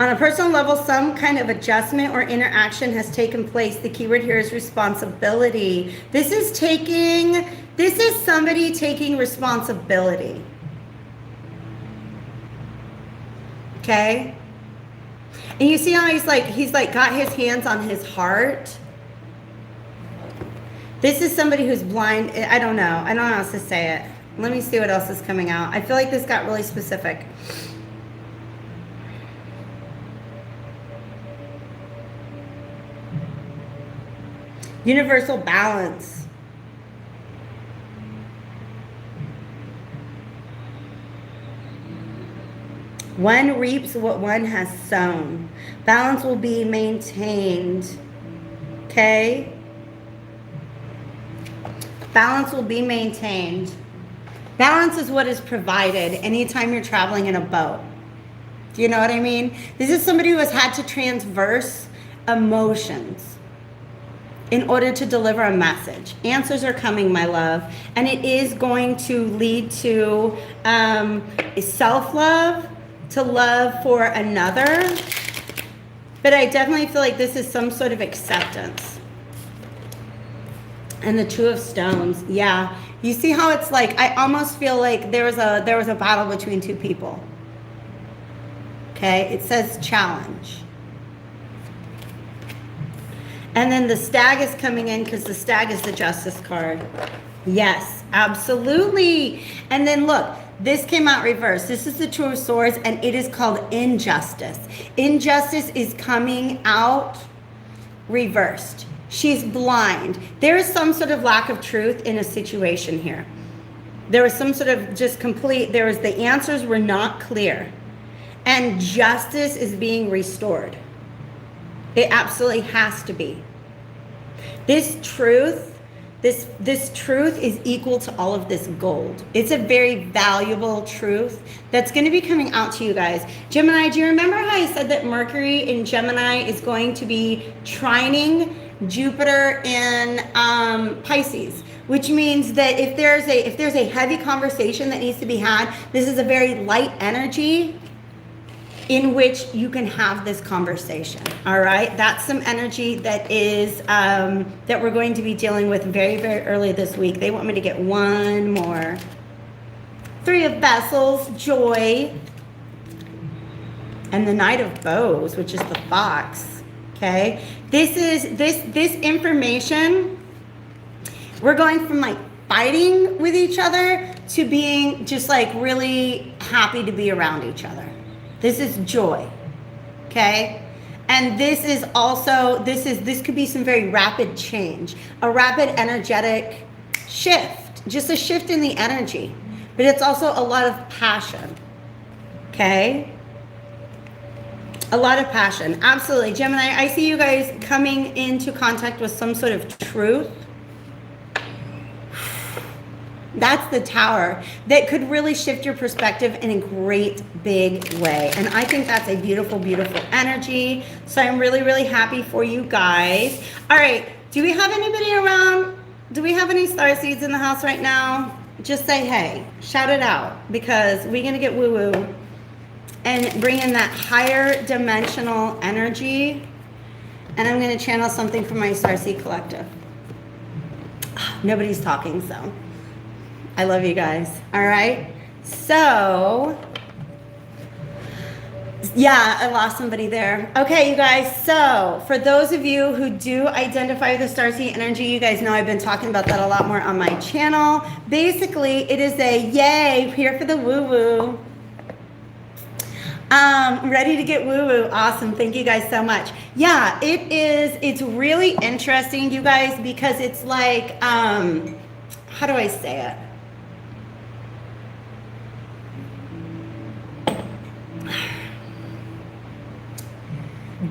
Speaker 1: on a personal level, some kind of adjustment or interaction has taken place. The keyword here is responsibility. This is somebody taking responsibility. Okay? And you see how he's like got his hands on his heart? This is somebody who's blind. I don't know. I don't know how else to say it. Let me see what else is coming out. I feel like this got really specific. Universal balance. One reaps what one has sown. Balance will be maintained. Okay? Balance will be maintained. Balance is what is provided anytime you're traveling in a boat. Do you know what I mean? This is somebody who has had to transverse emotions in order to deliver a message. Answers are coming, my love. And it is going to lead to self-love, to love for another. But I definitely feel like this is some sort of acceptance. And the Two of Stones, yeah. You see how it's like, I almost feel like there was a battle between two people. Okay, it says challenge. And then the Stag is coming in because the Stag is the Justice card. Yes, absolutely. And then look, this came out reversed. This is the Two of Swords, and it is called injustice. Injustice is coming out reversed. She's blind. There is some sort of lack of truth in a situation here. There was some sort of just complete, the answers were not clear. And justice is being restored. It absolutely has to be. This truth is equal to all of this gold. It's a very valuable truth that's going to be coming out to you guys. Gemini, do you remember how I said that Mercury in Gemini is going to be trining Jupiter in Pisces, which means that if there's a heavy conversation that needs to be had, this is a very light energy in which you can have this conversation. All right, that's some energy that is that we're going to be dealing with very, very early this week. They want me to get one more. Three of Vessels, joy, and the Knight of Bows, which is the Fox. Okay, this is this information. We're going from like fighting with each other to being just like really happy to be around each other. This is joy. Okay, and this is also this could be some very rapid change, a rapid energetic shift, just a shift in the energy, but it's also a lot of passion. Okay. A lot of passion. Absolutely. Gemini, I see you guys coming into contact with some sort of truth. That's the Tower that could really shift your perspective in a great big way. And I think that's a beautiful, beautiful energy. So I'm really, really happy for you guys. All right. Do we have anybody around? Do we have any starseeds in the house right now? Just say, hey, shout it out, because we're going to get woo-woo and bring in that higher dimensional energy. And I'm going to channel something from my Starseed Collective. Nobody's talking, so I love you guys. All right. So, yeah, I lost somebody there. Okay, you guys. So, for those of you who do identify with the Starseed energy, you guys know I've been talking about that a lot more on my channel. Basically, it is a yay, here for the woo-woo. Ready to get woo-woo. Awesome. Thank you guys so much. Yeah, it's really interesting, you guys, because it's like, how do I say it?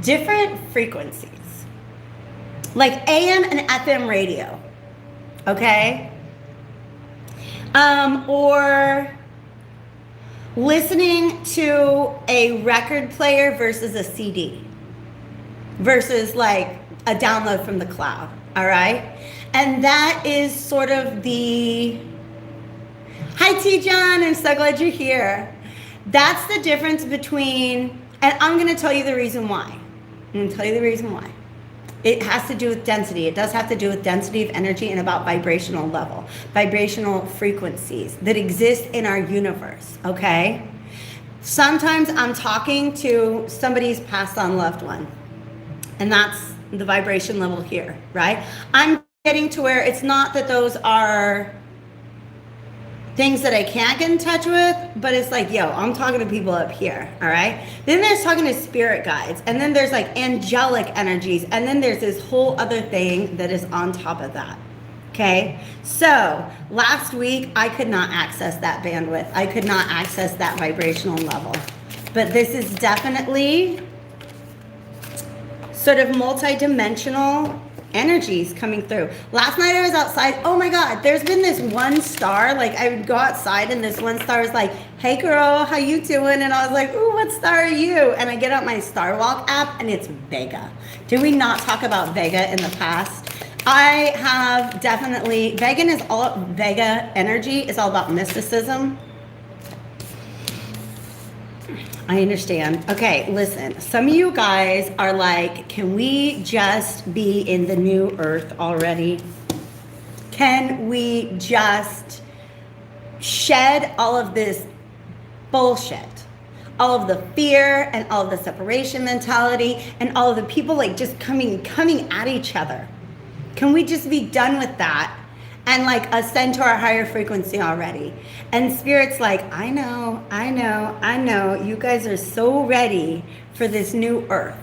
Speaker 1: Different frequencies, like AM and FM radio, okay? Or listening to a record player versus a CD versus like a download from the cloud, all right? And that is sort of the, hi T-John, I'm so glad you're here. That's the difference between, and I'm gonna tell you the reason why. I'm gonna tell you the reason why. It has to do with density. It does have to do with density of energy and about vibrational level, vibrational frequencies that exist in our universe, okay? Sometimes I'm talking to somebody's passed on loved one, and that's the vibration level here, right? I'm getting to where it's not that those are things that I can't get in touch with, but it's like, yo, I'm talking to people up here, all right? Then there's talking to spirit guides, and then there's like angelic energies, and then there's this whole other thing that is on top of that, okay? So last week, I could not access that bandwidth. I could not access that vibrational level. But this is definitely sort of multi-dimensional energies coming through. Last night I was outside. Oh my God, there's been this one star. Like I would go outside and this one star was like, hey girl, how you doing? And I was like, ooh, what star are you? And I get out my Star Walk app and it's Vega. Did we not talk about Vega in the past? I have definitely, Vega energy is all about mysticism. I understand. Okay, listen, some of you guys are like, can we just be in the new earth already? Can we just shed all of this bullshit? All of the fear and all of the separation mentality and all of the people like just coming at each other. Can we just be done with that and like ascend to our higher frequency already? And Spirit's like, I know, you guys are so ready for this new earth,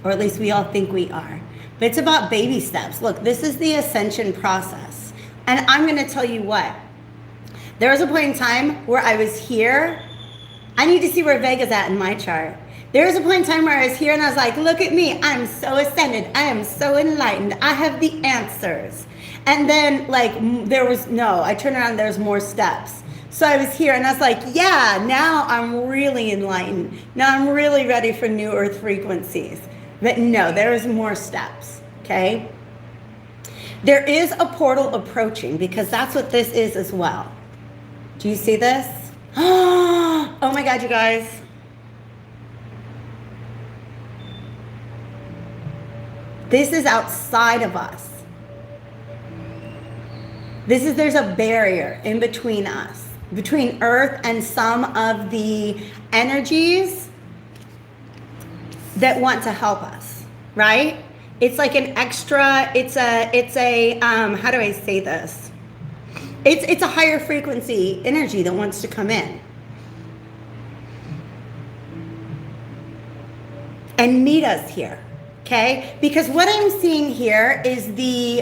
Speaker 1: or at least we all think we are. But it's about baby steps. Look, this is the ascension process. And I'm gonna tell you what, there was a point in time where I was here. I need to see where Vega's at in my chart. There was a point in time where I was here and I was like, look at me, I'm so ascended, I am so enlightened, I have the answers. And then like I turned around, there's more steps. So I was here and I was like, yeah, now I'm really enlightened. Now I'm really ready for new earth frequencies. But no, there is more steps, okay? There is a portal approaching because that's what this is as well. Do you see this? Oh my God, you guys. This is outside of us. There's a barrier in between us, between Earth and some of the energies that want to help us, right? It's like an extra, it's a how do I say this? It's a higher frequency energy that wants to come in and meet us here. Okay, because what I'm seeing here is the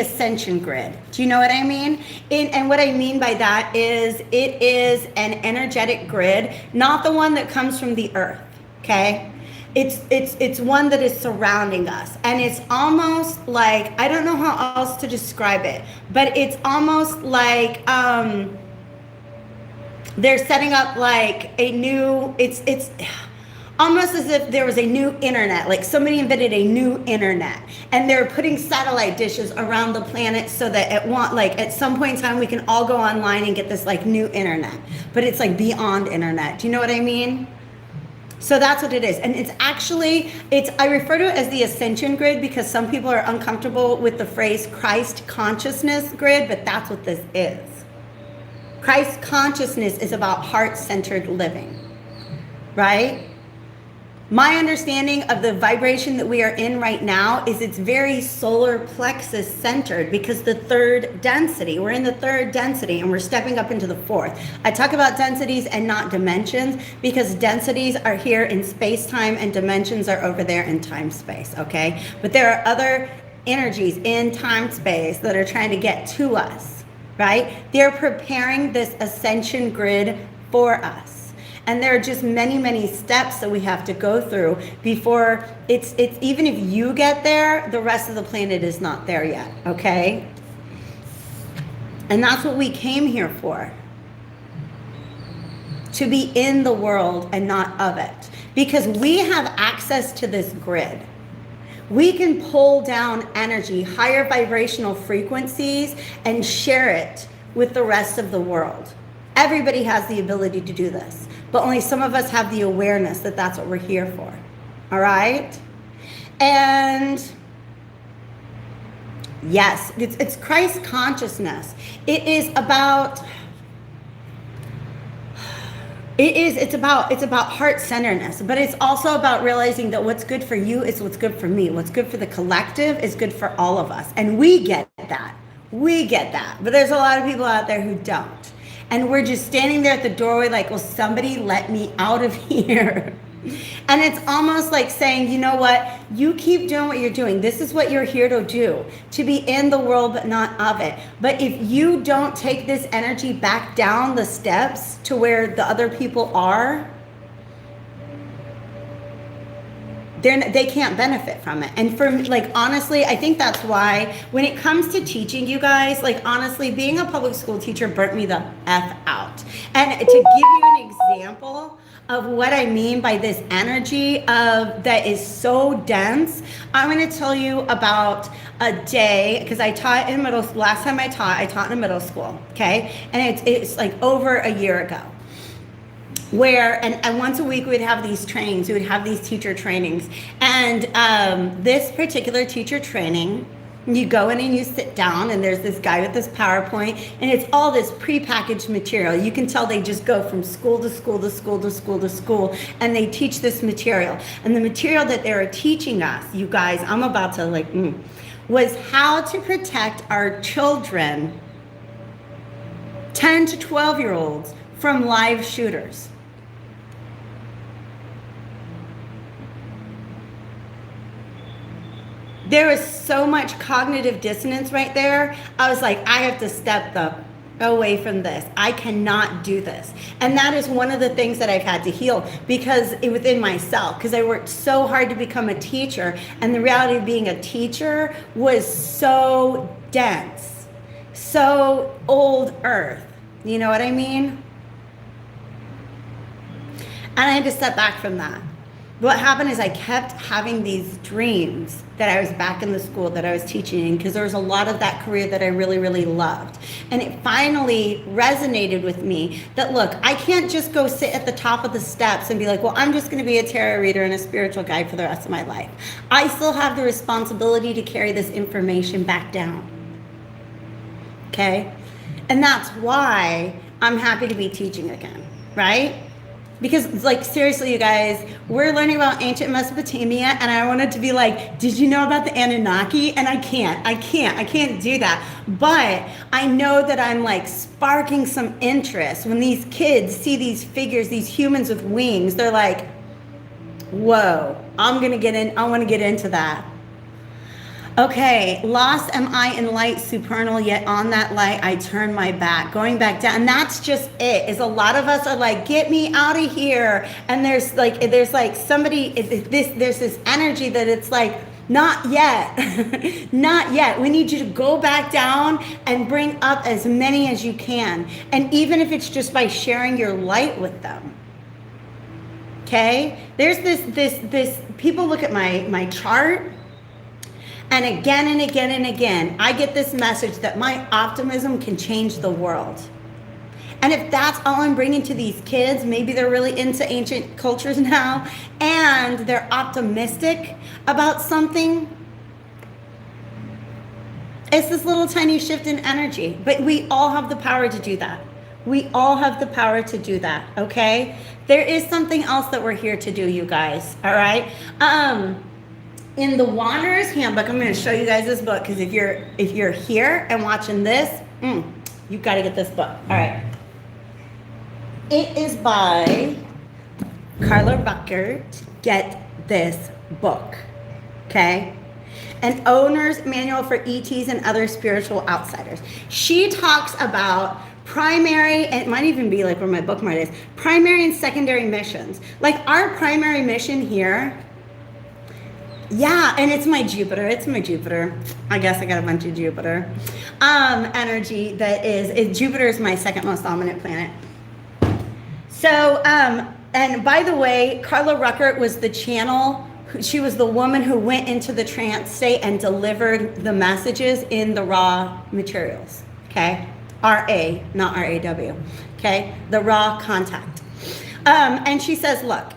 Speaker 1: ascension grid. Do you know what I mean? And what I mean by that is it is an energetic grid, not the one that comes from the earth. Okay, it's one that is surrounding us, and it's almost like, I don't know how else to describe it, but it's almost like they're setting up like a new. It's almost as if there was a new internet, like somebody invented a new internet and they're putting satellite dishes around the planet so that at some point in time we can all go online and get this like new internet, but it's like beyond internet. Do you know what I mean? So that's what it is. And it's actually, I refer to it as the ascension grid because some people are uncomfortable with the phrase Christ consciousness grid, but that's what this is. Christ consciousness is about heart-centered living, right? My understanding of the vibration that we are in right now is it's very solar plexus centered because the third density, we're in the third density and we're stepping up into the fourth. I talk about densities and not dimensions because densities are here in space-time and dimensions are over there in time-space, okay? But there are other energies in time-space that are trying to get to us, right? They're preparing this ascension grid for us. And there are just many, many steps that we have to go through before it's even if you get there, the rest of the planet is not there yet, okay? And that's what we came here for. To be in the world and not of it. Because we have access to this grid. We can pull down energy, higher vibrational frequencies, and share it with the rest of the world. Everybody has the ability to do this. But only some of us have the awareness that that's what we're here for. All right? And yes, it's Christ consciousness. It is about, It is. It's about heart-centeredness, but it's also about realizing that what's good for you is what's good for me. What's good for the collective is good for all of us. And we get that. We get that. But there's a lot of people out there who don't. And we're just standing there at the doorway like, well, somebody let me out of here. And it's almost like saying, you know what, you keep doing what you're doing. This is what you're here to do, to be in the world but not of it. But if you don't take this energy back down the steps to where the other people are, they can't benefit from it. And for like, honestly, I think that's why when it comes to teaching, you guys, like honestly, being a public school teacher burnt me the F out. And to give you an example of what I mean by this energy of that is so dense, I'm going to tell you about a day, because I taught in last time I taught in a middle school, okay? And it's like over a year ago. Where, and once a week we'd have these trainings, we would have these teacher trainings. And this particular teacher training, you go in and you sit down and there's this guy with this PowerPoint and it's all this prepackaged material. You can tell they just go from school to school to school to school to school and they teach this material. And the material that they were teaching us, you guys, I'm about to like, was how to protect our children, 10 to 12-year-olds, from live shooters. There was so much cognitive dissonance right there. I was like, I have to step away from this. I cannot do this. And that is one of the things that I've had to heal because within myself, because I worked so hard to become a teacher. And the reality of being a teacher was so dense, so old earth. You know what I mean? And I had to step back from that. What happened is I kept having these dreams that I was back in the school that I was teaching in because there was a lot of that career that I really, really loved. And it finally resonated with me that, look, I can't just go sit at the top of the steps and be like, well, I'm just going to be a tarot reader and a spiritual guide for the rest of my life. I still have the responsibility to carry this information back down. Okay? And that's why I'm happy to be teaching again, right? Because like seriously, you guys, we're learning about ancient Mesopotamia and I wanted to be like, did you know about the Anunnaki? And I can't do that. But I know that I'm like sparking some interest when these kids see these figures, these humans with wings, they're like, whoa, I want to get into that. Okay, lost am I in light supernal, yet on that light I turn my back, going back down. And that's just it, is a lot of us are like, get me out of here. And there's like somebody, there's this energy that it's like, not yet, not yet. We need you to go back down and bring up as many as you can. And even if it's just by sharing your light with them. Okay, there's this, people look at my chart. And again and again and again, I get this message that my optimism can change the world. And if that's all I'm bringing to these kids, maybe they're really into ancient cultures now, and they're optimistic about something, it's this little tiny shift in energy. But we all have the power to do that. We all have the power to do that, okay? There is something else that we're here to do, you guys, all right? In the Wanderer's Handbook, I'm going to show you guys this book because if you're here and watching this, you've got to get this book. All right. It is by Carla Ruckert. Get this book. Okay? An Owner's Manual for ETs and Other Spiritual Outsiders. She talks about primary, and it might even be like where my bookmark is, primary and secondary missions. Like our primary mission here. Yeah, and it's my Jupiter. I guess I got a bunch of Jupiter energy that is Jupiter is my second most dominant planet. So, and by the way, Carla Ruckert was the channel. She was the woman who went into the trance state and delivered the messages in the raw materials. Okay, RA, not RAW. Okay, the raw contact. And she says, look.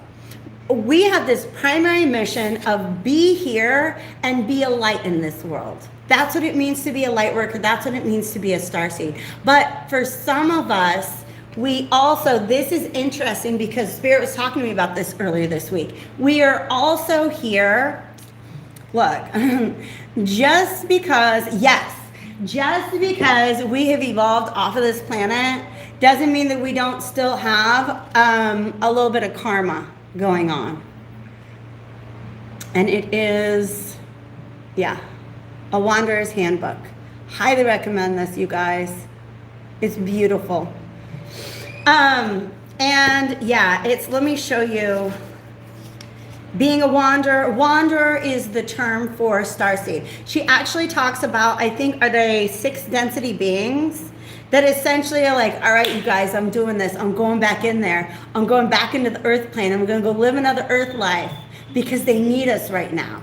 Speaker 1: We have this primary mission of be here and be a light in this world. That's what it means to be a light worker. That's what it means to be a starseed. But for some of us, we also, this is interesting because Spirit was talking to me about this earlier this week. We are also here, look, just because we have evolved off of this planet doesn't mean that we don't still have a little bit of karma going on. And it is, yeah, A Wanderer's Handbook. Highly recommend this, you guys. It's beautiful. And yeah, let me show you. Being a wanderer is the term for starseed. She actually talks about, I think, are they 6 density beings that essentially are like, all right, you guys, I'm doing this. I'm going back in there. I'm going back into the earth plane. I'm going to go live another earth life because they need us right now.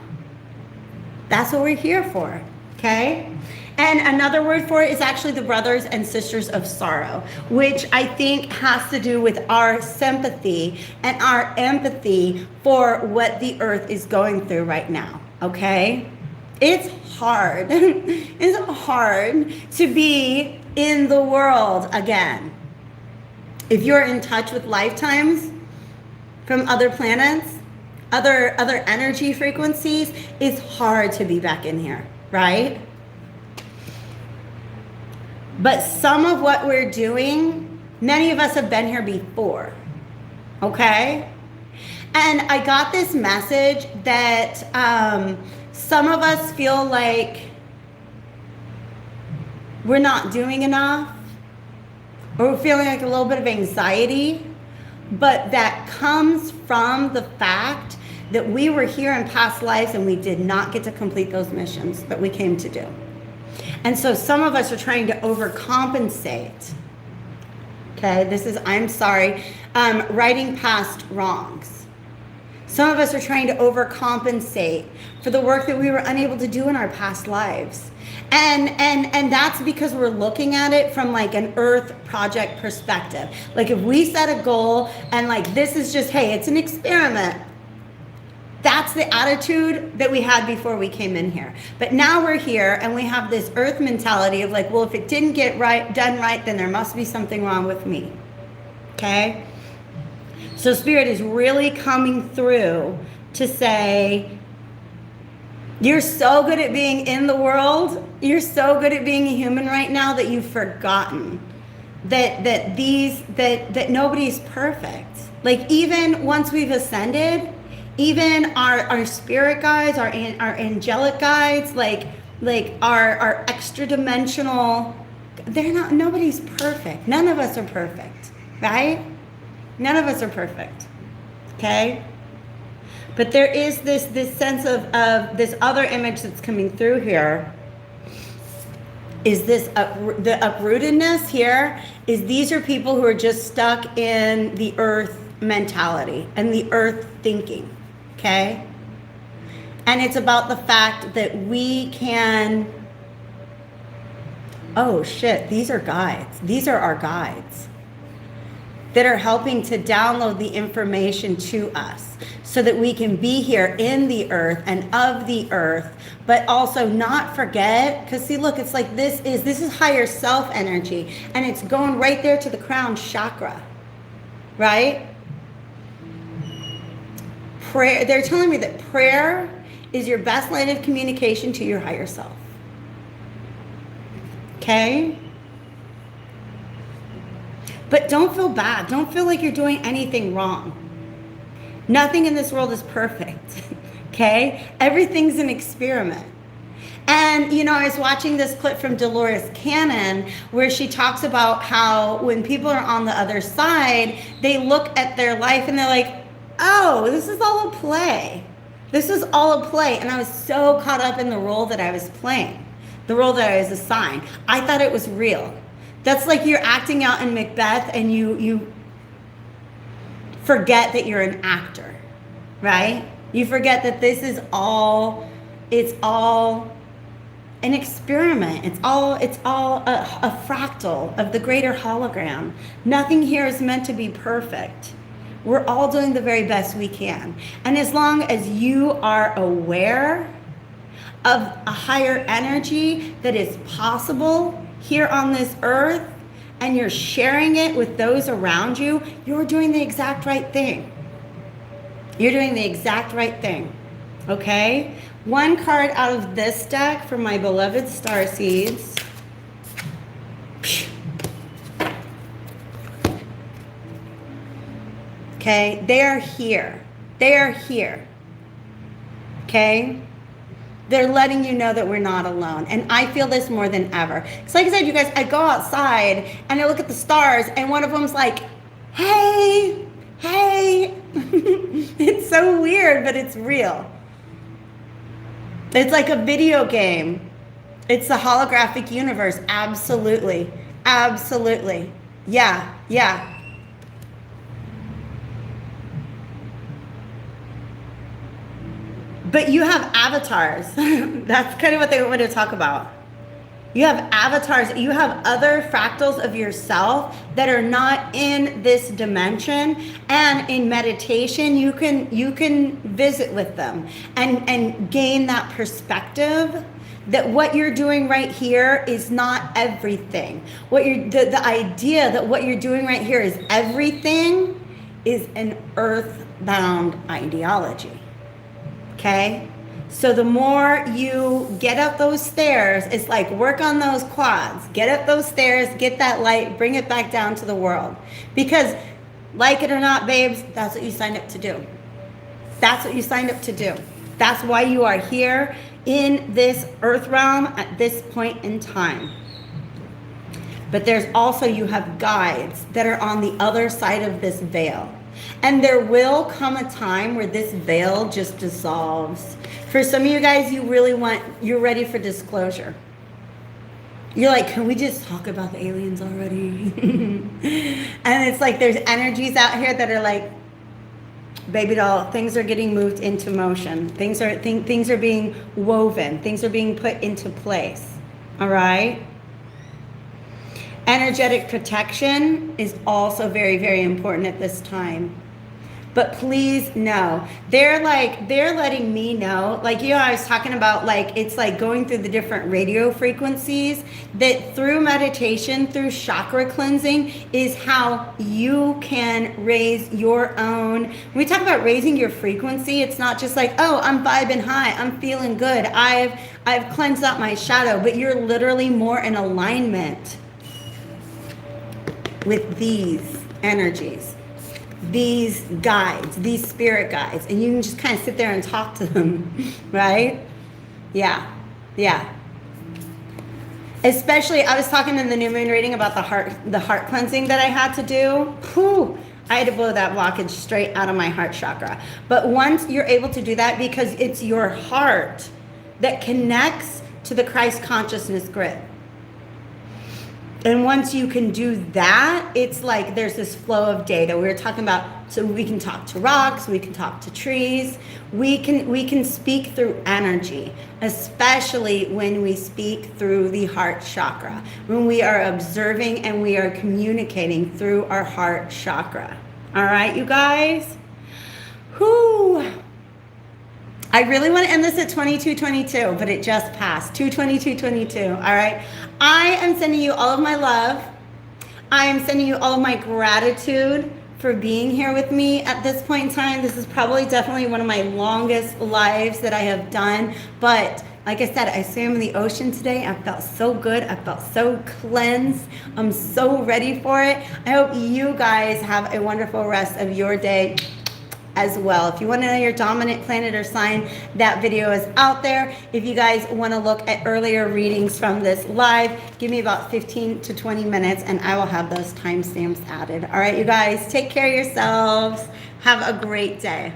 Speaker 1: That's what we're here for, okay? And another word for it is actually the brothers and sisters of sorrow, which I think has to do with our sympathy and our empathy for what the earth is going through right now, okay? It's hard. It's hard to be in the world again. If you're in touch with lifetimes from other planets, other energy frequencies, it's hard to be back in here, right? But some of what we're doing, many of us have been here before, okay? And I got this message that some of us feel like we're not doing enough, or we're feeling like a little bit of anxiety, but that comes from the fact that we were here in past lives and we did not get to complete those missions that we came to do. And so some of us are trying to overcompensate. Okay, this is, I'm sorry, righting past wrongs. Some of us are trying to overcompensate for the work that we were unable to do in our past lives. And that's because we're looking at it from like an earth project perspective. Like if we set a goal and like this is just, hey, it's an experiment. That's the attitude that we had before we came in here. But now we're here and we have this earth mentality of like, well, if it didn't get done right, then there must be something wrong with me. Okay? So Spirit is really coming through to say, you're so good at being in the world. You're so good at being a human right now that you've forgotten that nobody's perfect. Like even once we've ascended, even our spirit guides, our angelic guides, like our extra dimensional, nobody's perfect. None of us are perfect, right? None of us are perfect, okay? But there is this sense of this other image that's coming through here, is this the uprootedness here, is these are people who are just stuck in the earth mentality and the earth thinking. Okay? And it's about the fact that we can, oh shit, these are guides. These are our guides that are helping to download the information to us so that we can be here in the earth and of the earth, but also not forget, because see, look, it's like this is higher self energy, and it's going right there to the crown chakra, right? Prayer, they're telling me that prayer is your best line of communication to your higher self. Okay? But don't feel bad. Don't feel like you're doing anything wrong. Nothing in this world is perfect. Okay? Everything's an experiment. And, you know, I was watching this clip from Dolores Cannon where she talks about how when people are on the other side, they look at their life and they're like, oh, this is all a play. This is all a play. And I was so caught up in the role that I was playing, the role that I was assigned. I thought it was real. That's like you're acting out in Macbeth and you forget that you're an actor, right? You forget that this is all, it's all an experiment. It's all a fractal of the greater hologram. Nothing here is meant to be perfect. We're all doing the very best we can. And as long as you are aware of a higher energy that is possible here on this earth, and you're sharing it with those around you, you're doing the exact right thing. You're doing the exact right thing. Okay? One card out of this deck for my beloved starseeds. Okay? They are here. They are here. Okay? They're letting you know that we're not alone. And I feel this more than ever. Because like I said, you guys, I go outside and I look at the stars and one of them's like, hey, hey. It's so weird, but it's real. It's like a video game. It's the holographic universe. Absolutely. Absolutely. Yeah, yeah. But you have avatars. That's kind of what they want to talk about. You have avatars. You have other fractals of yourself that are not in this dimension. And in meditation, you can visit with them and gain that perspective that what you're doing right here is not everything. The idea that what you're doing right here is everything is an earthbound ideology. Okay? So the more you get up those stairs, it's like work on those quads. Get up those stairs, get that light, bring it back down to the world. Because, like it or not, babes, that's what you signed up to do. That's what you signed up to do. That's why you are here in this earth realm at this point in time. But there's also, you have guides that are on the other side of this veil. And there will come a time where this veil just dissolves. For some of you guys, you're ready for disclosure. You're like, can we just talk about the aliens already? And it's like there's energies out here that are like, baby doll, things are getting moved into motion. Things are being woven. Things are being put into place. All right? Energetic protection is also very, very important at this time. But please know, they're letting me know, like, you know, I was talking about, like, it's like going through the different radio frequencies, that through meditation, through chakra cleansing is how you can raise your own. When we talk about raising your frequency, it's not just like, oh, I'm vibing high, I'm feeling good, I've cleansed out my shadow, but you're literally more in alignment with these energies, these guides, these spirit guides, and you can just kind of sit there and talk to them, right? Yeah, yeah. Especially, I was talking in the new moon reading about the heart cleansing that I had to do. Whew, I had to blow that blockage straight out of my heart chakra. But once you're able to do that, because it's your heart that connects to the Christ consciousness grid. And once you can do that, it's like there's this flow of data. We were talking about, so we can talk to rocks, we can talk to trees, we can speak through energy, especially when we speak through the heart chakra, when we are observing and we are communicating through our heart chakra. All right, you guys? Whew. I really want to end this at 22:22, but it just passed. 2:22:22. All right. I am sending you all of my love. I am sending you all of my gratitude for being here with me at this point in time. This is probably definitely one of my longest lives that I have done. But like I said, I swam in the ocean today. I felt so good. I felt so cleansed. I'm so ready for it. I hope you guys have a wonderful rest of your day as well. If you want to know your dominant planet or sign, that video is out there. If you guys want to look at earlier readings from this live, give me about 15 to 20 minutes and I will have those timestamps added. All right, you guys, take care of yourselves. Have a great day.